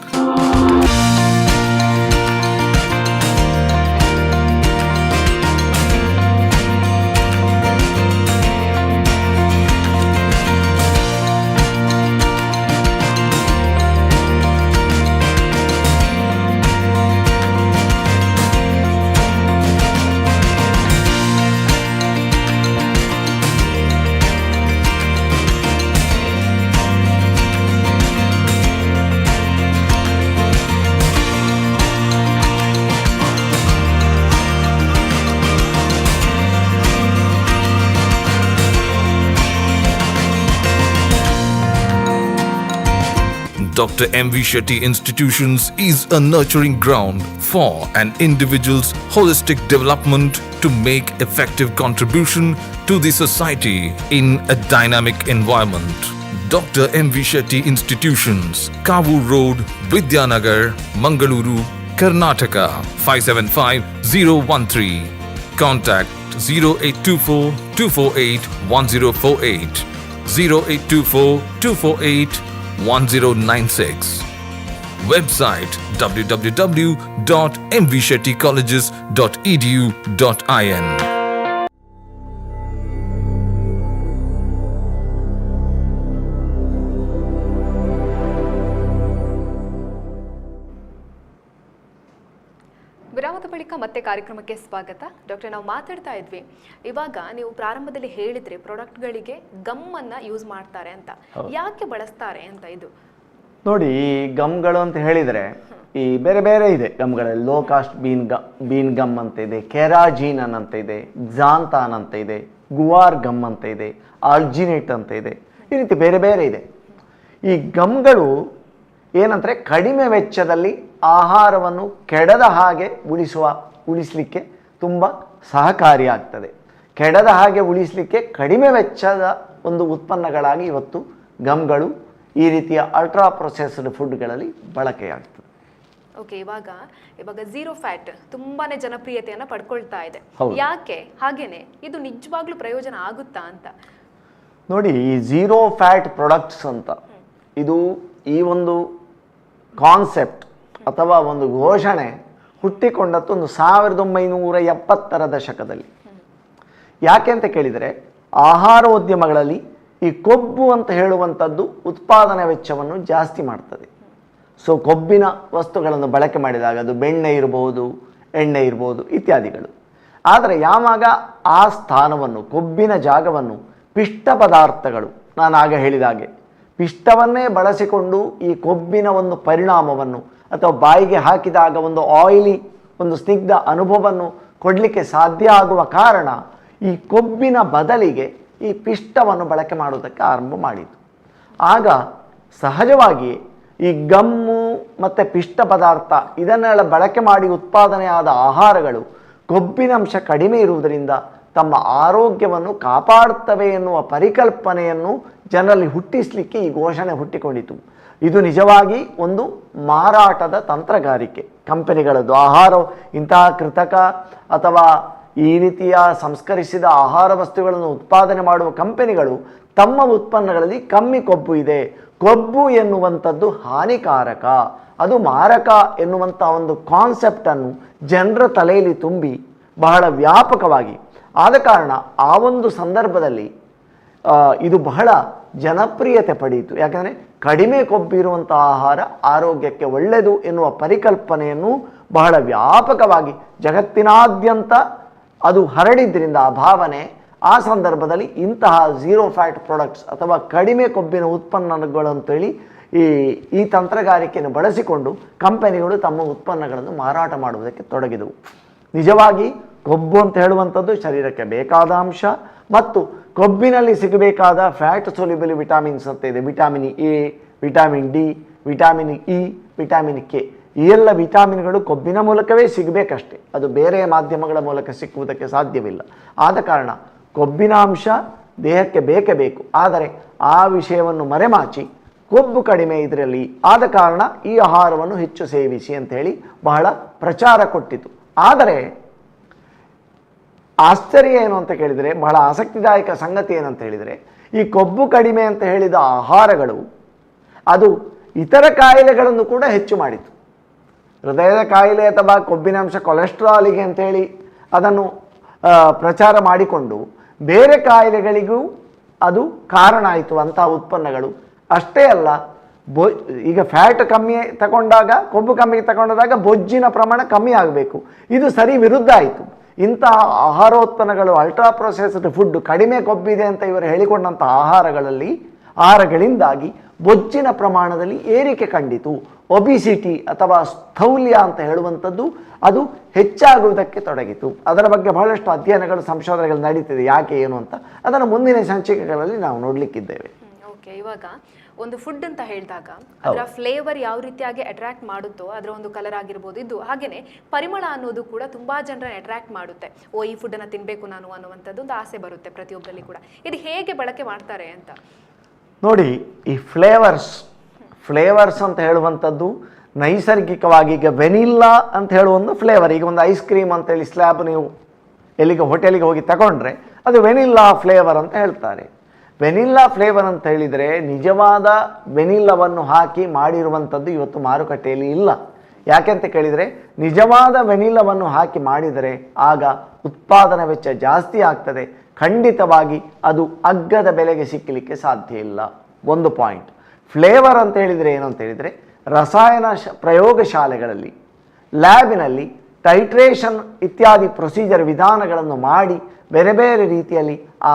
Dr. M.V. Shetty Institutions is a nurturing ground for an individual's holistic development to make effective contribution to the society in a dynamic environment. Dr. M.V. Shetty Institutions, Kavu Road, Vidyanagar, Mangaluru, Karnataka, 575013. Contact 0824 248 1048, 0824 248 1096. Website www.mvshettycolleges.edu.in. ವಿರಾಮದ ಬಳಿಕ ಮತ್ತೆ ಕಾರ್ಯಕ್ರಮಕ್ಕೆ ಸ್ವಾಗತ. Doctor, ನಾವು ಮಾತಾಡ್ತಾ ಇದ್ವಿ, ಇವಾಗ ನೀವು ಪ್ರಾರಂಭದಲ್ಲಿ ಹೇಳಿದ್ರೆ ಪ್ರಾಡಕ್ಟ್ಗಳಿಗೆ ಗಮ್ಮನ್ನು ಯೂಸ್ ಮಾಡ್ತಾರೆ ಅಂತ. ಯಾಕೆ ಬಳಸ್ತಾರೆ ಅಂತ? ಇದು ನೋಡಿ, ಈ ಗಮ್ಗಳು ಅಂತ ಹೇಳಿದರೆ ಈ ಬೇರೆ ಬೇರೆ ಇದೆ ಗಮ್ಗಳಲ್ಲಿ. ಲೋ ಕಾಸ್ಟ್ ಬೀನ್ ಗಮ್ ಅಂತ ಇದೆ, ಕೆರಾಜಿನನ್ ಅಂತ ಇದೆ, ಜಾಂತಾನ್ ಅಂತ ಇದೆ, ಗುವಾರ್ ಗಮ್ ಅಂತ ಇದೆ, ಆಲ್ಜಿನೇಟ್ ಅಂತ ಇದೆ. ಈ ರೀತಿ ಬೇರೆ ಬೇರೆ ಇದೆ. ಈ ಗಮ್ಗಳು ಏನಂದರೆ ಕಡಿಮೆ ವೆಚ್ಚದಲ್ಲಿ ಆಹಾರವನ್ನು ಕೆಡದ ಹಾಗೆ ಉಳಿಸಲಿಕ್ಕೆ ತುಂಬ ಸಹಕಾರಿಯಾಗ್ತದೆ. ಕೆಡದ ಹಾಗೆ ಉಳಿಸಲಿಕ್ಕೆ ಕಡಿಮೆ ವೆಚ್ಚದ ಒಂದು ಉತ್ಪನ್ನಗಳಾಗಿ ಇವತ್ತು ಗಮ್ಗಳು ಈ ರೀತಿಯ ಅಲ್ಟ್ರಾ ಪ್ರೊಸೆಸ್ಡ್ ಫುಡ್ಗಳಲ್ಲಿ ಬಳಕೆಯಾಗ್ತದೆ. ಓಕೆ, ಇವಾಗ ಝೀರೋ ಫ್ಯಾಟ್ ತುಂಬಾನೇ ಜನಪ್ರಿಯತೆಯನ್ನು ಪಡ್ಕೊಳ್ತಾ ಇದೆ. ಯಾಕೆ? ಹಾಗೇನೆ ಇದು ನಿಜವಾಗ್ಲೂ ಪ್ರಯೋಜನ ಆಗುತ್ತಾ ಅಂತ ನೋಡಿ. ಈ ಝೀರೋ ಫ್ಯಾಟ್ ಪ್ರಾಡಕ್ಟ್ಸ್ ಅಂತ ಇದು ಈ ಒಂದು ಕಾನ್ಸೆಪ್ಟ್ ಅಥವಾ ಒಂದು ಘೋಷಣೆ ಹುಟ್ಟಿಕೊಂಡದ್ದು 1970ರ ದಶಕದಲ್ಲಿ. ಯಾಕೆ ಅಂತ ಕೇಳಿದರೆ, ಆಹಾರ ಉದ್ಯಮಗಳಲ್ಲಿ ಈ ಕೊಬ್ಬು ಅಂತ ಹೇಳುವಂಥದ್ದು ಉತ್ಪಾದನಾ ವೆಚ್ಚವನ್ನು ಜಾಸ್ತಿ ಮಾಡ್ತದೆ. ಸೊ ಕೊಬ್ಬಿನ ವಸ್ತುಗಳನ್ನು ಬಳಕೆ ಮಾಡಿದಾಗ ಅದು ಬೆಣ್ಣೆ ಇರ್ಬೋದು, ಎಣ್ಣೆ ಇರ್ಬೋದು ಇತ್ಯಾದಿಗಳು. ಆದರೆ ಯಾವಾಗ ಆ ಸ್ಥಾನವನ್ನು, ಕೊಬ್ಬಿನ ಜಾಗವನ್ನು ಪಿಷ್ಟ ಪದಾರ್ಥಗಳು, ನಾನು ಆಗ ಹೇಳಿದ ಹಾಗೆ ಪಿಷ್ಟವನ್ನೇ ಬಳಸಿಕೊಂಡು ಈ ಕೊಬ್ಬಿನ ಒಂದು ಪರಿಣಾಮವನ್ನು ಅಥವಾ ಬಾಯಿಗೆ ಹಾಕಿದಾಗ ಒಂದು ಆಯಿಲಿ, ಒಂದು ಸ್ನಿಗ್ಧ ಅನುಭವವನ್ನು ಕೊಡಲಿಕ್ಕೆ ಸಾಧ್ಯ ಆಗುವ ಕಾರಣ ಈ ಕೊಬ್ಬಿನ ಬದಲಿಗೆ ಈ ಪಿಷ್ಟವನ್ನು ಬಳಕೆ ಮಾಡುವುದಕ್ಕೆ ಆರಂಭ ಮಾಡಿತು. ಆಗ ಸಹಜವಾಗಿ ಈ ಗಮ್ಮು ಮತ್ತು ಪಿಷ್ಟ ಪದಾರ್ಥ ಇದನ್ನೆಲ್ಲ ಬಳಕೆ ಮಾಡಿ ಉತ್ಪಾದನೆಯಾದ ಆಹಾರಗಳು ಕೊಬ್ಬಿನಂಶ ಕಡಿಮೆ ಇರುವುದರಿಂದ ತಮ್ಮ ಆರೋಗ್ಯವನ್ನು ಕಾಪಾಡುತ್ತವೆ ಎನ್ನುವ ಪರಿಕಲ್ಪನೆಯನ್ನು ಜನರಲ್ಲಿ ಹುಟ್ಟಿಸಲಿಕ್ಕೆ ಈ ಘೋಷಣೆ ಹುಟ್ಟಿಕೊಂಡಿತು. ಇದು ನಿಜವಾಗಿ ಒಂದು ಮಾರಾಟದ ತಂತ್ರಗಾರಿಕೆ ಕಂಪನಿಗಳದ್ದು. ಆಹಾರ ಇಂತಹ ಕೃತಕ ಅಥವಾ ಈ ರೀತಿಯ ಸಂಸ್ಕರಿಸಿದ ಆಹಾರ ವಸ್ತುಗಳನ್ನು ಉತ್ಪಾದನೆ ಮಾಡುವ ಕಂಪನಿಗಳು ತಮ್ಮ ಉತ್ಪನ್ನಗಳಲ್ಲಿ ಕಮ್ಮಿ ಕೊಬ್ಬು ಇದೆ, ಕೊಬ್ಬು ಎನ್ನುವಂಥದ್ದು ಹಾನಿಕಾರಕ, ಅದು ಮಾರಕ ಎನ್ನುವಂಥ ಒಂದು ಕಾನ್ಸೆಪ್ಟನ್ನು ಜನರ ತಲೆಯಲ್ಲಿ ತುಂಬಿ ಬಹಳ ವ್ಯಾಪಕವಾಗಿ ಆದ ಕಾರಣ ಆ ಒಂದು ಸಂದರ್ಭದಲ್ಲಿ ಇದು ಬಹಳ ಜನಪ್ರಿಯತೆ ಪಡೆಯಿತು. ಯಾಕಂದರೆ ಕಡಿಮೆ ಕೊಬ್ಬಿರುವಂಥ ಆಹಾರ ಆರೋಗ್ಯಕ್ಕೆ ಒಳ್ಳೆಯದು ಎನ್ನುವ ಪರಿಕಲ್ಪನೆಯನ್ನು ಬಹಳ ವ್ಯಾಪಕವಾಗಿ ಜಗತ್ತಿನಾದ್ಯಂತ ಅದು ಹರಡಿದ್ದರಿಂದ ಆ ಭಾವನೆ ಆ ಸಂದರ್ಭದಲ್ಲಿ ಇಂತಹ ಝೀರೋ ಫ್ಯಾಟ್ ಪ್ರಾಡಕ್ಟ್ಸ್ ಅಥವಾ ಕಡಿಮೆ ಕೊಬ್ಬಿನ ಉತ್ಪನ್ನಗಳು ಅಂತೇಳಿ ಈ ತಂತ್ರಗಾರಿಕೆಯನ್ನು ಬಳಸಿಕೊಂಡು ಕಂಪನಿಗಳು ತಮ್ಮ ಉತ್ಪನ್ನಗಳನ್ನು ಮಾರಾಟ ಮಾಡುವುದಕ್ಕೆ ತೊಡಗಿದವು. ನಿಜವಾಗಿ ಕೊಬ್ಬು ಅಂತ ಹೇಳುವಂಥದ್ದು ಶರೀರಕ್ಕೆ ಬೇಕಾದ ಅಂಶ ಮತ್ತು ಕೊಬ್ಬಿನಲ್ಲಿ ಸಿಗಬೇಕಾದ ಫ್ಯಾಟ್ ಸೊಲ್ಯುಬಲ್ ವಿಟಾಮಿನ್ಸ್ ಅಂತ ಇದೆ. Vitamin A, vitamin D, vitamin E, vitamin K ಈ ಎಲ್ಲ ವಿಟಾಮಿನ್ಗಳು ಕೊಬ್ಬಿನ ಮೂಲಕವೇ ಸಿಗಬೇಕಷ್ಟೆ, ಅದು ಬೇರೆ ಮಾಧ್ಯಮಗಳ ಮೂಲಕ ಸಿಕ್ಕುವುದಕ್ಕೆ ಸಾಧ್ಯವಿಲ್ಲ. ಆದ ಕಾರಣ ಕೊಬ್ಬಿನ ಅಂಶ ದೇಹಕ್ಕೆ ಬೇಕೇ ಬೇಕು. ಆದರೆ ಆ ವಿಷಯವನ್ನು ಮರೆಮಾಚಿ ಕೊಬ್ಬು ಕಡಿಮೆ ಇದರಲ್ಲಿ, ಆದ ಕಾರಣ ಈ ಆಹಾರವನ್ನು ಹೆಚ್ಚು ಸೇವಿಸಿ ಅಂತ ಹೇಳಿ ಬಹಳ ಪ್ರಚಾರ ಕೊಟ್ಟಿತು. ಆದರೆ ಆಶ್ಚರ್ಯ ಏನು ಅಂತ ಕೇಳಿದರೆ, ಬಹಳ ಆಸಕ್ತಿದಾಯಕ ಸಂಗತಿ ಏನಂತ ಹೇಳಿದರೆ, ಈ ಕೊಬ್ಬು ಕಡಿಮೆ ಅಂತ ಹೇಳಿದ ಆಹಾರಗಳು ಅದು ಇತರ ಕಾಯಿಲೆಗಳನ್ನು ಕೂಡ ಹೆಚ್ಚು ಮಾಡಿತು. ಹೃದಯದ ಕಾಯಿಲೆ ಅಥವಾ ಕೊಬ್ಬಿನಾಂಶ ಕೊಲೆಸ್ಟ್ರಾಲಿಗೆ ಅಂತೇಳಿ ಅದನ್ನು ಪ್ರಚಾರ ಮಾಡಿಕೊಂಡು ಬೇರೆ ಕಾಯಿಲೆಗಳಿಗೂ ಅದು ಕಾರಣ ಆಯಿತು ಅಂತಹ ಉತ್ಪನ್ನಗಳು. ಅಷ್ಟೇ ಅಲ್ಲ, ಈಗ ಫ್ಯಾಟ್ ಕಮ್ಮಿ ತಗೊಂಡಾಗ, ಕೊಬ್ಬು ಕಮ್ಮಿ ತಗೊಂಡಾಗ ಬೊಜ್ಜಿನ ಪ್ರಮಾಣ ಕಮ್ಮಿ ಆಗಬೇಕು, ಇದು ಸರಿ ವಿರುದ್ಧ ಆಯಿತು. ಇಂತಹ ಆಹಾರೋತ್ಪನ್ನಗಳು, ಅಲ್ಟ್ರಾ ಪ್ರೊಸೆಸ್ಡ್ ಫುಡ್, ಕಡಿಮೆ ಕೊಬ್ಬಿದೆ ಅಂತ ಇವರು ಹೇಳಿಕೊಂಡಂಥ ಆಹಾರಗಳಿಂದಾಗಿ ಬೊಜ್ಜಿನ ಪ್ರಮಾಣದಲ್ಲಿ ಏರಿಕೆ ಕಂಡಿತು. ಒಬಿಸಿಟಿ ಅಥವಾ ಸ್ಥೌಲ್ಯ ಅಂತ ಹೇಳುವಂಥದ್ದು ಅದು ಹೆಚ್ಚಾಗುವುದಕ್ಕೆ ತೊಡಗಿತು. ಅದರ ಬಗ್ಗೆ ಬಹಳಷ್ಟು ಅಧ್ಯಯನಗಳು, ಸಂಶೋಧನೆಗಳು ನಡೀತಿದೆ, ಯಾಕೆ ಏನು ಅಂತ. ಅದನ್ನು ಮುಂದಿನ ಸಂಚಿಕೆಗಳಲ್ಲಿ ನಾವು ನೋಡಲಿಕ್ಕಿದ್ದೇವೆ. ಓಕೆ, ಇವಾಗ ಒಂದು ಫುಡ್ ಅಂತ ಹೇಳಿದಾಗ ಅದರ ಫ್ಲೇವರ್ ಯಾವ ರೀತಿಯಾಗಿ ಅಟ್ರಾಕ್ಟ್ ಮಾಡುತ್ತೋ, ಅದರ ಒಂದು ಕಲರ್ ಆಗಿರ್ಬೋದು, ಇದು ಹಾಗೇನೆ ಪರಿಮಳ ಅನ್ನೋದು ಕೂಡ ತುಂಬಾ ಜನರನ್ನ ಅಟ್ರಾಕ್ಟ್ ಮಾಡುತ್ತೆ. ಈ ಫುಡ್ ಅನ್ನ ತಿನ್ಬೇಕು ನಾನು ಅನ್ನುವಂಥದ್ದು ಒಂದು ಆಸೆ ಬರುತ್ತೆ ಪ್ರತಿಯೊಬ್ಬರಲ್ಲಿ ಕೂಡ. ಇದು ಹೇಗೆ ಬಳಕೆ ಮಾಡ್ತಾರೆ ಅಂತ ನೋಡಿ. ಈ ಫ್ಲೇವರ್ಸ್ ಅಂತ ಹೇಳುವಂಥದ್ದು ನೈಸರ್ಗಿಕವಾಗಿ, ಈಗ ವೆನಿಲ್ಲಾ ಅಂತ ಹೇಳುವ ಒಂದು ಫ್ಲೇವರ್, ಈಗ ಒಂದು ಐಸ್ ಕ್ರೀಮ್ ಅಂತೇಳಿ ಸ್ಲ್ಯಾಬ್ ನೀವು ಎಲ್ಲಿಗೆ ಹೋಟೆಲಿಗೆ ಹೋಗಿ ತಗೊಂಡ್ರೆ ಅದು ವೆನಿಲ್ಲಾ ಫ್ಲೇವರ್ ಅಂತ ಹೇಳ್ತಾರೆ. ವೆನಿಲ್ಲಾ ಫ್ಲೇವರ್ ಅಂತ ಹೇಳಿದರೆ ನಿಜವಾದ ವೆನಿಲ್ಲವನ್ನು ಹಾಕಿ ಮಾಡಿರುವಂಥದ್ದು ಇವತ್ತು ಮಾರುಕಟ್ಟೆಯಲ್ಲಿ ಇಲ್ಲ. ಯಾಕೆಂತ ಕೇಳಿದರೆ, ನಿಜವಾದ ವೆನಿಲ್ಲವನ್ನು ಹಾಕಿ ಮಾಡಿದರೆ ಆಗ ಉತ್ಪಾದನಾ ವೆಚ್ಚ ಜಾಸ್ತಿ ಆಗ್ತದೆ, ಖಂಡಿತವಾಗಿ ಅದು ಅಗ್ಗದ ಬೆಲೆಗೆ ಸಿಕ್ಕಲಿಕ್ಕೆ ಸಾಧ್ಯ ಇಲ್ಲ. ಒಂದು ಪಾಯಿಂಟ್. ಫ್ಲೇವರ್ ಅಂತ ಹೇಳಿದರೆ ಏನು ಅಂತ ಹೇಳಿದರೆ, ರಸಾಯನ ಪ್ರಯೋಗಶಾಲೆಗಳಲ್ಲಿ, ಲ್ಯಾಬಿನಲ್ಲಿ ಟೈಟ್ರೇಷನ್ ಇತ್ಯಾದಿ ಪ್ರೊಸೀಜರ್ ವಿಧಾನಗಳನ್ನು ಮಾಡಿ ಬೇರೆ ಬೇರೆ ರೀತಿಯಲ್ಲಿ ಆ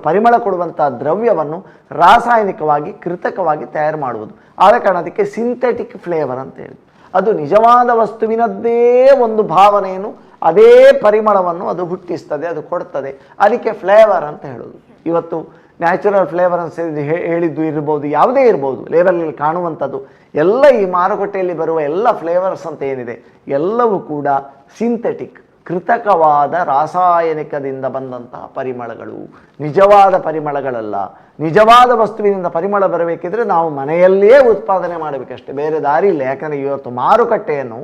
ಪರಿಮಳ ಕೊಡುವಂಥ ದ್ರವ್ಯವನ್ನು ರಾಸಾಯನಿಕವಾಗಿ, ಕೃತಕವಾಗಿ ತಯಾರು ಮಾಡುವುದು. ಆದ ಕಾರಣ ಅದಕ್ಕೆ ಸಿಂಥೆಟಿಕ್ ಫ್ಲೇವರ್ ಅಂತ ಹೇಳಿ, ಅದು ನಿಜವಾದ ವಸ್ತುವಿನದ್ದೇ ಒಂದು ಭಾವನೆಯನ್ನು, ಅದೇ ಪರಿಮಳವನ್ನು ಅದು ಹುಟ್ಟಿಸ್ತದೆ, ಅದು ಕೊಡ್ತದೆ. ಅದಕ್ಕೆ ಫ್ಲೇವರ್ ಅಂತ ಹೇಳೋದು. ಇವತ್ತು ನ್ಯಾಚುರಲ್ ಫ್ಲೇವರ್ ಅಂತ ಹೇಳಿದ್ದು ಇರ್ಬೋದು, ಯಾವುದೇ ಇರ್ಬೋದು, ಲೇಬಲಲ್ಲಿ ಕಾಣುವಂಥದ್ದು ಎಲ್ಲ, ಈ ಮಾರುಕಟ್ಟೆಯಲ್ಲಿ ಬರುವ ಎಲ್ಲ ಫ್ಲೇವರ್ಸ್ ಅಂತ ಏನಿದೆ ಎಲ್ಲವೂ ಕೂಡ ಸಿಂಥೆಟಿಕ್, ಕೃತಕವಾದ ರಾಸಾಯನಿಕದಿಂದ ಬಂದಂತಹ ಪರಿಮಳಗಳು, ನಿಜವಾದ ಪರಿಮಳಗಳಲ್ಲ. ನಿಜವಾದ ವಸ್ತುವಿನಿಂದ ಪರಿಮಳ ಬರಬೇಕಿದ್ರೆ ನಾವು ಮನೆಯಲ್ಲಿಯೇ ಉತ್ಪಾದನೆ ಮಾಡಬೇಕಷ್ಟೇ, ಬೇರೆ ದಾರಿ ಇಲ್ಲ. ಯಾಕಂದರೆ ಇವತ್ತು ಮಾರುಕಟ್ಟೆಯನ್ನು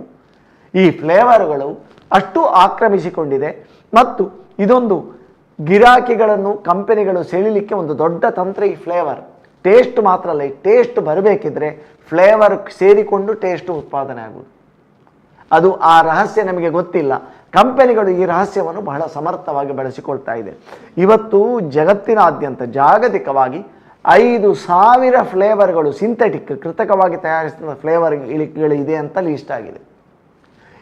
ಈ ಫ್ಲೇವರ್ಗಳು ಅಷ್ಟು ಆಕ್ರಮಿಸಿಕೊಂಡಿದೆ. ಮತ್ತು ಇದೊಂದು ಗಿರಾಕಿಗಳನ್ನು ಕಂಪನಿಗಳು ಸೆಳೀಲಿಕ್ಕೆ ಒಂದು ದೊಡ್ಡ ತಂತ್ರ ಈ ಫ್ಲೇವರ್. ಟೇಸ್ಟ್ ಮಾತ್ರ ಅಲ್ಲ, ಈ ಟೇಸ್ಟ್ ಬರಬೇಕಿದ್ರೆ ಫ್ಲೇವರ್ ಸೇರಿಕೊಂಡು ಟೇಸ್ಟ್ ಉತ್ಪಾದನೆ ಆಗುವುದು. ಅದು ಆ ರಹಸ್ಯ ನಮಗೆ ಗೊತ್ತಿಲ್ಲ. ಕಂಪನಿಗಳು ಈ ರಹಸ್ಯವನ್ನು ಬಹಳ ಸಮರ್ಥವಾಗಿ ಬಳಸಿಕೊಳ್ತಾ ಇದೆ. ಇವತ್ತು ಜಗತ್ತಿನಾದ್ಯಂತ ಜಾಗತಿಕವಾಗಿ 5,000 ಫ್ಲೇವರ್ಗಳು, ಸಿಂಥೆಟಿಕ್, ಕೃತಕವಾಗಿ ತಯಾರಿಸಿದ ಫ್ಲೇವರ್ಗಳು ಇದೆ ಅಂತ ಲೀಸ್ಟ್ ಆಗಿದೆ.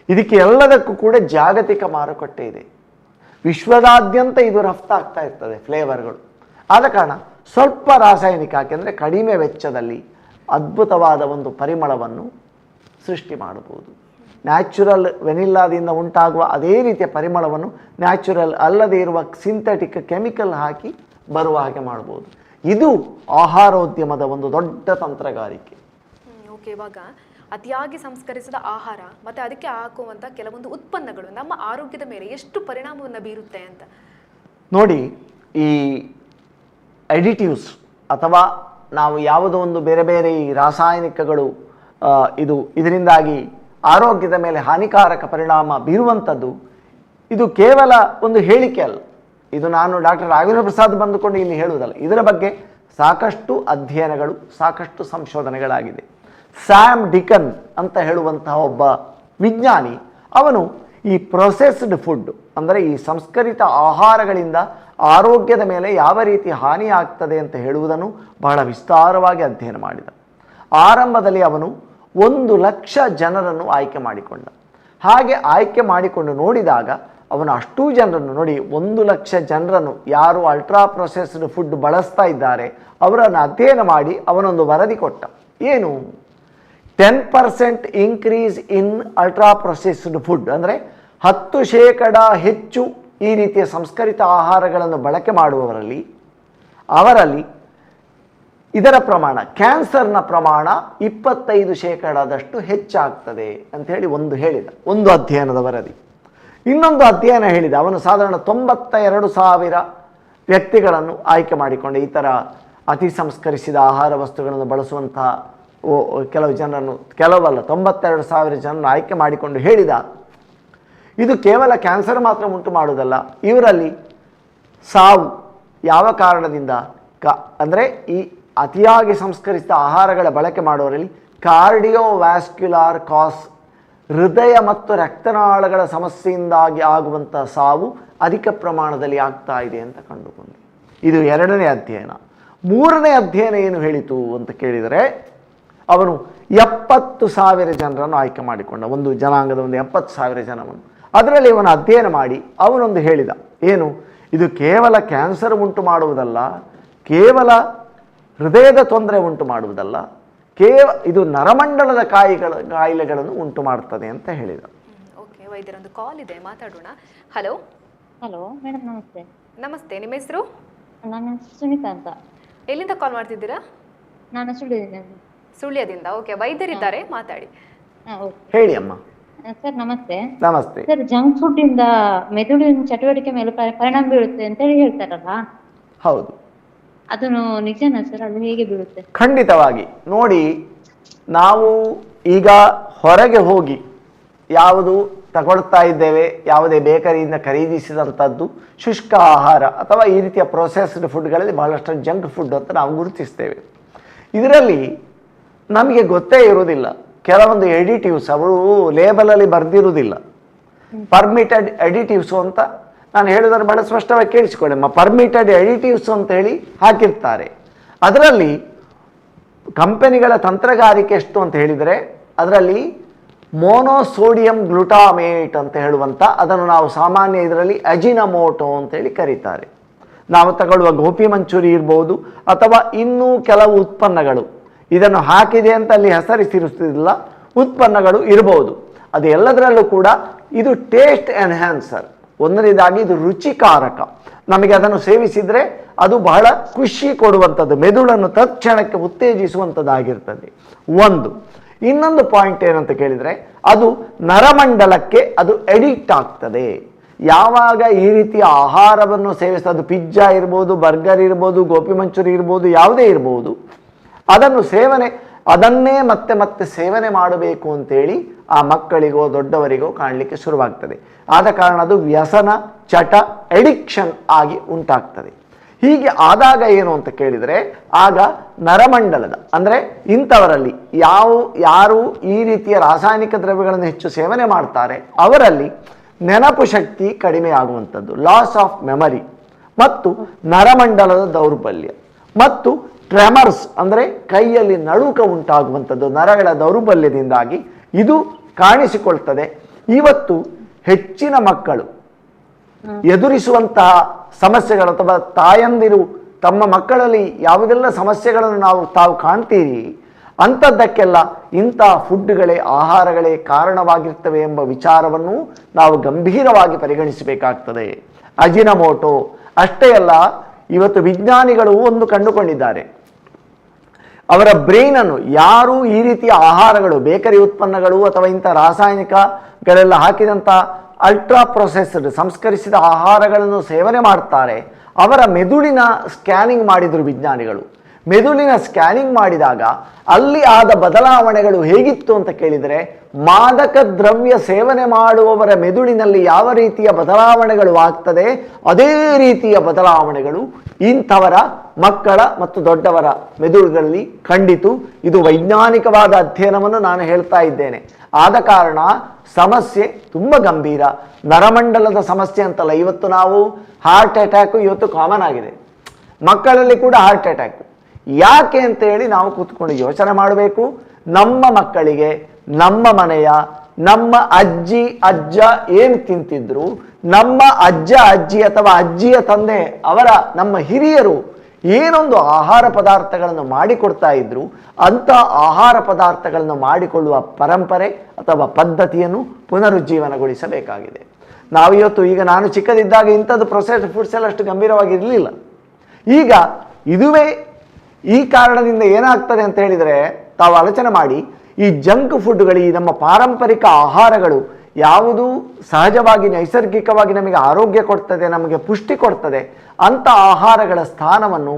ಇದಕ್ಕೆ ಎಲ್ಲದಕ್ಕೂ ಕೂಡ ಜಾಗತಿಕ ಮಾರುಕಟ್ಟೆ ಇದೆ. ವಿಶ್ವದಾದ್ಯಂತ ಇದು ರಫ್ತಾಗ್ತಾ ಇರ್ತದೆ ಫ್ಲೇವರ್ಗಳು. ಆದ ಕಾರಣ ಸ್ವಲ್ಪ ರಾಸಾಯನಿಕ ಹಾಕಿದರೆ ಕಡಿಮೆ ವೆಚ್ಚದಲ್ಲಿ ಅದ್ಭುತವಾದ ಒಂದು ಪರಿಮಳವನ್ನು ಸೃಷ್ಟಿ ಮಾಡಬಹುದು. ನ್ಯಾಚುರಲ್ ವೆನಿಲ್ಲಾದಿಂದ ಉಂಟಾಗುವ ಅದೇ ರೀತಿಯ ಪರಿಮಳವನ್ನು ನ್ಯಾಚುರಲ್ ಅಲ್ಲದೇ ಇರುವ ಸಿಂಥೆಟಿಕ್ ಕೆಮಿಕಲ್ ಹಾಕಿ ಬರುವ ಹಾಗೆ ಮಾಡ್ಬೋದು. ಇದು ಆಹಾರೋದ್ಯಮದ ಒಂದು ದೊಡ್ಡ ತಂತ್ರಗಾರಿಕೆ. ಓಕೆ, ಇವಾಗ ಅತಿಯಾಗಿ ಸಂಸ್ಕರಿಸಿದ ಆಹಾರ ಮತ್ತು ಅದಕ್ಕೆ ಹಾಕುವಂಥ ಕೆಲವೊಂದು ಉತ್ಪನ್ನಗಳು ನಮ್ಮ ಆರೋಗ್ಯದ ಮೇಲೆ ಎಷ್ಟು ಪರಿಣಾಮವನ್ನು ಬೀರುತ್ತೆ ಅಂತ ನೋಡಿ. ಈ ಎಡಿಟಿವ್ಸ್ ಅಥವಾ ನಾವು ಯಾವುದೋ ಒಂದು ಬೇರೆ ಬೇರೆ ಈ ರಾಸಾಯನಿಕಗಳು ಇದರಿಂದಾಗಿ ಆರೋಗ್ಯದ ಮೇಲೆ ಹಾನಿಕಾರಕ ಪರಿಣಾಮ ಬೀರುವಂಥದ್ದು, ಇದು ಕೇವಲ ಒಂದು ಹೇಳಿಕೆ ಅಲ್ಲ. ಇದು ನಾನು ಡಾಕ್ಟರ್ ರಾಘವೇಂದ್ರ ಪ್ರಸಾದ್ ಬಂದುಕೊಂಡು ಇಲ್ಲಿ ಹೇಳುವುದಲ್ಲ. ಇದರ ಬಗ್ಗೆ ಸಾಕಷ್ಟು ಅಧ್ಯಯನಗಳು, ಸಾಕಷ್ಟು ಸಂಶೋಧನೆಗಳಾಗಿದೆ. ಸ್ಯಾಮ್ ಡಿಕನ್ ಅಂತ ಹೇಳುವಂತಹ ಒಬ್ಬ ವಿಜ್ಞಾನಿ, ಅವನು ಈ ಪ್ರೊಸೆಸ್ಡ್ ಫುಡ್ ಅಂದರೆ ಈ ಸಂಸ್ಕರಿತ ಆಹಾರಗಳಿಂದ ಆರೋಗ್ಯದ ಮೇಲೆ ಯಾವ ರೀತಿ ಹಾನಿ ಆಗ್ತದೆ ಅಂತ ಹೇಳುವುದನ್ನು ಬಹಳ ವಿಸ್ತಾರವಾಗಿ ಅಧ್ಯಯನ ಮಾಡಿದ. ಆರಂಭದಲ್ಲಿ ಅವನು 1,00,000 ಜನರನ್ನು ಆಯ್ಕೆ ಮಾಡಿಕೊಂಡ. ಹಾಗೆ ಆಯ್ಕೆ ಮಾಡಿಕೊಂಡು ನೋಡಿದಾಗ ಅವನು ಅಷ್ಟೂ ಜನರನ್ನು ನೋಡಿ, 1,00,000 ಜನರನ್ನು ಯಾರು ಅಲ್ಟ್ರಾ ಪ್ರೊಸೆಸ್ಡ್ ಫುಡ್ ಬಳಸ್ತಾ ಇದ್ದಾರೆ ಅವರನ್ನು ಅಧ್ಯಯನ ಮಾಡಿ ಅವನೊಂದು ವರದಿ ಕೊಟ್ಟ. ಏನು? 10% increase in ultra processed food, ಅಂದರೆ 10% ಹೆಚ್ಚು ಈ ರೀತಿಯ ಸಂಸ್ಕರಿತ ಆಹಾರಗಳನ್ನು ಬಳಕೆ ಮಾಡುವವರಲ್ಲಿ ಅವರಲ್ಲಿ ಇದರ ಪ್ರಮಾಣ, ಕ್ಯಾನ್ಸರ್ನ ಪ್ರಮಾಣ 25% ಹೆಚ್ಚಾಗ್ತದೆ ಅಂತ ಹೇಳಿ ಒಂದು ಅಧ್ಯಯನದ ವರದಿ. ಇನ್ನೊಂದು ಅಧ್ಯಯನ ಹೇಳಿದ, ಅವನು ಸಾಧಾರಣ 92,000 ವ್ಯಕ್ತಿಗಳನ್ನು ಆಯ್ಕೆ ಮಾಡಿಕೊಂಡ ಈ ಥರ ಅತಿ ಸಂಸ್ಕರಿಸಿದ ಆಹಾರ ವಸ್ತುಗಳನ್ನು ಬಳಸುವಂತಹ ಕೆಲವು ಜನರನ್ನು, ಕೆಲವಲ್ಲ 92,000 ಜನರನ್ನು ಆಯ್ಕೆ ಮಾಡಿಕೊಂಡು ಹೇಳಿದ, ಇದು ಕೇವಲ ಕ್ಯಾನ್ಸರ್ ಮಾತ್ರ ಉಂಟು ಮಾಡುವುದಲ್ಲ, ಇವರಲ್ಲಿ ಸಾವು ಯಾವ ಕಾರಣದಿಂದ ಅಂದರೆ ಈ ಅತಿಯಾಗಿ ಸಂಸ್ಕರಿಸಿದ ಆಹಾರಗಳ ಬಳಕೆ ಮಾಡುವವರಲ್ಲಿ ಕಾರ್ಡಿಯೋವ್ಯಾಸ್ಕ್ಯುಲಾರ್ ಕಾಸ್, ಹೃದಯ ಮತ್ತು ರಕ್ತನಾಳಗಳ ಸಮಸ್ಯೆಯಿಂದಾಗಿ ಆಗುವಂಥ ಸಾವು ಅಧಿಕ ಪ್ರಮಾಣದಲ್ಲಿ ಆಗ್ತಾ ಇದೆ ಅಂತ ಕಂಡುಕೊಂಡೆ. ಇದು 2ನೇ ಅಧ್ಯಯನ. 3ನೇ ಅಧ್ಯಯನ ಏನು ಹೇಳಿತು ಅಂತ ಕೇಳಿದರೆ, ಅವನು 70,000 ಜನರನ್ನು ಆಯ್ಕೆ ಮಾಡಿಕೊಂಡ, ಒಂದು ಜನಾಂಗದ ಒಂದು 70,000 ಜನವನ್ನು. ಅದರಲ್ಲಿ ಇವನು ಅಧ್ಯಯನ ಮಾಡಿ ಅವನೊಂದು ಹೇಳಿದ, ಏನು, ಇದು ಕೇವಲ ಕ್ಯಾನ್ಸರ್ ಉಂಟು ಮಾಡುವುದಲ್ಲ, ಕೇವಲ ಹೃದಯದ ತೊಂದರೆ ಉಂಟು ಮಾಡುವುದಲ್ಲ, ಇದು ನರಮಂಡಲದ ಕಾಯಿಲೆಗಳನ್ನು ಉಂಟು ಮಾಡ್ತದೆ ಅಂತ ಹೇಳಿದ. ಓಕೆ, ವೈದ್ಯರೊಂದು ಕಾಲ್ ಇದೆ, ಮಾತಾಡೋಣ. ಹಲೋ. ಹಲೋ ಮೇಡಮ್, ನಮಸ್ತೆ. ನಮಸ್ತೆ, ನಿಮ್ಮ ಹೆಸರು? ನನ್ನ ಹೆಸರು ಸುನೀತಾ ಅಂತ. ಎಲ್ಲಿಂದ ಕಾಲ್ ಮಾಡ್ತಿದ್ದೀರಾ? ನಾನು ಸುಳ್ಯದಿಂದ. ಓಕೆ, ವೈದ್ಯರಿದ್ದಾರೆ, ಮಾತಾಡಿ. ಹೇಳಿ ಅಮ್ಮ. ಸರ್ ನಮಸ್ತೆ. ನಮಸ್ತೆ. ಸರ್, ಜಂಕ್ ಫುಡ್ ಇಂದ ಮೆದುಳಿನ ಚಟುವಟಿಕೆ ಮೇಲೆ ಪರಿಣಾಮ ಬೀಳುತ್ತೆ ಅಂತ ಹೇಳಿ ಹೇಳ್ತಾರಲ್ಲ, ಹೌದು, ಅದು ನಿಜನಾ ಸರ್? ಅದು ಹೇಗೆ ಬೀಳುತ್ತೆ? ಖಂಡಿತವಾಗಿ. ನೋಡಿ, ನಾವು ಈಗ ಹೊರಗೆ ಹೋಗಿ ಯಾವುದು ತಗೊಳ್ತಾ ಇದ್ದೇವೆ, ಯಾವುದೇ ಬೇಕರಿಯಿಂದ ಖರೀದಿಸಿದಂಥದ್ದು ಶುಷ್ಕ ಆಹಾರ ಅಥವಾ ಈ ರೀತಿಯ ಪ್ರೊಸೆಸ್ಡ್ ಫುಡ್ಗಳಲ್ಲಿ ಬಹಳಷ್ಟು ಜಂಕ್ ಫುಡ್ ಅಂತ ನಾವು ಗುರುತಿಸ್ತೇವೆ. ಇದರಲ್ಲಿ ನಮಗೆ ಗೊತ್ತೇ ಇರುವುದಿಲ್ಲ, ಕೆಲವೊಂದು ಎಡಿಟಿವ್ಸ್ ಅವರು ಲೇಬಲಲ್ಲಿ ಬರೆದಿರುವುದಿಲ್ಲ. ಪರ್ಮಿಟೆಡ್ ಎಡಿಟಿವ್ಸು ಅಂತ ನಾನು ಹೇಳೋದನ್ನು ಬಹಳ ಸ್ಪಷ್ಟವಾಗಿ ಕೇಳಿಸಿಕೊಳ್ಳಿ. ಪರ್ಮಿಟೆಡ್ ಎಡಿಟಿವ್ಸ್ ಅಂತ ಹೇಳಿ ಹಾಕಿರ್ತಾರೆ. ಅದರಲ್ಲಿ ಕಂಪನಿಗಳ ತಂತ್ರಗಾರಿಕೆ ಎಷ್ಟು ಅಂತ ಹೇಳಿದರೆ, ಅದರಲ್ಲಿ ಮೋನೋಸೋಡಿಯಂ ಗ್ಲುಟಾಮೇಟ್ ಅಂತ ಹೇಳುವಂಥ, ಅದನ್ನು ನಾವು ಸಾಮಾನ್ಯ ಇದರಲ್ಲಿ ಅಜಿನಮೋಟೋ ಅಂತೇಳಿ ಕರೀತಾರೆ. ನಾವು ತಗೊಳ್ಳುವ ಗೋಪಿ ಮಂಚೂರಿ ಇರ್ಬೋದು ಅಥವಾ ಇನ್ನೂ ಕೆಲವು ಉತ್ಪನ್ನಗಳು ಇದನ್ನು ಹಾಕಿದೆ ಅಂತ ಅಲ್ಲಿ ಹೆಸರಿಸಿರುತ್ತಿಲ್ಲ, ಉತ್ಪನ್ನಗಳು ಇರಬಹುದು. ಅದು ಎಲ್ಲದರಲ್ಲೂ ಕೂಡ ಇದು ಟೇಸ್ಟ್ ಎನ್ಹ್ಯಾನ್ಸರ್. ಒಂದನೇದಾಗಿ ಇದು ರುಚಿಕಾರಕ, ನಮಗೆ ಅದನ್ನು ಸೇವಿಸಿದರೆ ಅದು ಬಹಳ ಖುಷಿ ಕೊಡುವಂಥದ್ದು, ಮೆದುಳನ್ನು ತತ್ಕ್ಷಣಕ್ಕೆ ಉತ್ತೇಜಿಸುವಂಥದ್ದಾಗಿರ್ತದೆ ಒಂದು. ಇನ್ನೊಂದು ಪಾಯಿಂಟ್ ಏನಂತ ಕೇಳಿದರೆ, ಅದು ನರಮಂಡಲಕ್ಕೆ ಅದು ಎಡಿಕ್ಟ್ ಆಗ್ತದೆ. ಯಾವಾಗ ಈ ರೀತಿಯ ಆಹಾರವನ್ನು ಸೇವಿಸ್ತದೆ, ಪಿಜ್ಜಾ ಇರ್ಬೋದು, ಬರ್ಗರ್ ಇರ್ಬೋದು, ಗೋಪಿ ಮಂಚೂರಿ ಇರ್ಬೋದು, ಯಾವುದೇ ಇರ್ಬೋದು, ಅದನ್ನೇ ಮತ್ತೆ ಮತ್ತೆ ಸೇವನೆ ಮಾಡಬೇಕು ಅಂತೇಳಿ ಆ ಮಕ್ಕಳಿಗೋ ದೊಡ್ಡವರಿಗೋ ಕಾಣಲಿಕ್ಕೆ ಶುರುವಾಗ್ತದೆ. ಆದ ಕಾರಣ ಅದು ವ್ಯಸನ, ಚಟ, ಎಡಿಕ್ಷನ್ ಆಗಿ ಉಂಟಾಗ್ತದೆ. ಹೀಗೆ ಆದಾಗ ಏನು ಅಂತ ಕೇಳಿದರೆ, ಆಗ ನರಮಂಡಲದ ಅಂದರೆ ಇಂಥವರಲ್ಲಿ ಯಾರು ಈ ರೀತಿಯ ರಾಸಾಯನಿಕ ದ್ರವ್ಯಗಳನ್ನು ಹೆಚ್ಚು ಸೇವನೆ ಮಾಡ್ತಾರೆ ಅವರಲ್ಲಿ ನೆನಪು ಶಕ್ತಿ ಕಡಿಮೆ ಆಗುವಂಥದ್ದು, ಲಾಸ್ ಆಫ್ ಮೆಮರಿ, ಮತ್ತು ನರಮಂಡಲದ ದೌರ್ಬಲ್ಯ, ಮತ್ತು ಟ್ರೆಮರ್ಸ್ ಅಂದರೆ ಕೈಯಲ್ಲಿ ನಡುಕ ಉಂಟಾಗುವಂಥದ್ದು ನರಗಳ ದೌರ್ಬಲ್ಯದಿಂದಾಗಿ ಇದು ಕಾಣಿಸಿಕೊಳ್ತದೆ. ಇವತ್ತು ಹೆಚ್ಚಿನ ಮಕ್ಕಳು ಎದುರಿಸುವಂತಹ ಸಮಸ್ಯೆಗಳು ಅಥವಾ ತಾಯಂದಿರು ತಮ್ಮ ಮಕ್ಕಳಲ್ಲಿ ಯಾವುದೆಲ್ಲ ಸಮಸ್ಯೆಗಳನ್ನು ತಾವು ಕಾಣ್ತೀರಿ, ಅಂಥದ್ದಕ್ಕೆಲ್ಲ ಇಂಥ ಫುಡ್ಗಳೇ, ಆಹಾರಗಳೇ ಕಾರಣವಾಗಿರ್ತವೆ ಎಂಬ ವಿಚಾರವನ್ನು ನಾವು ಗಂಭೀರವಾಗಿ ಪರಿಗಣಿಸಬೇಕಾಗ್ತದೆ. ಅಜಿನಮೋಟೋ ಅಷ್ಟೇ ಅಲ್ಲ, ಇವತ್ತು ವಿಜ್ಞಾನಿಗಳು ಒಂದು ಕಂಡುಕೊಂಡಿದ್ದಾರೆ, ಅವರ ಬ್ರೈನನ್ನು ಯಾರು ಈ ರೀತಿಯ ಆಹಾರಗಳು, ಬೇಕರಿ ಉತ್ಪನ್ನಗಳು ಅಥವಾ ಇಂಥ ರಾಸಾಯನಿಕಗಳೆಲ್ಲ ಹಾಕಿದಂಥ ಅಲ್ಟ್ರಾ ಪ್ರೊಸೆಸ್ಡ್ ಸಂಸ್ಕರಿಸಿದ ಆಹಾರಗಳನ್ನು ಸೇವನೆ ಮಾಡ್ತಾರೆ, ಅವರ ಮೆದುಳಿನ ಸ್ಕ್ಯಾನಿಂಗ್ ಮಾಡಿದರು ವಿಜ್ಞಾನಿಗಳು. ಮೆದುಳಿನ ಸ್ಕ್ಯಾನಿಂಗ್ ಮಾಡಿದಾಗ ಅಲ್ಲಿ ಆದ ಬದಲಾವಣೆಗಳು ಹೇಗಿತ್ತು ಅಂತ ಕೇಳಿದರೆ, ಮಾದಕ ದ್ರವ್ಯ ಸೇವನೆ ಮಾಡುವವರ ಮೆದುಳಿನಲ್ಲಿ ಯಾವ ರೀತಿಯ ಬದಲಾವಣೆಗಳು ಆಗ್ತದೆ ಅದೇ ರೀತಿಯ ಬದಲಾವಣೆಗಳು ಇಂಥವರ ಮಕ್ಕಳ ಮತ್ತು ದೊಡ್ಡವರ ಮೆದುಳುಗಳಲ್ಲಿ ಕಂಡಿತು. ಇದು ವೈಜ್ಞಾನಿಕವಾದ ಅಧ್ಯಯನವನ್ನು ನಾನು ಹೇಳ್ತಾ ಇದ್ದೇನೆ. ಆದ ಕಾರಣ ಸಮಸ್ಯೆ ತುಂಬ ಗಂಭೀರ. ನರಮಂಡಲದ ಸಮಸ್ಯೆ ಅಂತಲ್ಲ, ಇವತ್ತು ನಾವು ಹಾರ್ಟ್ ಅಟ್ಯಾಕು ಇವತ್ತು ಕಾಮನ್ ಆಗಿದೆ, ಮಕ್ಕಳಲ್ಲಿ ಕೂಡ ಹಾರ್ಟ್ ಅಟ್ಯಾಕು. ಯಾಕೆ ಅಂತ ಹೇಳಿ ನಾವು ಕೂತ್ಕೊಂಡು ಯೋಚನೆ ಮಾಡಬೇಕು. ನಮ್ಮ ಮಕ್ಕಳಿಗೆ ನಮ್ಮ ಮನೆಯ ನಮ್ಮ ಅಜ್ಜಿ ಅಜ್ಜ ಏನು ತಿಂತಿದ್ರು, ನಮ್ಮ ಅಜ್ಜ ಅಜ್ಜಿ ಅಥವಾ ಅಜ್ಜಿಯ ತಂದೆ ನಮ್ಮ ಹಿರಿಯರು ಏನೊಂದು ಆಹಾರ ಪದಾರ್ಥಗಳನ್ನು ಮಾಡಿಕೊಡ್ತಾ ಇದ್ರು, ಅಂಥ ಆಹಾರ ಪದಾರ್ಥಗಳನ್ನು ಮಾಡಿಕೊಳ್ಳುವ ಪರಂಪರೆ ಅಥವಾ ಪದ್ಧತಿಯನ್ನು ಪುನರುಜ್ಜೀವನಗೊಳಿಸಬೇಕಾಗಿದೆ. ನಾವಿವತ್ತು ಈಗ ನಾನು ಚಿಕ್ಕದಿದ್ದಾಗ ಇಂಥದ್ದು ಪ್ರೊಸೆಸ್ಡ್ ಫುಡ್ಸ್ ಎಲ್ಲ ಅಷ್ಟು ಗಂಭೀರವಾಗಿರಲಿಲ್ಲ. ಈಗ ಇದುವೇ ಈ ಕಾರಣದಿಂದ ಏನಾಗ್ತದೆ ಅಂತ ಹೇಳಿದರೆ, ತಾವು ಆಲೋಚನೆ ಮಾಡಿ, ಈ ಜಂಕ್ ಫುಡ್ಗಳು, ಈ ನಮ್ಮ ಪಾರಂಪರಿಕ ಆಹಾರಗಳು ಯಾವುದು ಸಹಜವಾಗಿ ನೈಸರ್ಗಿಕವಾಗಿ ನಮಗೆ ಆರೋಗ್ಯ ಕೊಡ್ತದೆ, ನಮಗೆ ಪುಷ್ಟಿ ಕೊಡ್ತದೆ, ಅಂಥ ಆಹಾರಗಳ ಸ್ಥಾನವನ್ನು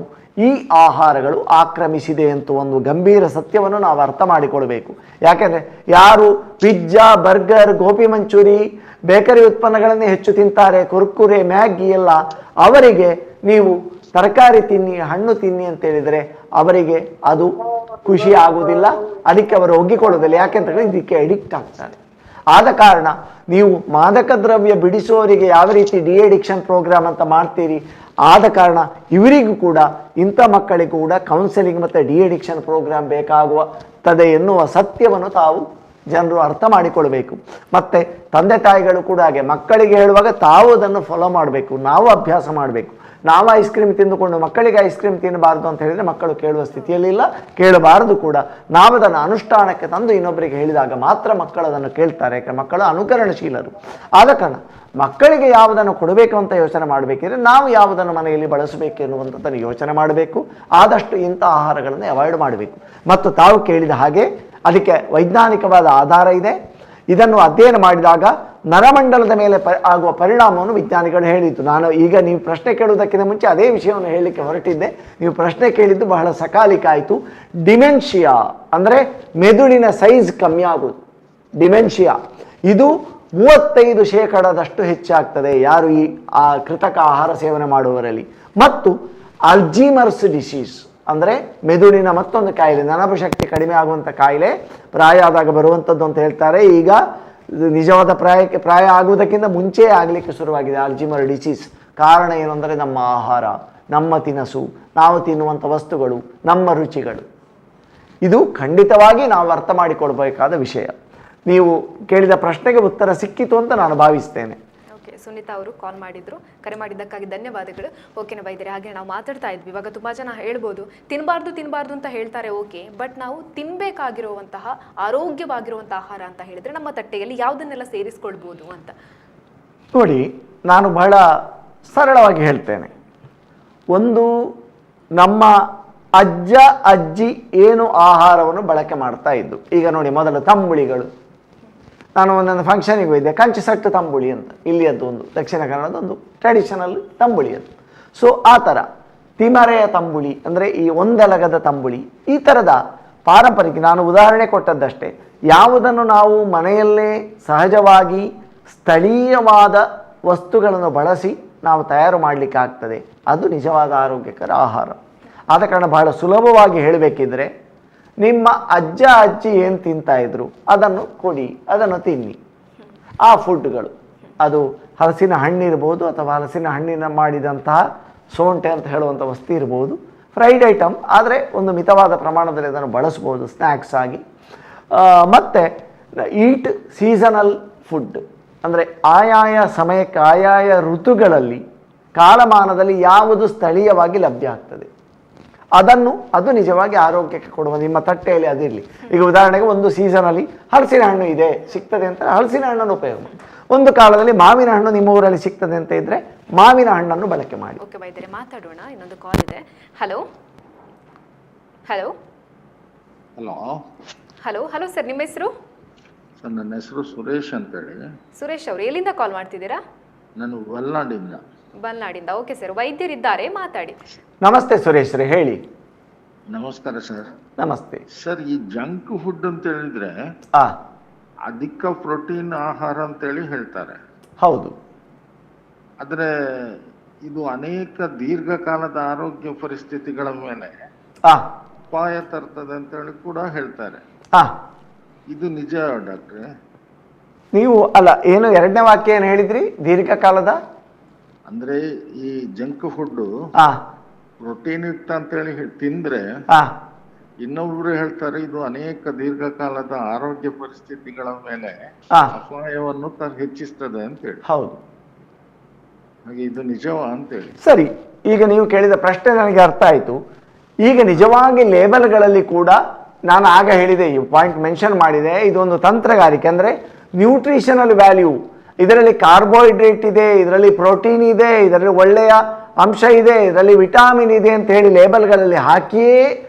ಈ ಆಹಾರಗಳು ಆಕ್ರಮಿಸಿದೆ ಅಂತ ಒಂದು ಗಂಭೀರ ಸತ್ಯವನ್ನು ನಾವು ಅರ್ಥ ಮಾಡಿಕೊಳ್ಬೇಕು. ಯಾಕೆಂದರೆ ಯಾರು pizza, burger, gobi manchurian, bakery ಉತ್ಪನ್ನಗಳನ್ನೇ ಹೆಚ್ಚು ತಿಂತಾರೆ, ಕುರ್ಕುರೆ, ಮ್ಯಾಗಿ ಎಲ್ಲ, ಅವರಿಗೆ ನೀವು ತರಕಾರಿ ತಿನ್ನಿ, ಹಣ್ಣು ತಿನ್ನಿ ಅಂತ ಹೇಳಿದರೆ ಅವರಿಗೆ ಅದು ಖುಷಿ ಆಗುವುದಿಲ್ಲ, ಅದಕ್ಕೆ ಅವರು ಒಗ್ಗಿಕೊಳ್ಳೋದಿಲ್ಲ. ಯಾಕೆಂತಂದರೆ ಇದಕ್ಕೆ ಅಡಿಕ್ಟ್ ಆಗ್ತಾರೆ. ಆದ ಕಾರಣ ನೀವು ಮಾದಕ ದ್ರವ್ಯ ಬಿಡಿಸುವವರಿಗೆ ಯಾವ ರೀತಿ ಡಿ ಅಡಿಕ್ಷನ್ ಪ್ರೋಗ್ರಾಮ್ ಅಂತ ಮಾಡ್ತೀರಿ, ಆದ ಕಾರಣ ಇವರಿಗೂ ಕೂಡ, ಇಂಥ ಮಕ್ಕಳಿಗೂ ಕೂಡ ಕೌನ್ಸೆಲಿಂಗ್ ಮತ್ತು ಡಿ ಅಡಿಕ್ಷನ್ ಪ್ರೋಗ್ರಾಮ್ ಬೇಕಾಗುತ್ತದೆ ಎನ್ನುವ ಸತ್ಯವನ್ನು ತಾವು ಜನರು ಅರ್ಥ ಮಾಡಿಕೊಳ್ಬೇಕು. ಮತ್ತು ತಂದೆ ತಾಯಿಗಳು ಕೂಡ ಹಾಗೆ ಮಕ್ಕಳಿಗೆ ಹೇಳುವಾಗ ತಾವು ಅದನ್ನು ಫಾಲೋ ಮಾಡಬೇಕು, ನಾವು ಅಭ್ಯಾಸ ಮಾಡಬೇಕು. ನಾವು ಐಸ್ ಕ್ರೀಮ್ ತಿಂದುಕೊಂಡು ಮಕ್ಕಳಿಗೆ ಐಸ್ ಕ್ರೀಮ್ ತಿನ್ನಬಾರ್ದು ಅಂತ ಹೇಳಿದರೆ ಮಕ್ಕಳು ಕೇಳುವ ಸ್ಥಿತಿಯಲ್ಲಿಲ್ಲ, ಕೇಳಬಾರದು ಕೂಡ. ನಾವು ಅದನ್ನು ಅನುಷ್ಠಾನಕ್ಕೆ ತಂದು ಇನ್ನೊಬ್ಬರಿಗೆ ಹೇಳಿದಾಗ ಮಾತ್ರ ಮಕ್ಕಳು ಅದನ್ನು ಕೇಳ್ತಾರೆ. ಯಾಕಂದರೆ ಮಕ್ಕಳು ಅನುಕರಣಶೀಲರು. ಆದ ಕಾರಣ ಮಕ್ಕಳಿಗೆ ಯಾವುದನ್ನು ಕೊಡಬೇಕು ಅಂತ ಯೋಚನೆ ಮಾಡಬೇಕಿದ್ರೆ ನಾವು ಯಾವುದನ್ನು ಮನೆಯಲ್ಲಿ ಬಳಸಬೇಕು ಎನ್ನುವಂಥದ್ದನ್ನು ಯೋಚನೆ ಮಾಡಬೇಕು. ಆದಷ್ಟು ಇಂಥ ಆಹಾರಗಳನ್ನು ಅವಾಯ್ಡ್ ಮಾಡಬೇಕು. ಮತ್ತು ತಾವು ಕೇಳಿದ ಹಾಗೆ ಅದಕ್ಕೆ ವೈಜ್ಞಾನಿಕವಾದ ಆಧಾರ ಇದೆ. ಇದನ್ನು ಅಧ್ಯಯನ ಮಾಡಿದಾಗ ನರಮಂಡಲದ ಮೇಲೆ ಆಗುವ ಪರಿಣಾಮವನ್ನು ವಿಜ್ಞಾನಿಗಳು ಹೇಳಿದ್ದು. ನಾನು ಈಗ ನೀವು ಪ್ರಶ್ನೆ ಕೇಳುವುದಕ್ಕಿಂತ ಮುಂಚೆ ಅದೇ ವಿಷಯವನ್ನು ಹೇಳಲಿಕ್ಕೆ ಹೊರಟಿದ್ದೆ. ನೀವು ಪ್ರಶ್ನೆ ಕೇಳಿದ್ದು ಬಹಳ ಸಕಾಲಿಕ ಆಯಿತು. ಡಿಮೆನ್ಷಿಯಾ ಅಂದರೆ ಮೆದುಳಿನ ಸೈಜ್ ಕಮ್ಮಿ ಆಗುವುದು. ಡಿಮೆನ್ಷಿಯಾ ಇದು 35% ಹೆಚ್ಚಾಗ್ತದೆ ಯಾರು ಈ ಕೃತಕ ಆಹಾರ ಸೇವನೆ ಮಾಡುವವರಲ್ಲಿ. ಮತ್ತು ಅಲ್ಝೀಮರ್ಸ್ ಡಿಸೀಸ್ ಅಂದರೆ ಮೆದುಳಿನ ಮತ್ತೊಂದು ಕಾಯಿಲೆ, ನೆನಪು ಕಡಿಮೆ ಆಗುವಂಥ ಕಾಯಿಲೆ ಪ್ರಾಯ ಆದಾಗ ಬರುವಂಥದ್ದು ಅಂತ ಹೇಳ್ತಾರೆ. ಈಗ ನಿಜವಾದ ಪ್ರಾಯ ಆಗುವುದಕ್ಕಿಂತ ಮುಂಚೆ ಆಗಲಿಕ್ಕೆ ಶುರುವಾಗಿದೆ ಅಲ್ಝೀಮರ್ ಡಿಸೀಸ್. ಕಾರಣ ಏನು ಅಂದರೆ ನಮ್ಮ ಆಹಾರ, ನಮ್ಮ ತಿನಸು, ನಾವು ತಿನ್ನುವಂಥ ವಸ್ತುಗಳು, ನಮ್ಮ ರುಚಿಗಳು. ಇದು ಖಂಡಿತವಾಗಿ ನಾವು ಅರ್ಥ ಮಾಡಿಕೊಳ್ಬೇಕಾದ ವಿಷಯ. ನೀವು ಕೇಳಿದ ಪ್ರಶ್ನೆಗೆ ಉತ್ತರ ಸಿಕ್ಕಿತು ಅಂತ ನಾನು ಭಾವಿಸ್ತೇನೆ. ಓಕೆ, ಸುನೀತಾ ಅವರು ಕಾಲ್ ಮಾಡಿದ್ರು. ಕರೆ ಮಾಡಿದ್ದಕ್ಕಾಗಿ ಧನ್ಯವಾದಗಳು. ಓಕೆನಾ ವೈದ್ಯರೇ, ಹಾಗೆ ನಾವು ಮಾತಾಡ್ತಾ ಇದ್ವಿ. ಇವಾಗ ತುಂಬ ಜನ ಹೇಳ್ಬೋದು ತಿನ್ನಬಾರ್ದು ಅಂತ ಹೇಳ್ತಾರೆ. ಓಕೆ, ಬಟ್ ನಾವು ತಿನ್ನಬೇಕಾಗಿರುವಂತಹ ಆರೋಗ್ಯವಾಗಿರುವಂಥ ಆಹಾರ ಅಂತ ಹೇಳಿದರೆ ನಮ್ಮ ತಟ್ಟೆಯಲ್ಲಿ ಯಾವುದನ್ನೆಲ್ಲ ಸೇರಿಸ್ಕೊಳ್ಬೋದು ಅಂತ ನೋಡಿ. ನಾನು ಬಹಳ ಸರಳವಾಗಿ ಹೇಳ್ತೇನೆ. ಒಂದು, ನಮ್ಮ ಅಜ್ಜ ಅಜ್ಜಿ ಏನು ಆಹಾರವನ್ನು ಬಳಕೆ ಮಾಡ್ತಾ ಇದ್ದು. ಈಗ ನೋಡಿ, ಮೊದಲು ತಂಬುಳಿಗಳು. ನಾನು ಒಂದೊಂದು ಫಂಕ್ಷನಿಗೆ ಹೋಗಿದ್ದೆ, ಕಂಚಿಸಟ್ಟು ತಂಬುಳಿ ಅಂತ, ಇಲ್ಲಿಯದ್ದು ಒಂದು ದಕ್ಷಿಣ ಕನ್ನಡದ ಒಂದು ಟ್ರೆಡಿಷನಲ್ ತಂಬುಳಿ ಅದು. ಸೊ ಆ ಥರ ತಿಮರೆಯ ತಂಬುಳಿ ಅಂದರೆ ಈ ಒಂದೆಲಗದ ತಂಬುಳಿ, ಈ ಥರದ ಪಾರಂಪರಿಕ, ನಾನು ಉದಾಹರಣೆ ಕೊಟ್ಟದ್ದಷ್ಟೇ. ಯಾವುದನ್ನು ನಾವು ಮನೆಯಲ್ಲೇ ಸಹಜವಾಗಿ ಸ್ಥಳೀಯವಾದ ವಸ್ತುಗಳನ್ನು ಬಳಸಿ ನಾವು ತಯಾರು ಮಾಡಲಿಕ್ಕೆ ಆಗ್ತದೆ, ಅದು ನಿಜವಾದ ಆರೋಗ್ಯಕರ ಆಹಾರ. ಆದ ಕಾರಣ ಬಹಳ ಸುಲಭವಾಗಿ ಹೇಳಬೇಕಿದ್ರೆ, ನಿಮ್ಮ ಅಜ್ಜ ಅಜ್ಜಿ ಏನು ತಿಂತಾಯಿದ್ರು ಅದನ್ನು ಕೊಡಿ, ಅದನ್ನು ತಿನ್ನಿ. ಆ ಫುಡ್ಗಳು, ಅದು ಹಲಸಿನ ಹಣ್ಣಿರ್ಬೋದು ಅಥವಾ ಹಲಸಿನ ಹಣ್ಣಿನ ಮಾಡಿದಂತಹ ಸೋಂಟೆ ಅಂತ ಹೇಳುವಂಥ ವಸ್ತು ಇರ್ಬೋದು, ಫ್ರೈಡ್ ಐಟಮ್ ಆದರೆ ಒಂದು ಮಿತವಾದ ಪ್ರಮಾಣದಲ್ಲಿ ಅದನ್ನು ಬಳಸ್ಬೋದು ಸ್ನ್ಯಾಕ್ಸ್ ಆಗಿ. ಮತ್ತು ಈಟ್ ಸೀಸನಲ್ ಫುಡ್ ಅಂದರೆ ಆಯಾಯ ಸಮಯಕ್ಕೆ, ಆಯಾಯ ಋತುಗಳಲ್ಲಿ, ಕಾಲಮಾನದಲ್ಲಿ ಯಾವುದು ಸ್ಥಳೀಯವಾಗಿ ಲಭ್ಯ ಆಗ್ತದೆ ಅದು ನಿಜವಾಗಿ ಆರೋಗ್ಯಕ್ಕೆ ಕೊಡುವ. ನಿಮ್ಮ ತಟ್ಟೆಯಲ್ಲಿ ಅದಿರಲಿ. ಈಗ ಉದಾಹರಣೆಗೆ ಒಂದು ಸೀಸನಲ್ಲಿ ಹಲಸಿನ ಹಣ್ಣು ಇದೆ, ಸಿಗ್ತದೆ ಅಂತ ಹಲಸಿನ ಹಣ್ಣನ್ನು ಉಪಯೋಗ ಮಾಡಿ. ಒಂದು ಕಾಲದಲ್ಲಿ ಮಾವಿನ ಹಣ್ಣು ನಿಮ್ಮ ಊರಲ್ಲಿ ಸಿಗ್ತದೆ ಅಂತ ಇದ್ದರೆ ಮಾವಿನ ಹಣ್ಣನ್ನು ಬಳಕೆ ಮಾಡಿ. ಓಕೆ ವೈದ್ಯರೇ, ಮಾತಾಡೋಣ. ಇನ್ನೊಂದು ಕಾಲ್ ಇದೆ. Hello hello hello hello hello sir, ನಿಮ್ಮ ಹೆಸರು? ಸರ್, ನನ್ನ ಹೆಸರು ಸುರೇಶ್ ಅಂತೇಳಿ. ಸುರೇಶ್ ಅವರು ಎಲ್ಲಿಂದ ಕಾಲ್ ಮಾಡ್ತಿದ್ದೀರಾ? ನಾನು ಬಲ್ನಾಡಿಂದ. ಓಕೆ ಸರ್, ವೈದ್ಯರಿದ್ದಾರೆ, ಮಾತಾಡಿ. ನಮಸ್ತೆ ಸುರೇಶ್ ರೇ, ಹೇಳಿ. ನಮಸ್ಕಾರ ಸರ್. ನಮಸ್ತೆ ಸರ್, ಈ ಜಂಕ್ ಫುಡ್ ಅಂತ ಹೇಳಿದ್ರೆ ಅಧಿಕ ಪ್ರೋಟೀನ್ ಆಹಾರ ಅಂತೇಳಿ ಹೇಳ್ತಾರೆ. ಹೌದು. ಆದರೆ ಇದು ಅನೇಕ ದೀರ್ಘಕಾಲದ ಆರೋಗ್ಯ ಪರಿಸ್ಥಿತಿಗಳ ಮೇಲೆ ಅಪಾಯ ತರ್ತದೆ ಅಂತೇಳಿ ಕೂಡ ಹೇಳ್ತಾರೆ. ಇದು ನಿಜ ಡಾಕ್ಟ್ರೆ? ನೀವು ಏನು ಎರಡನೇ ವಾಕ್ಯ ಏನು ಹೇಳಿದ್ರಿ? ದೀರ್ಘಕಾಲದ ಅಂದ್ರೆ ಈ ಜಂಕ್ ಫುಡ್ ಪ್ರೋಟೀನ್ ಯುಕ್ತ ಅಂತೇಳಿ ತಿಂದ್ರೆ ಇನ್ನೊಬ್ರು ಹೇಳ್ತಾರೆ ಇದು ಅನೇಕ ದೀರ್ಘಕಾಲದ ಆರೋಗ್ಯ ಪರಿಸ್ಥಿತಿಗಳ ಮೇಲೆ ಅಪಾಯವನ್ನು ಹೆಚ್ಚಿಸ್ತದೆ ಅಂತೇಳಿ. ಹೌದು. ಹಾಗೆ ಇದು ನಿಜವಾ ಅಂತೇಳಿ? ಸರಿ, ಈಗ ನೀವು ಕೇಳಿದ ಪ್ರಶ್ನೆ ನನಗೆ ಅರ್ಥ ಆಯಿತು. ಈಗ ನಿಜವಾಗಿ ಲೇಬಲ್ಗಳಲ್ಲಿ ಕೂಡ ನಾನು ಆಗ ಹೇಳಿದೆ, ಈ ಪಾಯಿಂಟ್ ಮೆನ್ಷನ್ ಮಾಡಿದೆ, ಇದೊಂದು ತಂತ್ರಗಾರಿಕೆ. ಅಂದರೆ ನ್ಯೂಟ್ರಿಷನಲ್ ವ್ಯಾಲ್ಯೂ ಇದರಲ್ಲಿ ಕಾರ್ಬೋಹೈಡ್ರೇಟ್ ಇದೆ, ಇದರಲ್ಲಿ ಪ್ರೋಟೀನ್ ಇದೆ, ಇದರಲ್ಲಿ ಒಳ್ಳೆಯ ಅಂಶ ಇದೆ, ಇದರಲ್ಲಿ ವಿಟಾಮಿನ್ ಇದೆ ಅಂತ ಹೇಳಿ ಲೇಬಲ್ಗಳಲ್ಲಿ ಹಾಕಿಯೇ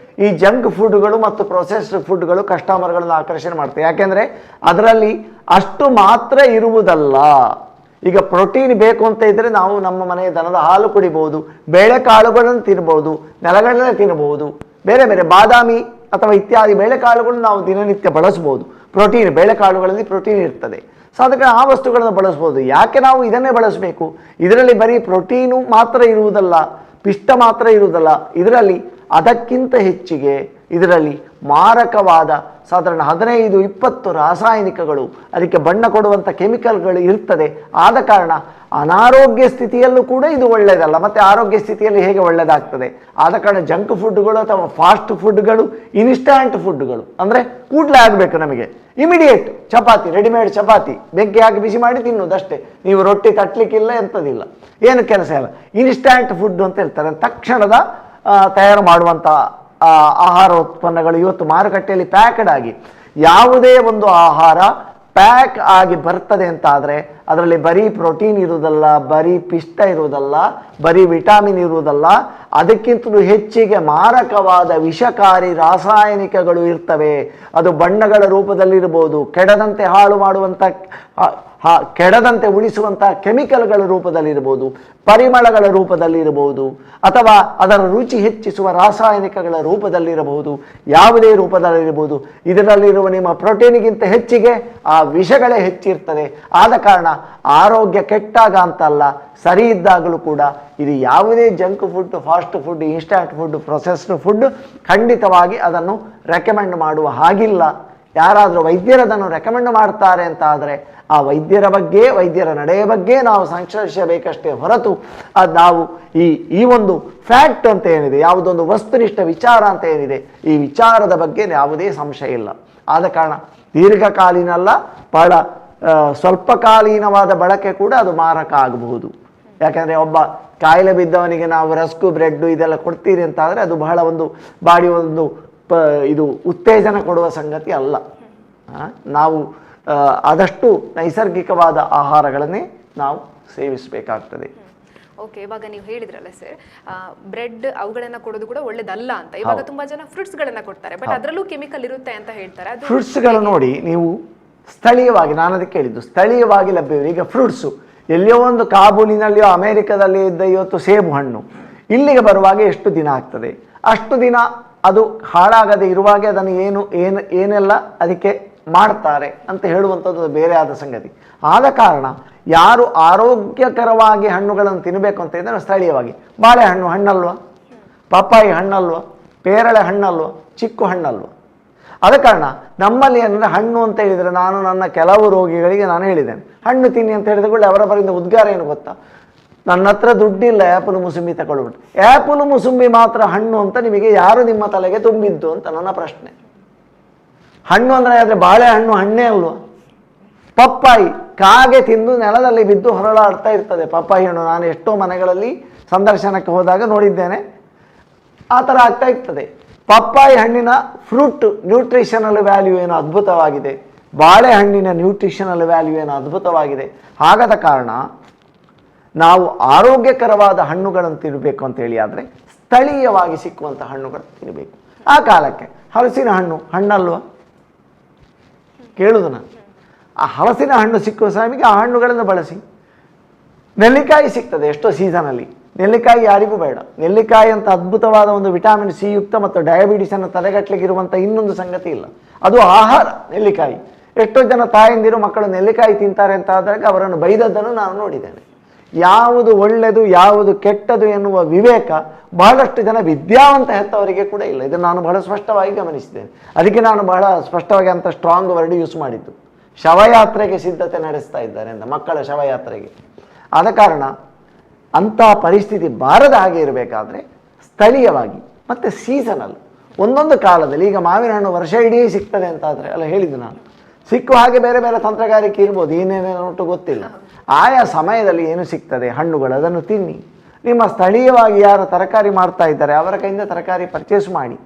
ಈ ಜಂಕ್ ಫುಡ್ಗಳು ಮತ್ತು ಪ್ರೊಸೆಸ್ಡ್ ಫುಡ್ಗಳು ಕಸ್ಟಮರ್ಗಳನ್ನು ಆಕರ್ಷಣೆ ಮಾಡ್ತವೆ. ಯಾಕೆಂದರೆ ಅದರಲ್ಲಿ ಅಷ್ಟು ಮಾತ್ರ ಇರುವುದಲ್ಲ. ಈಗ ಪ್ರೋಟೀನ್ ಬೇಕು ಅಂತ ಇದ್ದರೆ ನಾವು ನಮ್ಮ ಮನೆಯ ದನದ ಹಾಲು ಕುಡಿಬಹುದು, ಬೇಳೆಕಾಳುಗಳನ್ನು ತಿನ್ಬೋದು, ನೆಲಗಡಲೆ ತಿನ್ನಬಹುದು, ಬೇರೆ ಬೇರೆ ಬಾದಾಮಿ ಅಥವಾ ಇತ್ಯಾದಿ ಬೇಳೆಕಾಳುಗಳನ್ನು ನಾವು ದಿನನಿತ್ಯ ಬಳಸ್ಬೋದು. ಪ್ರೋಟೀನ್, ಬೇಳೆಕಾಳುಗಳಲ್ಲಿ ಪ್ರೋಟೀನ್ ಇರ್ತದೆ. ಸೊ ಅದಕ್ಕೆ ಆ ವಸ್ತುಗಳನ್ನು ಬಳಸ್ಬೋದು. ಯಾಕೆ ನಾವು ಇದನ್ನೇ ಬಳಸಬೇಕು? ಇದರಲ್ಲಿ ಬರೀ ಪ್ರೋಟೀನು ಮಾತ್ರ ಇರುವುದಲ್ಲ, ಪಿಷ್ಟ ಮಾತ್ರ ಇರುವುದಲ್ಲ, ಇದರಲ್ಲಿ ಅದಕ್ಕಿಂತ ಹೆಚ್ಚಿಗೆ ಇದರಲ್ಲಿ ಮಾರಕವಾದ ಸಾಧಾರಣ 15-20 ರಾಸಾಯನಿಕಗಳು, ಅದಕ್ಕೆ ಬಣ್ಣ ಕೊಡುವಂಥ ಕೆಮಿಕಲ್ಗಳು ಇರ್ತದೆ. ಆದ ಕಾರಣ ಅನಾರೋಗ್ಯ ಸ್ಥಿತಿಯಲ್ಲೂ ಕೂಡ ಇದು ಒಳ್ಳೆಯದಲ್ಲ. ಮತ್ತು ಆರೋಗ್ಯ ಸ್ಥಿತಿಯಲ್ಲಿ ಹೇಗೆ ಒಳ್ಳೆಯದಾಗ್ತದೆ? ಆದ ಕಾರಣ ಜಂಕ್ ಫುಡ್ಗಳು ಅಥವಾ ಫಾಸ್ಟ್ ಫುಡ್ಗಳು, ಇನ್ಸ್ಟ್ಯಾಂಟ್ ಫುಡ್ಗಳು, ಅಂದರೆ ಕೂಡಲೇ ಆಗಬೇಕು ನಮಗೆ, ಇಮಿಡಿಯೇಟ್ ಚಪಾತಿ, ರೆಡಿಮೇಡ್ ಚಪಾತಿ ಬೆಂಕಿ ಹಾಕಿ ಬಿಸಿ ಮಾಡಿ ತಿನ್ನೋದಷ್ಟೇ. ನೀವು ರೊಟ್ಟಿ ತಟ್ಟಲಿಕ್ಕಿಲ್ಲ, ಎಂಥದಿಲ್ಲ, ಏನು ಕೆಲಸ ಇಲ್ಲ. ಇನ್ಸ್ಟ್ಯಾಂಟ್ ಫುಡ್ ಅಂತ ಹೇಳ್ತಾರೆ, ತಕ್ಷಣದ ತಯಾರು ಮಾಡುವಂಥ ಆಹಾರ ಉತ್ಪನ್ನಗಳು ಇವತ್ತು ಮಾರುಕಟ್ಟೆಯಲ್ಲಿ ಪ್ಯಾಕ್ಡ್ ಆಗಿ, ಯಾವುದೇ ಒಂದು ಆಹಾರ ಪ್ಯಾಕ್ ಆಗಿ ಬರ್ತದೆ ಅಂತ ಆದರೆ ಅದರಲ್ಲಿ ಬರೀ ಪ್ರೋಟೀನ್ ಇರುವುದಲ್ಲ, ಬರೀ ಪಿಷ್ಟ ಇರುವುದಲ್ಲ, ಬರೀ ವಿಟಾಮಿನ್ ಇರುವುದಲ್ಲ, ಅದಕ್ಕಿಂತಲೂ ಹೆಚ್ಚಿಗೆ ಮಾರಕವಾದ ವಿಷಕಾರಿ ರಾಸಾಯನಿಕಗಳು ಇರ್ತವೆ. ಅದು ಬಣ್ಣಗಳ ರೂಪದಲ್ಲಿರ್ಬೋದು, ಕೆಡದಂತೆ ಹಾಳು ಮಾಡುವಂಥ ಕೆಡದಂತೆ ಉಳಿಸುವಂಥ ಕೆಮಿಕಲ್ಗಳ ರೂಪದಲ್ಲಿರ್ಬೋದು, ಪರಿಮಳಗಳ ರೂಪದಲ್ಲಿರಬಹುದು, ಅಥವಾ ಅದರ ರುಚಿ ಹೆಚ್ಚಿಸುವ ರಾಸಾಯನಿಕಗಳ ರೂಪದಲ್ಲಿರಬಹುದು, ಯಾವುದೇ ರೂಪದಲ್ಲಿರಬಹುದು. ಇದರಲ್ಲಿರುವ ನಿಮ್ಮ ಪ್ರೋಟೀನಿಗಿಂತ ಹೆಚ್ಚಿಗೆ ಆ ವಿಷಗಳೇ ಹೆಚ್ಚಿರ್ತದೆ. ಆದ ಕಾರಣ ಆರೋಗ್ಯ ಕೆಟ್ಟಾಗ ಅಂತಲ್ಲ, ಸರಿ ಇದ್ದಾಗಲೂ ಕೂಡ ಇದು ಯಾವುದೇ junk food, fast food, instant food, processed food ಖಂಡಿತವಾಗಿ ಅದನ್ನು ರೆಕಮೆಂಡ್ ಮಾಡುವ ಹಾಗಿಲ್ಲ. ಯಾರಾದರೂ ವೈದ್ಯರದನ್ನು ರೆಕಮೆಂಡ್ ಮಾಡ್ತಾರೆ ಅಂತ ಆದರೆ ಆ ವೈದ್ಯರ ಬಗ್ಗೆ, ವೈದ್ಯರ ನಡೆಯ ಬಗ್ಗೆ ನಾವು ಸಂಶಯಿಸಬೇಕಷ್ಟೇ ಹೊರತು ಅದು ನಾವು ಈ ಒಂದು ಫ್ಯಾಕ್ಟ್ ಅಂತ ಏನಿದೆ, ಯಾವುದೊಂದು ವಸ್ತುನಿಷ್ಠ ವಿಚಾರ ಅಂತ ಏನಿದೆ, ಈ ವಿಚಾರದ ಬಗ್ಗೆ ಯಾವುದೇ ಸಂಶಯ ಇಲ್ಲ. ಆದ ಕಾರಣ ದೀರ್ಘಕಾಲೀನ ಅಲ್ಲ, ಬಹಳ ಸ್ವಲ್ಪಕಾಲೀನವಾದ ಬಳಕೆ ಕೂಡ ಅದು ಮಾರಕ ಆಗಬಹುದು. ಯಾಕೆಂದರೆ ಒಬ್ಬ ಕಾಯಿಲೆ ಬಿದ್ದವನಿಗೆ ನಾವು ರಸ್ಕು, ಬ್ರೆಡ್ಡು ಇದೆಲ್ಲ ಕೊಡ್ತೀರಿ ಅಂತ ಆದರೆ ಅದು ಬಹಳ ಒಂದು ಬಾಡಿ ಒಂದು ಇದು ಉತ್ತೇಜನ ಕೊಡುವ ಸಂಗತಿ ಅಲ್ಲ. ನಾವು ಆದಷ್ಟು ನೈಸರ್ಗಿಕವಾದ ಆಹಾರಗಳನ್ನೇ ನಾವು ಸೇವಿಸಬೇಕಾಗ್ತದೆ. ಓಕೆ, ಇವಾಗ ನೀವು ಹೇಳಿದ್ರಲ್ಲ ಸರ್, ಬ್ರೆಡ್ ಅವುಗಳನ್ನ ಕೊಡೋದು ಕೂಡ ಒಳ್ಳೇದಲ್ಲ ಅಂತ. ಇವಾಗ ತುಂಬಾ ಜನ ಫ್ರೂಟ್ಸ್ಗಳನ್ನ ಕೊಡ್ತಾರೆ, ಬಟ್ ಅದರಲ್ಲೂ ಕೆಮಿಕಲ್ ಇರುತ್ತೆ ಅಂತ ಹೇಳ್ತಾರೆ. ಫ್ರೂಟ್ಸ್ಗಳು ನೋಡಿ, ನೀವು ಸ್ಥಳೀಯವಾಗಿ, ನಾನು ಅದಕ್ಕೆ ಹೇಳಿದ್ದು ಸ್ಥಳೀಯವಾಗಿ ಲಭ್ಯವಿದೆ. ಈಗ ಫ್ರೂಟ್ಸು ಎಲ್ಲಿಯೋ ಒಂದು ಕಾಬೂಲಿನಲ್ಲಿಯೋ ಅಮೇರಿಕಾದಲ್ಲಿ ಇದ್ದ ಇವತ್ತು ಸೇಬು ಹಣ್ಣು ಇಲ್ಲಿಗೆ ಬರುವಾಗ ಎಷ್ಟು ದಿನ ಆಗ್ತದೆ? ಅಷ್ಟು ದಿನ ಅದು ಹಾಳಾಗದೆ ಇರುವಾಗೆ ಅದನ್ನು ಏನೆಲ್ಲ ಅದಕ್ಕೆ ಮಾಡ್ತಾರೆ ಅಂತ ಹೇಳುವಂಥದ್ದು ಬೇರೆ ಆದ ಸಂಗತಿ. ಆದ ಕಾರಣ ಯಾರು ಆರೋಗ್ಯಕರವಾಗಿ ಹಣ್ಣುಗಳನ್ನು ತಿನ್ನಬೇಕು ಅಂತ ಇದ್ದರೆ ಸ್ಥಳೀಯವಾಗಿ ಬಾಳೆಹಣ್ಣು ಹಣ್ಣಲ್ವ, ಪಪ್ಪಾಯಿ ಹಣ್ಣಲ್ವ, ಪೇರಳೆ ಹಣ್ಣಲ್ವ, ಚಿಕ್ಕು ಹಣ್ಣಲ್ವ. ಆದ ಕಾರಣ ನಮ್ಮಲ್ಲಿ ಏನಂದರೆ ಹಣ್ಣು ಅಂತ ಹೇಳಿದರೆ, ನಾನು ನನ್ನ ಕೆಲವು ರೋಗಿಗಳಿಗೆ ನಾನು ಹೇಳಿದ್ದೇನೆ, ಹಣ್ಣು ತಿನ್ನಿ ಅಂತ ಹೇಳಿದ ಕೂಡಲೇ ಅವರ ಬರಿಂದ ಉದ್ಗಾರ ಏನು ಗೊತ್ತಾ? ನನ್ನ ಹತ್ರ ದುಡ್ಡಿಲ್ಲ, ಆ್ಯಪಲ್ ಮುಸುಂಬಿ ತಗೊಳ್ಬಿಟ್ಟು. ಆ್ಯಪಲ್ ಮುಸುಂಬಿ ಮಾತ್ರ ಹಣ್ಣು ಅಂತ ನಿಮಗೆ ಯಾರು ನಿಮ್ಮ ತಲೆಗೆ ತುಂಬಿದ್ದು ಅಂತ ನನ್ನ ಪ್ರಶ್ನೆ. ಹಣ್ಣು ಅಂದರೆ ಆದರೆ ಬಾಳೆಹಣ್ಣು ಹಣ್ಣೇ ಅಲ್ವ? ಪಪ್ಪಾಯಿ ಕಾಗೆ ತಿಂದು ನೆಲದಲ್ಲಿ ಬಿದ್ದು ಹೊರಳಾಡ್ತಾ ಇರ್ತದೆ ಪಪ್ಪಾಯಿ ಹಣ್ಣು. ನಾನು ಎಷ್ಟೋ ಮನೆಗಳಲ್ಲಿ ಸಂದರ್ಶನಕ್ಕೆ ಹೋದಾಗ ನೋಡಿದ್ದೇನೆ, ಆ ಥರ ಆಗ್ತಾ ಇರ್ತದೆ. ಪಪ್ಪಾಯಿ ಹಣ್ಣಿನ ಫ್ರೂಟ್ ನ್ಯೂಟ್ರಿಷನಲ್ ವ್ಯಾಲ್ಯೂ ಏನು ಅದ್ಭುತವಾಗಿದೆ, ಬಾಳೆಹಣ್ಣಿನ ನ್ಯೂಟ್ರಿಷನಲ್ ವ್ಯಾಲ್ಯೂ ಏನು ಅದ್ಭುತವಾಗಿದೆ. ಹಾಗಾದ ಕಾರಣ ನಾವು ಆರೋಗ್ಯಕರವಾದ ಹಣ್ಣುಗಳನ್ನು ತಿನ್ನಬೇಕು ಅಂತೇಳಿ ಆದರೆ ಸ್ಥಳೀಯವಾಗಿ ಸಿಕ್ಕುವಂಥ ಹಣ್ಣುಗಳನ್ನು ತಿನ್ನಬೇಕು. ಆ ಕಾಲಕ್ಕೆ ಹಲಸಿನ ಹಣ್ಣು ಹಣ್ಣಲ್ವ? ಕೇಳುವುದು ನಾನು. ಆ ಹಲಸಿನ ಹಣ್ಣು ಸಿಕ್ಕುವ ಸಮಯಕ್ಕೆ ಆ ಹಣ್ಣುಗಳನ್ನು ಬಳಸಿ. ನೆಲ್ಲಿಕಾಯಿ ಸಿಗ್ತದೆ ಎಷ್ಟೋ ಸೀಸನಲ್ಲಿ. ನೆಲ್ಲಿಕಾಯಿ ಯಾರಿಗೂ ಬೇಡ. ನೆಲ್ಲಿಕಾಯಿ ಅಂತ ಅದ್ಭುತವಾದ ಒಂದು ವಿಟಾಮಿನ್ ಸಿ ಯುಕ್ತ ಮತ್ತು ಡಯಾಬಿಟಿಸನ್ನು ತಡೆಗಟ್ಟಲಿಕ್ಕಿರುವಂಥ ಇನ್ನೊಂದು ಸಂಗತಿ ಇಲ್ಲ, ಅದು ಆಹಾರ ನೆಲ್ಲಿಕಾಯಿ. ಎಷ್ಟೋ ಜನ ತಾಯಂದಿರು ಮಕ್ಕಳು ನೆಲ್ಲಿಕಾಯಿ ತಿಂತಾರೆ ಅಂತ ಆದಾಗ ಅವರನ್ನು ಬೈದದ್ದನ್ನು ನಾನು ನೋಡಿದ್ದೇನೆ. ಯಾವುದು ಒಳ್ಳೆಯದು ಯಾವುದು ಕೆಟ್ಟದು ಎನ್ನುವ ವಿವೇಕ ಬಹಳಷ್ಟು ಜನ ವಿದ್ಯಾವಂತ ಹೆತ್ತವರಿಗೆ ಕೂಡ ಇಲ್ಲ. ಇದನ್ನು ನಾನು ಬಹಳ ಸ್ಪಷ್ಟವಾಗಿ ಗಮನಿಸಿದ್ದೇನೆ. ಅದಕ್ಕೆ ನಾನು ಬಹಳ ಸ್ಪಷ್ಟವಾಗಿ ಅಂತ ಸ್ಟ್ರಾಂಗ್ ವರ್ಡ್ ಯೂಸ್ ಮಾಡಿದ್ದು. ಶವಯಾತ್ರೆಗೆ ಸಿದ್ಧತೆ ನಡೆಸ್ತಾ ಇದ್ದಾರೆ ಅಂತ, ಮಕ್ಕಳ ಶವಯಾತ್ರೆಗೆ. ಆದ ಕಾರಣ ಅಂಥ ಪರಿಸ್ಥಿತಿ ಬಾರದ ಹಾಗೆ ಇರಬೇಕಾದ್ರೆ ಸ್ಥಳೀಯವಾಗಿ ಮತ್ತು ಸೀಸನಲ್ ಒಂದೊಂದು ಕಾಲದಲ್ಲಿ, ಈಗ ಮಾವಿನ ಹಣ್ಣು ವರ್ಷ ಇಡೀ ಸಿಗ್ತದೆ ಅಂತ ಆದರೆ ಅಲ್ಲ ಹೇಳಿದ್ದು ನಾನು, ಸಿಕ್ಕುವ ಹಾಗೆ ಬೇರೆ ಬೇರೆ ತಂತ್ರಗಾರಿಕೆ ಇರ್ಬೋದು, ಏನೇನೇನೊಟ್ಟು ಗೊತ್ತಿಲ್ಲ. ಆಯಾ ಸಮಯದಲ್ಲಿ ಏನು ಸಿಗ್ತದೆ ಹಣ್ಣುಗಳು ಅದನ್ನು ತಿನ್ನಿ. ನಿಮ್ಮ ಸ್ಥಳೀಯವಾಗಿ ಯಾರು ತರಕಾರಿ ಮಾಡ್ತಾ ಇದ್ದಾರೆ ಅವರ ಕೈಯಿಂದ ತರಕಾರಿ ಪರ್ಚೇಸ್ ಮಾಡಿ.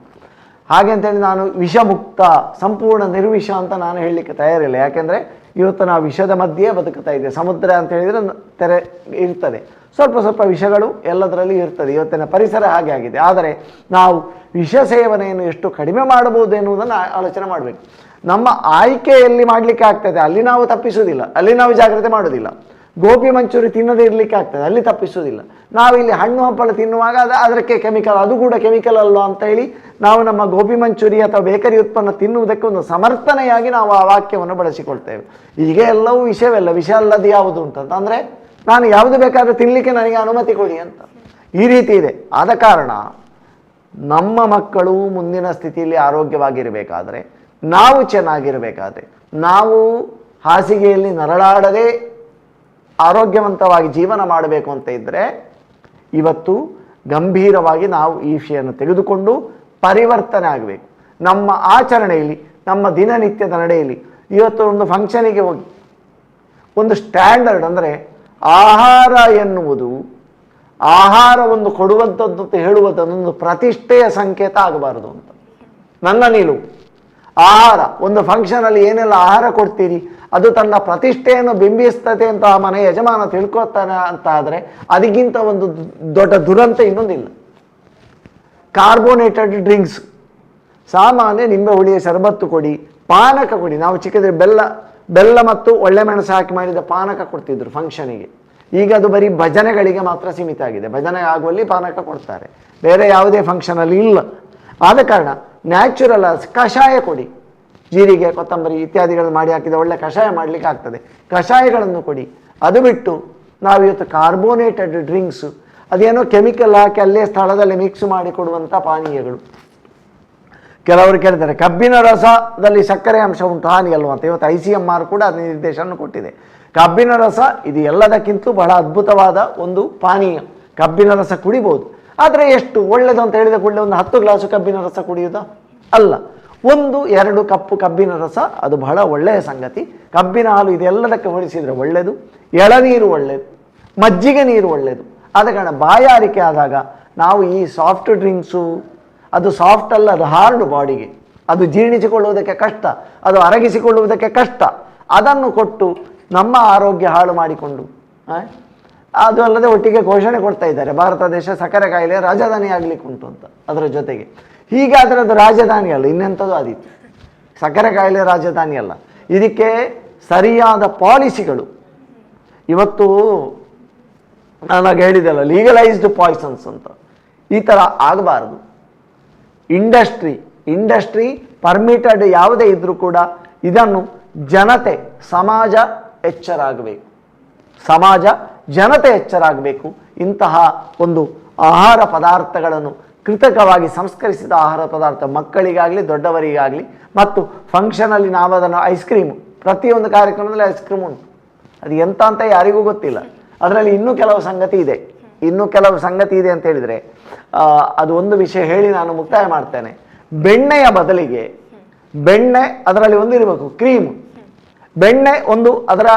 ಹಾಗೆ ಅಂತೇಳಿ ನಾನು ವಿಷಮುಕ್ತ ಸಂಪೂರ್ಣ ನಿರ್ವಿಷ ಅಂತ ನಾನು ಹೇಳಲಿಕ್ಕೆ ತಯಾರಿಲ್ಲ. ಯಾಕೆಂದರೆ ಇವತ್ತು ನಾವು ವಿಷದ ಮಧ್ಯೆ ಬದುಕ್ತಾ ಇದೆ. ಸಮುದ್ರ ಅಂತ ಹೇಳಿದರೆ ತೆರೆ ಇರ್ತದೆ, ಸ್ವಲ್ಪ ಸ್ವಲ್ಪ ವಿಷಗಳು ಎಲ್ಲದರಲ್ಲಿ ಇರ್ತದೆ. ಇವತ್ತಿನ ಪರಿಸರ ಹಾಗೆ ಆಗಿದೆ. ಆದರೆ ನಾವು ವಿಷ ಸೇವನೆಯನ್ನು ಎಷ್ಟು ಕಡಿಮೆ ಮಾಡಬಹುದು ಎನ್ನುವುದನ್ನು ಆಲೋಚನೆ ಮಾಡಬೇಕು. ನಮ್ಮ ಆಯ್ಕೆಯಲ್ಲಿ ಮಾಡಲಿಕ್ಕೆ ಆಗ್ತದೆ, ಅಲ್ಲಿ ನಾವು ತಪ್ಪಿಸುವುದಿಲ್ಲ, ಅಲ್ಲಿ ನಾವು ಜಾಗ್ರತೆ ಮಾಡೋದಿಲ್ಲ. ಗೋಬಿ ಮಂಚೂರಿ ತಿನ್ನದೇ ಇರಲಿಕ್ಕೆ ಆಗ್ತದೆ, ಅಲ್ಲಿ ತಪ್ಪಿಸುವುದಿಲ್ಲ. ನಾವಿಲ್ಲಿ ಹಣ್ಣು ಹಂಪಲು ತಿನ್ನುವಾಗ ಅದಕ್ಕೆ ಕೆಮಿಕಲ್, ಅದು ಕೂಡ ಕೆಮಿಕಲ್ ಅಲ್ವಾ ಅಂತ ಹೇಳಿ ನಾವು ನಮ್ಮ ಗೋಬಿ ಮಂಚೂರಿ ಅಥವಾ ಬೇಕರಿ ಉತ್ಪನ್ನ ತಿನ್ನುವುದಕ್ಕೆ ಒಂದು ಸಮರ್ಥನೆಯಾಗಿ ನಾವು ಆ ವಾಕ್ಯವನ್ನು ಬಳಸಿಕೊಳ್ತೇವೆ. ಈಗ ಎಲ್ಲವೂ ವಿಷಯವೆಲ್ಲ, ವಿಷಯ ಅಲ್ಲದೆ ಯಾವುದು ಉಂಟಂತ ಅಂದರೆ ನಾನು ಯಾವುದು ಬೇಕಾದರೂ ತಿನ್ನಲಿಕ್ಕೆ ನನಗೆ ಅನುಮತಿ ಕೊಡಿ ಅಂತ ಈ ರೀತಿ ಇದೆ. ಆದ ಕಾರಣ ನಮ್ಮ ಮಕ್ಕಳು ಮುಂದಿನ ಸ್ಥಿತಿಯಲ್ಲಿ ಆರೋಗ್ಯವಾಗಿರಬೇಕಾದ್ರೆ, ನಾವು ಚೆನ್ನಾಗಿರಬೇಕಾದ್ರೆ, ನಾವು ಹಾಸಿಗೆಯಲ್ಲಿ ನರಳಾಡದೆ ಆರೋಗ್ಯವಂತವಾಗಿ ಜೀವನ ಮಾಡಬೇಕು ಅಂತ ಇದ್ದರೆ ಇವತ್ತು ಗಂಭೀರವಾಗಿ ನಾವು ಈ ವಿಷಯವನ್ನು ತೆಗೆದುಕೊಂಡು ಪರಿವರ್ತನೆ ಆಗಬೇಕು. ನಮ್ಮ ಆಚರಣೆಯಲ್ಲಿ, ನಮ್ಮ ದಿನನಿತ್ಯದ ನಡೆಯಲ್ಲಿ ಇವತ್ತು ಒಂದು ಫಂಕ್ಷನಿಗೆ ಹೋಗಿ ಒಂದು ಸ್ಟ್ಯಾಂಡರ್ಡ್ ಅಂದರೆ ಆಹಾರ ಎನ್ನುವುದು ಆಹಾರವನ್ನು ಕೊಡುವಂಥದ್ದು ಅಂತ ಹೇಳುವುದನ್ನೊಂದು ಪ್ರತಿಷ್ಠೆಯ ಸಂಕೇತ ಆಗಬಾರದು ಅಂತ ನನ್ನ ನಿಲುವು. ಆಹಾರ, ಒಂದು ಫಂಕ್ಷನಲ್ಲಿ ಏನೆಲ್ಲ ಆಹಾರ ಕೊಡ್ತೀರಿ ಅದು ತನ್ನ ಪ್ರತಿಷ್ಠೆಯನ್ನು ಬಿಂಬಿಸ್ತದೆ ಅಂತ ಆ ಮನೆ ಯಜಮಾನ ತಿಳ್ಕೊತಾನೆ ಅಂತ ಆದರೆ ಅದಕ್ಕಿಂತ ಒಂದು ದೊಡ್ಡ ದುರಂತ ಇನ್ನೊಂದಿಲ್ಲ. ಕಾರ್ಬೋನೇಟೆಡ್ ಡ್ರಿಂಕ್ಸ್, ಸಾಮಾನ್ಯ ನಿಂಬೆ ಹುಳಿಯ ಶರಬತ್ತು ಕೊಡಿ, ಪಾನಕ ಕೊಡಿ. ನಾವು ಚಿಕ್ಕದ್ರೆ ಬೆಲ್ಲ ಮತ್ತು ಒಳ್ಳೆ ಮೆಣಸು ಹಾಕಿ ಮಾಡಿದ ಪಾನಕ ಕೊಡ್ತಿದ್ರು ಫಂಕ್ಷನಿಗೆ. ಈಗ ಅದು ಬರೀ ಭಜನೆಗಳಿಗೆ ಮಾತ್ರ ಸೀಮಿತ ಆಗಿದೆ. ಭಜನೆ ಆಗುವಲ್ಲಿ ಪಾನಕ ಕೊಡ್ತಾರೆ, ಬೇರೆ ಯಾವುದೇ ಫಂಕ್ಷನಲ್ಲಿ ಇಲ್ಲ. ಆದ ಕಾರಣ ನ್ಯಾಚುರಲ್ ಕಷಾಯ ಕೊಡಿ, ಜೀರಿಗೆ ಕೊತ್ತಂಬರಿ ಇತ್ಯಾದಿಗಳನ್ನು ಮಾಡಿ ಹಾಕಿದ ಒಳ್ಳೆ ಕಷಾಯ ಮಾಡಲಿಕ್ಕೆ ಆಗ್ತದೆ, ಕಷಾಯಗಳನ್ನು ಕೊಡಿ. ಅದು ಬಿಟ್ಟು ನಾವಿವತ್ತು ಕಾರ್ಬೋನೇಟೆಡ್ ಡ್ರಿಂಕ್ಸು, ಅದೇನೋ ಕೆಮಿಕಲ್ ಹಾಕಿ ಅಲ್ಲೇ ಸ್ಥಳದಲ್ಲಿ ಮಿಕ್ಸ್ ಮಾಡಿ ಕೊಡುವಂಥ ಪಾನೀಯಗಳು. ಕೆಲವರು ಕೇಳ್ತಾರೆ ಕಬ್ಬಿನ ರಸದಲ್ಲಿ ಸಕ್ಕರೆ ಅಂಶ ಉಂಟು, ಹಾನಿ ಅಲ್ವ ಅಂತ. ಇವತ್ತು ICMR ಕೂಡ ಅದು ನಿರ್ದೇಶನ ಕೊಟ್ಟಿದೆ. ಕಬ್ಬಿನ ರಸ ಇದು ಎಲ್ಲದಕ್ಕಿಂತ ಬಹಳ ಅದ್ಭುತವಾದ ಒಂದು ಪಾನೀಯ. ಕಬ್ಬಿನ ರಸ ಕುಡಿಬೋದು, ಆದರೆ ಎಷ್ಟು ಒಳ್ಳೆಯದು ಅಂತ ಹೇಳಿದ ಕೂಡಲೇ ಒಂದು 10 ಗ್ಲಾಸು ಕಬ್ಬಿನ ರಸ ಕುಡಿಯೋದಾ? ಅಲ್ಲ, 1-2 ಕಪ್ಪು ಕಬ್ಬಿನ ರಸ ಅದು ಬಹಳ ಒಳ್ಳೆಯ ಸಂಗತಿ. ಕಬ್ಬಿನ ಹಾಲು ಇದೆಲ್ಲದಕ್ಕೆ ಹೋಲಿಸಿದರೆ ಒಳ್ಳೆಯದು. ಎಳನೀರು ಒಳ್ಳೆಯದು, ಮಜ್ಜಿಗೆ ನೀರು ಒಳ್ಳೆಯದು. ಆದ ಕಾರಣ ಬಾಯಾರಿಕೆ ಆದಾಗ ನಾವು ಈ ಸಾಫ್ಟ್ ಡ್ರಿಂಕ್ಸು, ಅದು ಸಾಫ್ಟ್ ಅಲ್ಲ, ಅದು ಹಾರ್ಡ್ ಬಾಡಿಗೆ, ಅದು ಜೀರ್ಣಿಸಿಕೊಳ್ಳುವುದಕ್ಕೆ ಕಷ್ಟ, ಅದು ಅರಗಿಸಿಕೊಳ್ಳುವುದಕ್ಕೆ ಕಷ್ಟ, ಅದನ್ನು ಕೊಟ್ಟು ನಮ್ಮ ಆರೋಗ್ಯ ಹಾಳು ಮಾಡಿಕೊಂಡು ಅದು ಅಲ್ಲದೆ ಒಟ್ಟಿಗೆ ಘೋಷಣೆ ಕೊಡ್ತಾ ಇದ್ದಾರೆ ಭಾರತ ದೇಶ ಸಕ್ಕರೆ ಕಾಯಿಲೆ ರಾಜಧಾನಿ ಆಗಲಿಕ್ಕೆ ಉಂಟು ಅಂತ. ಅದರ ಜೊತೆಗೆ ಹೀಗಾದರೆ ಅದು ರಾಜಧಾನಿ ಅಲ್ಲ, ಇನ್ನೆಂಥದ್ದು ಆದೀತು. ಸಕ್ಕರೆ ಕಾಯಿಲೆ ರಾಜಧಾನಿ ಅಲ್ಲ. ಇದಕ್ಕೆ ಸರಿಯಾದ ಪಾಲಿಸಿಗಳು ಇವತ್ತು ನಾನು ಹೇಳಿದೆಲ್ಲ, ಲೀಗಲೈಸ್ಡ್ ಪಾಯ್ಸನ್ಸ್ ಅಂತ, ಈ ಥರ ಆಗಬಾರ್ದು. ಇಂಡಸ್ಟ್ರಿ ಪರ್ಮಿಟೆಡ್ ಯಾವುದೇ ಇದ್ದರೂ ಕೂಡ ಇದನ್ನು ಜನತೆ, ಸಮಾಜ ಎಚ್ಚರಾಗಬೇಕು. ಸಮಾಜ, ಜನತೆ ಎಚ್ಚರಾಗಬೇಕು. ಇಂತಹ ಒಂದು ಆಹಾರ ಪದಾರ್ಥಗಳನ್ನು ಕೃತಕವಾಗಿ ಸಂಸ್ಕರಿಸಿದ ಆಹಾರ ಪದಾರ್ಥ ಮಕ್ಕಳಿಗಾಗಲಿ ದೊಡ್ಡವರಿಗಾಗಲಿ, ಮತ್ತು ಫಂಕ್ಷನಲ್ಲಿ ನಾವು ಅದನ್ನು ಐಸ್ಕ್ರೀಮು, ಪ್ರತಿಯೊಂದು ಕಾರ್ಯಕ್ರಮದಲ್ಲಿ ಐಸ್ಕ್ರೀಮ್ ಉಂಟು, ಅದು ಎಂತ ಅಂತ ಯಾರಿಗೂ ಗೊತ್ತಿಲ್ಲ. ಅದರಲ್ಲಿ ಇನ್ನೂ ಕೆಲವು ಸಂಗತಿ ಇದೆ ಅಂತ ಹೇಳಿದರೆ ಅದು ಒಂದು ವಿಷಯ ಹೇಳಿ ನಾನು ಮುಕ್ತಾಯ ಮಾಡ್ತೇನೆ. ಬೆಣ್ಣೆಯ ಬದಲಿಗೆ ಅದರಲ್ಲಿ ಒಂದಿರಬೇಕು ಕ್ರೀಮ್. ಬೆಣ್ಣೆ ಅದರ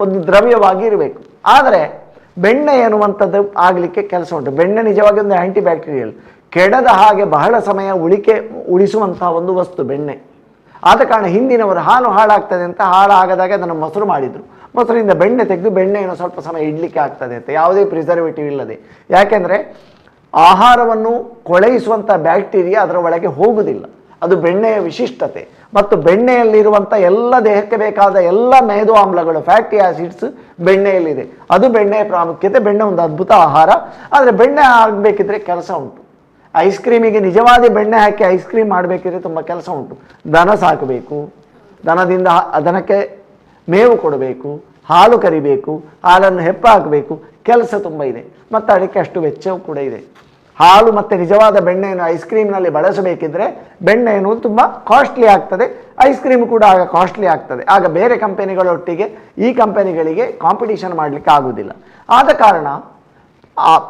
ಒಂದು ದ್ರವ್ಯವಾಗಿ ಇರಬೇಕು. ಆದರೆ ಬೆಣ್ಣೆ ಎನ್ನುವಂಥದ್ದು ಆಗಲಿಕ್ಕೆ ಕೆಲಸ ಉಂಟು. ಬೆಣ್ಣೆ ನಿಜವಾಗಿ ಒಂದು ಆ್ಯಂಟಿ ಬ್ಯಾಕ್ಟೀರಿಯಲ್, ಕೆಡದ ಹಾಗೆ ಬಹಳ ಸಮಯ ಉಳಿಸುವಂತಹ ಒಂದು ವಸ್ತು ಬೆಣ್ಣೆ. ಆದ ಕಾರಣ ಹಿಂದಿನವರು ಹಾಲು ಹಾಳಾಗ್ತದೆ ಅಂತ ಹಾಳಾಗದಾಗ ಅದನ್ನು ಮೊಸರು ಮಾಡಿದರು. ಮೊಸರಿಂದ ಬೆಣ್ಣೆ ತೆಗೆದು ಬೆಣ್ಣೆಯನ್ನು ಸ್ವಲ್ಪ ಸಮಯ ಇಡಲಿಕ್ಕೆ ಆಗ್ತದೆ ಅಂತ, ಯಾವುದೇ ಪ್ರಿಸರ್ವೇಟಿವ್ ಇಲ್ಲದೆ. ಯಾಕೆಂದರೆ ಆಹಾರವನ್ನು ಕೊಳೆಯಿಸುವಂಥ ಬ್ಯಾಕ್ಟೀರಿಯಾ ಅದರ ಒಳಗೆ ಹೋಗುವುದಿಲ್ಲ. ಅದು ಬೆಣ್ಣೆಯ ವಿಶಿಷ್ಟತೆ. ಮತ್ತು ಬೆಣ್ಣೆಯಲ್ಲಿರುವಂಥ ಎಲ್ಲ ದೇಹಕ್ಕೆ ಬೇಕಾದ ಎಲ್ಲ ಮೇದು ಆಮ್ಲಗಳು, ಫ್ಯಾಟಿ ಆಸಿಡ್ಸ್ ಬೆಣ್ಣೆಯಲ್ಲಿದೆ. ಅದು ಬೆಣ್ಣೆಯ ಪ್ರಾಮುಖ್ಯತೆ. ಬೆಣ್ಣೆ ಒಂದು ಅದ್ಭುತ ಆಹಾರ. ಆದರೆ ಬೆಣ್ಣೆ ಆಗಬೇಕಿದ್ರೆ ಕೆಲಸ ಉಂಟು. ಐಸ್ಕ್ರೀಮಿಗೆ ನಿಜವಾದ ಬೆಣ್ಣೆ ಹಾಕಿ ಐಸ್ಕ್ರೀಮ್ ಮಾಡಬೇಕಿದ್ರೆ ತುಂಬ ಕೆಲಸ ಉಂಟು. ದನ ಸಾಕಬೇಕು, ದನಕ್ಕೆ ಮೇವು ಕೊಡಬೇಕು, ಹಾಲು ಕರಿಬೇಕು, ಹಾಲನ್ನು ಹೆಪ್ಪ ಹಾಕಬೇಕು, ಕೆಲಸ ತುಂಬ ಇದೆ. ಮತ್ತು ಅದಕ್ಕೆ ಅಷ್ಟು ವೆಚ್ಚವೂ ಕೂಡ ಇದೆ. ಹಾಲು ಮತ್ತು ನಿಜವಾದ ಬೆಣ್ಣೆಯನ್ನು ಐಸ್ಕ್ರೀಮ್ನಲ್ಲಿ ಬಳಸಬೇಕಿದ್ರೆ ಬೆಣ್ಣೆ ಎನ್ನುವುದು ತುಂಬ ಕಾಸ್ಟ್ಲಿ ಆಗ್ತದೆ, ಐಸ್ಕ್ರೀಮ್ ಕೂಡ ಆಗ ಕಾಸ್ಟ್ಲಿ ಆಗ್ತದೆ. ಆಗ ಬೇರೆ ಕಂಪೆನಿಗಳೊಟ್ಟಿಗೆ ಈ ಕಂಪೆನಿಗಳಿಗೆ ಕಾಂಪಿಟೀಷನ್ ಮಾಡಲಿಕ್ಕೆ ಆಗುವುದಿಲ್ಲ. ಆದ ಕಾರಣ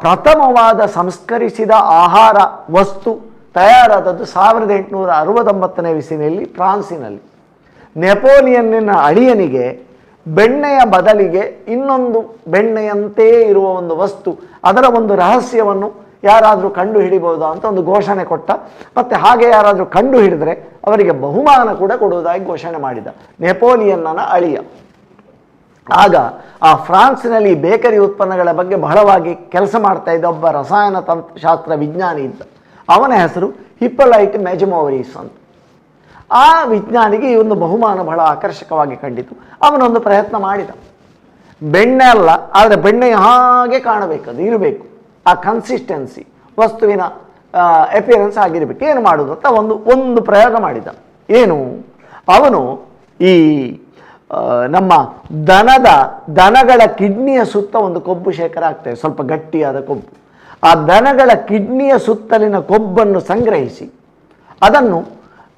ಪ್ರಥಮವಾದ ಸಂಸ್ಕರಿಸಿದ ಆಹಾರ ವಸ್ತು ತಯಾರಾದದ್ದು 1869ನೇ ಇಸವಿಯಲ್ಲಿ ಫ್ರಾನ್ಸಿನಲ್ಲಿ. ನೆಪೋಲಿಯನ್ನಿನ ಅಳಿಯನಿಗೆ ಬೆಣ್ಣೆಯ ಬದಲಿಗೆ ಇನ್ನೊಂದು ಬೆಣ್ಣೆಯಂತೆ ಇರುವ ಒಂದು ವಸ್ತು, ಅದರ ಒಂದು ರಹಸ್ಯವನ್ನು ಯಾರಾದರೂ ಕಂಡು ಹಿಡಿಬಹುದಾ ಅಂತ ಒಂದು ಘೋಷಣೆ ಕೊಟ್ಟ. ಮತ್ತು ಹಾಗೆ ಯಾರಾದರೂ ಕಂಡು ಹಿಡಿದರೆ ಅವರಿಗೆ ಬಹುಮಾನ ಕೂಡ ಕೊಡುವುದಾಗಿ ಘೋಷಣೆ ಮಾಡಿದ ನೆಪೋಲಿಯನ್ನನ ಅಳಿಯ. ಆಗ ಆ ಫ್ರಾನ್ಸ್ನಲ್ಲಿ ಬೇಕರಿ ಉತ್ಪನ್ನಗಳ ಬಗ್ಗೆ ಬಹಳವಾಗಿ ಕೆಲಸ ಮಾಡ್ತಾ ಇದ್ದ ಒಬ್ಬ ರಸಾಯನ ಶಾಸ್ತ್ರ ವಿಜ್ಞಾನಿ ಇದ್ದ. ಅವನ ಹೆಸರು ಹಿಪ್ಪೋಲೈಟ್ ಮೆಜಮೋರಿಸ್ ಅಂತ. ಆ ವಿಜ್ಞಾನಿಗೆ ಈ ಒಂದು ಬಹುಮಾನ ಬಹಳ ಆಕರ್ಷಕವಾಗಿ ಕಂಡಿತು. ಅವನೊಂದು ಪ್ರಯತ್ನ ಮಾಡಿದ. ಬೆಣ್ಣೆ ಅಲ್ಲ, ಆದರೆ ಬೆಣ್ಣೆ ಹಾಗೆ ಕಾಣಬೇಕು, ಅದು ಇರಬೇಕು, ಆ ಕನ್ಸಿಸ್ಟೆನ್ಸಿ ವಸ್ತುವಿನ ಅಪಿಯರೆನ್ಸ್ ಆಗಿರಬೇಕು. ಏನು ಮಾಡೋದು ಅಂತ ಒಂದು ಪ್ರಯೋಗ ಮಾಡಿದ. ಏನು, ಅವನು ಈ ನಮ್ಮ ದನಗಳ ಕಿಡ್ನಿಯ ಸುತ್ತ ಒಂದು ಕೊಬ್ಬು ಶೇಖರ ಆಗ್ತದೆ, ಸ್ವಲ್ಪ ಗಟ್ಟಿಯಾದ ಕೊಬ್ಬು. ಆ ದನಗಳ ಕಿಡ್ನಿಯ ಸುತ್ತಲಿನ ಕೊಬ್ಬನ್ನು ಸಂಗ್ರಹಿಸಿ ಅದನ್ನು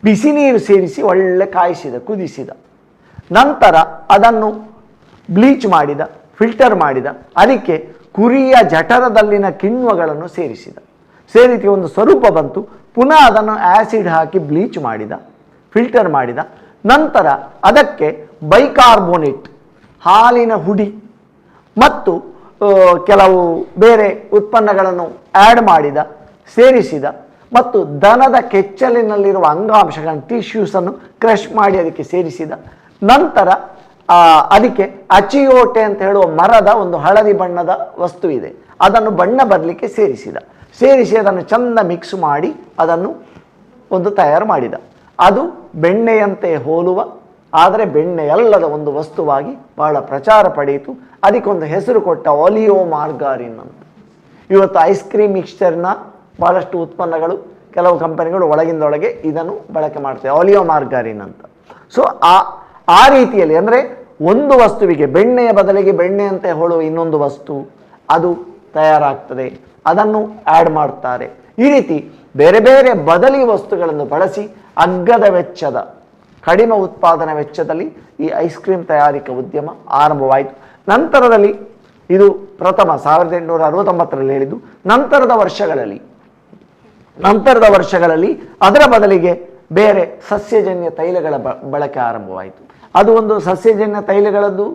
ಬಿಸಿ ನೀರು ಸೇರಿಸಿ ಒಳ್ಳೆ ಕಾಯಿಸಿದ, ಕುದಿಸಿದ. ನಂತರ ಅದನ್ನು ಬ್ಲೀಚ್ ಮಾಡಿದ, ಫಿಲ್ಟರ್ ಮಾಡಿದ. ಅದಕ್ಕೆ ಕುರಿಯ ಜಠರದಲ್ಲಿನ ಕಿಣ್ವಗಳನ್ನು ಸೇರಿಸಿ ಒಂದು ಸ್ವರೂಪ ಬಂತು. ಪುನಃ ಅದನ್ನು ಆ್ಯಸಿಡ್ ಹಾಕಿ ಬ್ಲೀಚ್ ಮಾಡಿದ, ಫಿಲ್ಟರ್ ಮಾಡಿದ. ನಂತರ ಅದಕ್ಕೆ ಬೈಕಾರ್ಬೋನೇಟ್, ಹಾಲಿನ ಹುಡಿ ಮತ್ತು ಕೆಲವು ಬೇರೆ ಉತ್ಪನ್ನಗಳನ್ನು ಆ್ಯಡ್ ಮಾಡಿದ, ಸೇರಿಸಿದ. ಮತ್ತು ದನದ ಕೆಚ್ಚಲಿನಲ್ಲಿರುವ ಅಂಗಾಂಶಗಳನ್ನು, ಟಿಶ್ಯೂಸನ್ನು ಕ್ರಷ್ ಮಾಡಿ ಅದಕ್ಕೆ ಸೇರಿಸಿದ. ನಂತರ ಅದಕ್ಕೆ ಅಚಿಯೋಟೆ ಅಂತ ಹೇಳುವ ಮರದ ಒಂದು ಹಳದಿ ಬಣ್ಣದ ವಸ್ತು ಇದೆ, ಅದನ್ನು ಬಣ್ಣ ಬರಲಿಕ್ಕೆ ಸೇರಿಸಿ ಅದನ್ನು ಚೆಂದ ಮಿಕ್ಸ್ ಮಾಡಿ ಅದನ್ನು ಒಂದು ತಯಾರು ಮಾಡಿದ. ಅದು ಬೆಣ್ಣೆಯಂತೆ ಹೋಲುವ, ಆದರೆ ಬೆಣ್ಣೆಯಲ್ಲದ ಒಂದು ವಸ್ತುವಾಗಿ ಬಹಳ ಪ್ರಚಾರ ಪಡೆಯಿತು. ಅದಕ್ಕೊಂದು ಹೆಸರು ಕೊಟ್ಟ, ಒಲಿಯೋ ಮಾರ್ಗಾರಿನ್ ಅಂತ. ಇವತ್ತು ಐಸ್ ಕ್ರೀಮ್ ಮಿಕ್ಸ್ಚರ್ನ ಭಾಳಷ್ಟು ಉತ್ಪನ್ನಗಳು, ಕೆಲವು ಕಂಪನಿಗಳು ಒಳಗಿಂದೊಳಗೆ ಇದನ್ನು ಬಳಕೆ ಮಾಡ್ತವೆ, ಒಲಿಯೋ ಮಾರ್ಗಾರಿನ್ ಅಂತ. ಸೊ ಆ ರೀತಿಯಲ್ಲಿ ಅಂದರೆ ಒಂದು ವಸ್ತುವಿಗೆ ಬೆಣ್ಣೆಯ ಬದಲಿಗೆ ಬೆಣ್ಣೆಯಂತೆ ಹೋಳುವ ಇನ್ನೊಂದು ವಸ್ತು ಅದು ತಯಾರಾಗ್ತದೆ, ಅದನ್ನು ಆ್ಯಡ್ ಮಾಡ್ತಾರೆ. ಈ ರೀತಿ ಬೇರೆ ಬೇರೆ ಬದಲಿ ವಸ್ತುಗಳನ್ನು ಬಳಸಿ ಅಗ್ಗದ ವೆಚ್ಚದ, ಕಡಿಮೆ ಉತ್ಪಾದನಾ ವೆಚ್ಚದಲ್ಲಿ ಈ ಐಸ್ ಕ್ರೀಮ್ ತಯಾರಿಕಾ ಉದ್ಯಮ ಆರಂಭವಾಯಿತು. ನಂತರದಲ್ಲಿ ಇದು ಪ್ರಥಮ 1869ರಲ್ಲಿ ಹೇಳಿದ್ದು. ನಂತರದ ವರ್ಷಗಳಲ್ಲಿ ಅದರ ಬದಲಿಗೆ ಬೇರೆ ಸಸ್ಯಜನ್ಯ ತೈಲಗಳ ಬಳಕೆ ಆರಂಭವಾಯಿತು. ಅದು ಒಂದು ಸಸ್ಯಜನ್ಯ ತೈಲಗಳದ್ದು,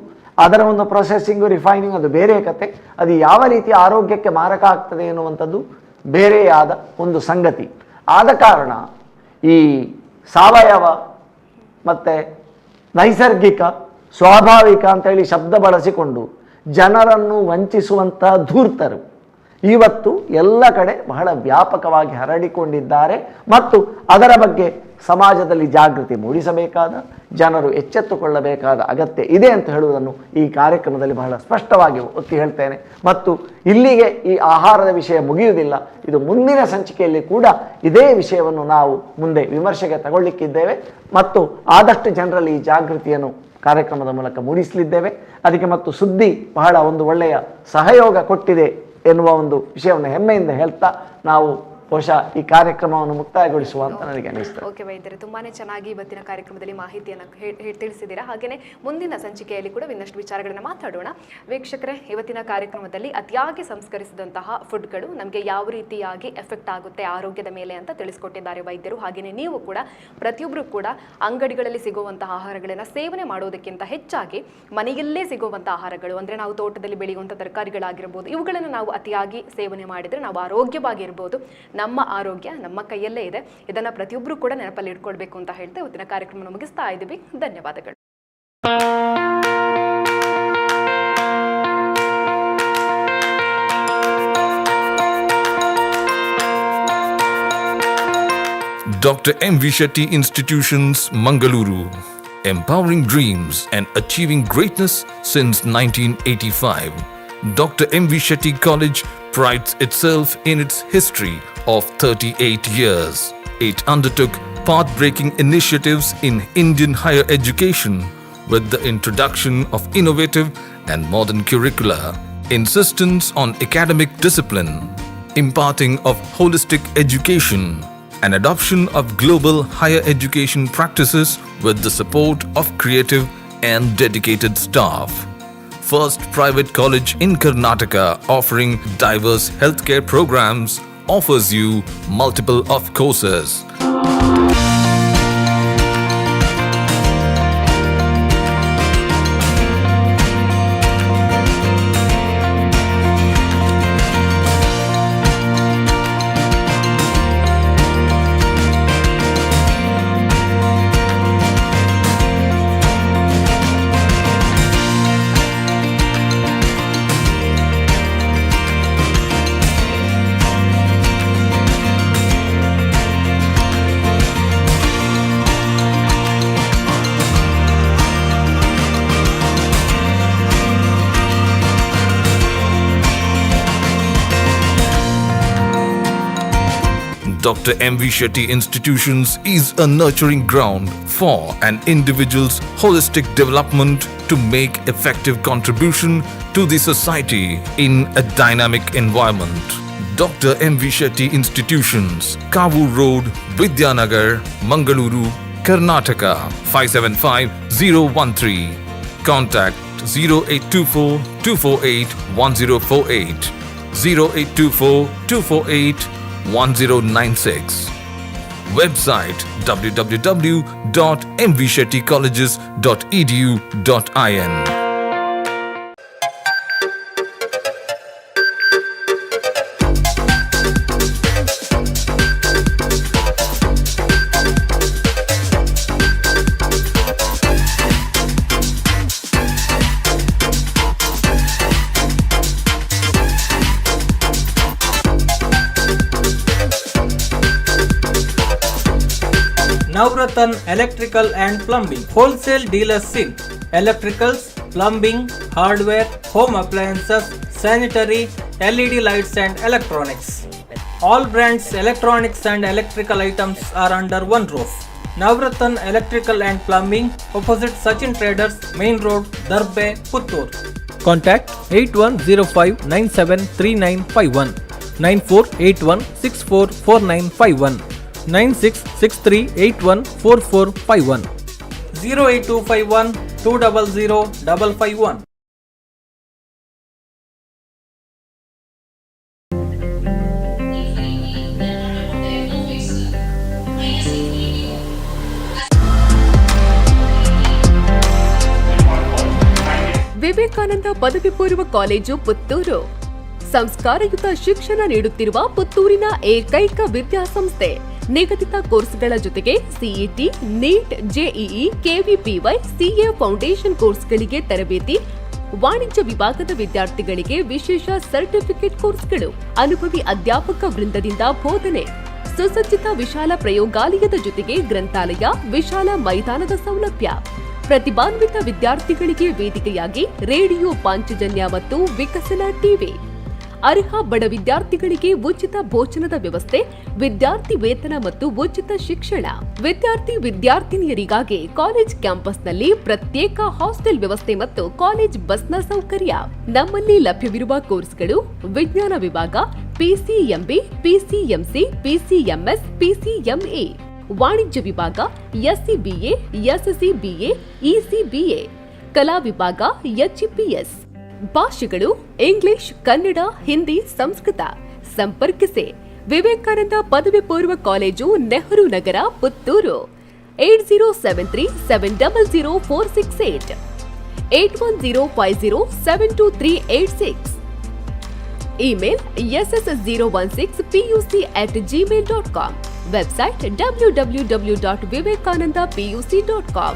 ಅದರ ಒಂದು ಪ್ರೊಸೆಸಿಂಗು, ರಿಫೈನಿಂಗ್ ಅದು ಬೇರೆ ಕತೆ. ಅದು ಯಾವ ರೀತಿ ಆರೋಗ್ಯಕ್ಕೆ ಮಾರಕ ಆಗ್ತದೆ ಎನ್ನುವಂಥದ್ದು ಬೇರೆಯಾದ ಒಂದು ಸಂಗತಿ. ಆದ ಕಾರಣ ಈ ಸಾವಯವ ಮತ್ತು ನೈಸರ್ಗಿಕ, ಸ್ವಾಭಾವಿಕ ಅಂತೇಳಿ ಶಬ್ದ ಬಳಸಿಕೊಂಡು ಜನರನ್ನು ವಂಚಿಸುವಂಥ ಧೂರ್ತರು ಇವತ್ತು ಎಲ್ಲ ಕಡೆ ಬಹಳ ವ್ಯಾಪಕವಾಗಿ ಹರಡಿಕೊಂಡಿದ್ದಾರೆ. ಮತ್ತು ಅದರ ಬಗ್ಗೆ ಸಮಾಜದಲ್ಲಿ ಜಾಗೃತಿ ಮೂಡಿಸಬೇಕಾದ, ಜನರು ಎಚ್ಚೆತ್ತುಕೊಳ್ಳಬೇಕಾದ ಅಗತ್ಯ ಇದೆ ಅಂತ ಹೇಳುವುದನ್ನು ಈ ಕಾರ್ಯಕ್ರಮದಲ್ಲಿ ಬಹಳ ಸ್ಪಷ್ಟವಾಗಿ ಒತ್ತಿ ಹೇಳ್ತೇನೆ. ಮತ್ತು ಇಲ್ಲಿಗೆ ಈ ಆಹಾರದ ವಿಷಯ ಮುಗಿಯುವುದಿಲ್ಲ. ಇದು ಮುಂದಿನ ಸಂಚಿಕೆಯಲ್ಲಿ ಕೂಡ ಇದೇ ವಿಷಯವನ್ನು ನಾವು ಮುಂದೆ ವಿಮರ್ಶೆಗೆ ತಗೊಳ್ಳಿಕ್ಕಿದ್ದೇವೆ ಮತ್ತು ಆದಷ್ಟು ಜನರಲ್ಲಿ ಈ ಜಾಗೃತಿಯನ್ನು ಕಾರ್ಯಕ್ರಮದ ಮೂಲಕ ಮೂಡಿಸಲಿದ್ದೇವೆ. ಅದಕ್ಕೆ ಮತ್ತು ಸುದ್ದಿ ಬಹಳ ಒಂದು ಒಳ್ಳೆಯ ಸಹಯೋಗ ಕೊಟ್ಟಿದೆ ಎನ್ನುವ ಒಂದು ವಿಷಯವನ್ನು ಹೆಮ್ಮೆಯಿಂದ ಹೇಳ್ತಾ ನಾವು ಬಹುಶಃ ಈ ಕಾರ್ಯಕ್ರಮವನ್ನು ಮುಕ್ತಾಯಗೊಳಿಸುವ ಅಂತ ನನಗೆ ಅನಿಸ್ತದೆ. ಓಕೆ ವೈದ್ಯರೇ, ತುಂಬಾನೇ ಚೆನ್ನಾಗಿ ಇವತ್ತಿನ ಕಾರ್ಯಕ್ರಮದಲ್ಲಿ ಮಾಹಿತಿಯನ್ನು ತಿಳಿಸಿದ್ದೀರಾ. ಹಾಗೆಯೇ ಮುಂದಿನ ಸಂಚಿಕೆಯಲ್ಲಿ ಕೂಡ ಇನ್ನಷ್ಟು ವಿಚಾರಗಳನ್ನು ಮಾತಾಡೋಣ. ವೀಕ್ಷಕರೇ, ಇವತ್ತಿನ ಕಾರ್ಯಕ್ರಮದಲ್ಲಿ ಅತಿಯಾಗಿ ಸಂಸ್ಕರಿಸಿದಂತಹ ಫುಡ್ಗಳು ನಮಗೆ ಯಾವ ರೀತಿಯಾಗಿ ಎಫೆಕ್ಟ್ ಆಗುತ್ತೆ ಆರೋಗ್ಯದ ಮೇಲೆ ಅಂತ ತಿಳಿಸ್ಕೊಟ್ಟಿದ್ದಾರೆ ವೈದ್ಯರು. ಹಾಗೆಯೇ ನೀವು ಕೂಡ ಪ್ರತಿಯೊಬ್ಬರು ಕೂಡ ಅಂಗಡಿಗಳಲ್ಲಿ ಸಿಗುವಂತಹ ಆಹಾರಗಳನ್ನು ಸೇವನೆ ಮಾಡೋದಕ್ಕಿಂತ ಹೆಚ್ಚಾಗಿ ಮನೆಯಲ್ಲೇ ಸಿಗುವಂಥ ಆಹಾರಗಳು, ಅಂದರೆ ನಾವು ತೋಟದಲ್ಲಿ ಬೆಳೆಯುವಂಥ ತರಕಾರಿಗಳಾಗಿರ್ಬೋದು, ಇವುಗಳನ್ನು ನಾವು ಅತಿಯಾಗಿ ಸೇವನೆ ಮಾಡಿದರೆ ನಾವು ಆರೋಗ್ಯವಾಗಿರ್ಬೋದು. ನಮ್ಮ ಆರೋಗ್ಯ ನಮ್ಮ ಕೈಯಲ್ಲೇ ಇದೆ. ಇದನ್ನು ಪ್ರತಿಯೊಬ್ಬರು ಕೂಡ ನೆನಪಲ್ಲಿ ಇಟ್ಕೊಳ್ಬೇಕು ಅಂತ ಹೇಳ್ತಾ ಇವತ್ತಿನ ಕಾರ್ಯಕ್ರಮ ಮುಗಿಸ್ತಾ ಇದ್ದೀವಿ. ಧನ್ಯವಾದಗಳು. Dr. M.V. Shetty Institutions, Mangaluru. Empowering dreams and achieving greatness since 1985. Dr. M.V. Shetty College prides itself in its history of 38 years. It undertook path-breaking initiatives in Indian higher education with the introduction of innovative and modern curricula, insistence on academic discipline, imparting of holistic education, and adoption of global higher education practices with the support of creative and dedicated staff. First private college in Karnataka offering diverse healthcare programs, offers you multiple of courses. Dr. M.V. Shetty Institutions is a nurturing ground for an individual's holistic development to make effective contribution to the society in a dynamic environment. Dr. M.V. Shetty Institutions, Kavur Road, Vidyanagar, Mangaluru, Karnataka 575013. Contact 0824 248 1048, 0824 248 1096. Website www.mvshettycolleges.edu.in. Navratan Electrical and Plumbing, wholesale dealers in electricals, plumbing, hardware, home appliances, sanitary, LED lights and electronics. All brands electronics and electrical items are under one roof. Navratan Electrical and Plumbing, opposite Sachin Traders, Main Road, Darbe, Puttur. Contact 8105973951, 9481644951. 9663814451, 08251 200 551. Vivekananda ಪದವಿ ಪೂರ್ವ college Puttur ಸಂಸ್ಕಾರಯುತ ಶಿಕ್ಷಣ ನೀಡುತ್ತಿರುವ ಪುತ್ತೂರಿನ ಏಕೈಕ ವಿದ್ಯಾಸಂಸ್ಥೆ. ನಿಗದಿತ ಕೋರ್ಸ್ಗಳ ಜೊತೆಗೆ CET, NEET, JEE, KVPY, CA foundation ಕೋರ್ಸ್ಗಳಿಗೆ ತರಬೇತಿ, ವಾಣಿಜ್ಯ ವಿಭಾಗದ ವಿದ್ಯಾರ್ಥಿಗಳಿಗೆ ವಿಶೇಷ ಸರ್ಟಿಫಿಕೇಟ್ ಕೋರ್ಸ್ಗಳು, ಅನುಭವಿ ಅಧ್ಯಾಪಕ ವೃಂದದಿಂದ ಬೋಧನೆ, ಸುಸಜ್ಜಿತ ವಿಶಾಲ ಪ್ರಯೋಗಾಲಯದ ಜೊತೆಗೆ ಗ್ರಂಥಾಲಯ, ವಿಶಾಲ ಮೈದಾನದ ಸೌಲಭ್ಯ, ಪ್ರತಿಭಾನ್ವಿತ ವಿದ್ಯಾರ್ಥಿಗಳಿಗೆ ವೇದಿಕೆಯಾಗಿ ರೇಡಿಯೋ ಪಾಂಚಜನ್ಯ ಮತ್ತು ವಿಕಸನ ಟಿವಿ, ಅರ್ಹ ಬಡ ವಿದ್ಯಾರ್ಥಿಗಳಿಗೆ ಉಚಿತ ಭೋಜನದ ವ್ಯವಸ್ಥೆ, ವಿದ್ಯಾರ್ಥಿ ವೇತನ ಮತ್ತು ಉಚಿತ ಶಿಕ್ಷಣ. ವಿದ್ಯಾರ್ಥಿನಿಯರಿಗಾಗಿ ಕಾಲೇಜ್ ಕ್ಯಾಂಪಸ್ನಲ್ಲಿ ಪ್ರತ್ಯೇಕ ಹಾಸ್ಟೆಲ್ ವ್ಯವಸ್ಥೆ ಮತ್ತು ಕಾಲೇಜ್ ಬಸ್ನ ಸೌಕರ್ಯ. ನಮ್ಮಲ್ಲಿ ಲಭ್ಯವಿರುವ ಕೋರ್ಸ್ಗಳು: ವಿಜ್ಞಾನ ವಿಭಾಗ, ಪಿಸಿಎಂಬಿ, ಪಿಸಿಎಂಸಿ, ಪಿಸಿಎಂಎಸ್, ಪಿಸಿಎಂಎ, ವಾಣಿಜ್ಯ ವಿಭಾಗ, ಎಸ್ಸಿಬಿಎ, ಎಸ್ಸಿಬಿಎ, ಇಸಿಬಿಎ, ಕಲಾ ವಿಭಾಗ, ಎಚ್ಇಪಿಎಸ್. ಭಾಷೆಗಳು: ಇಂಗ್ಲಿಷ್, ಕನ್ನಡ, ಹಿಂದಿ, ಸಂಸ್ಕೃತ. ಸಂಪರ್ಕಿಸಿ ವಿವೇಕಾನಂದ ಪದವಿ ಪೂರ್ವ college, Nehru Nagar, Puttur. 8073700468, 8105072386. Email ss016puc@gmail.com. Website www.vivekanandapuc.com.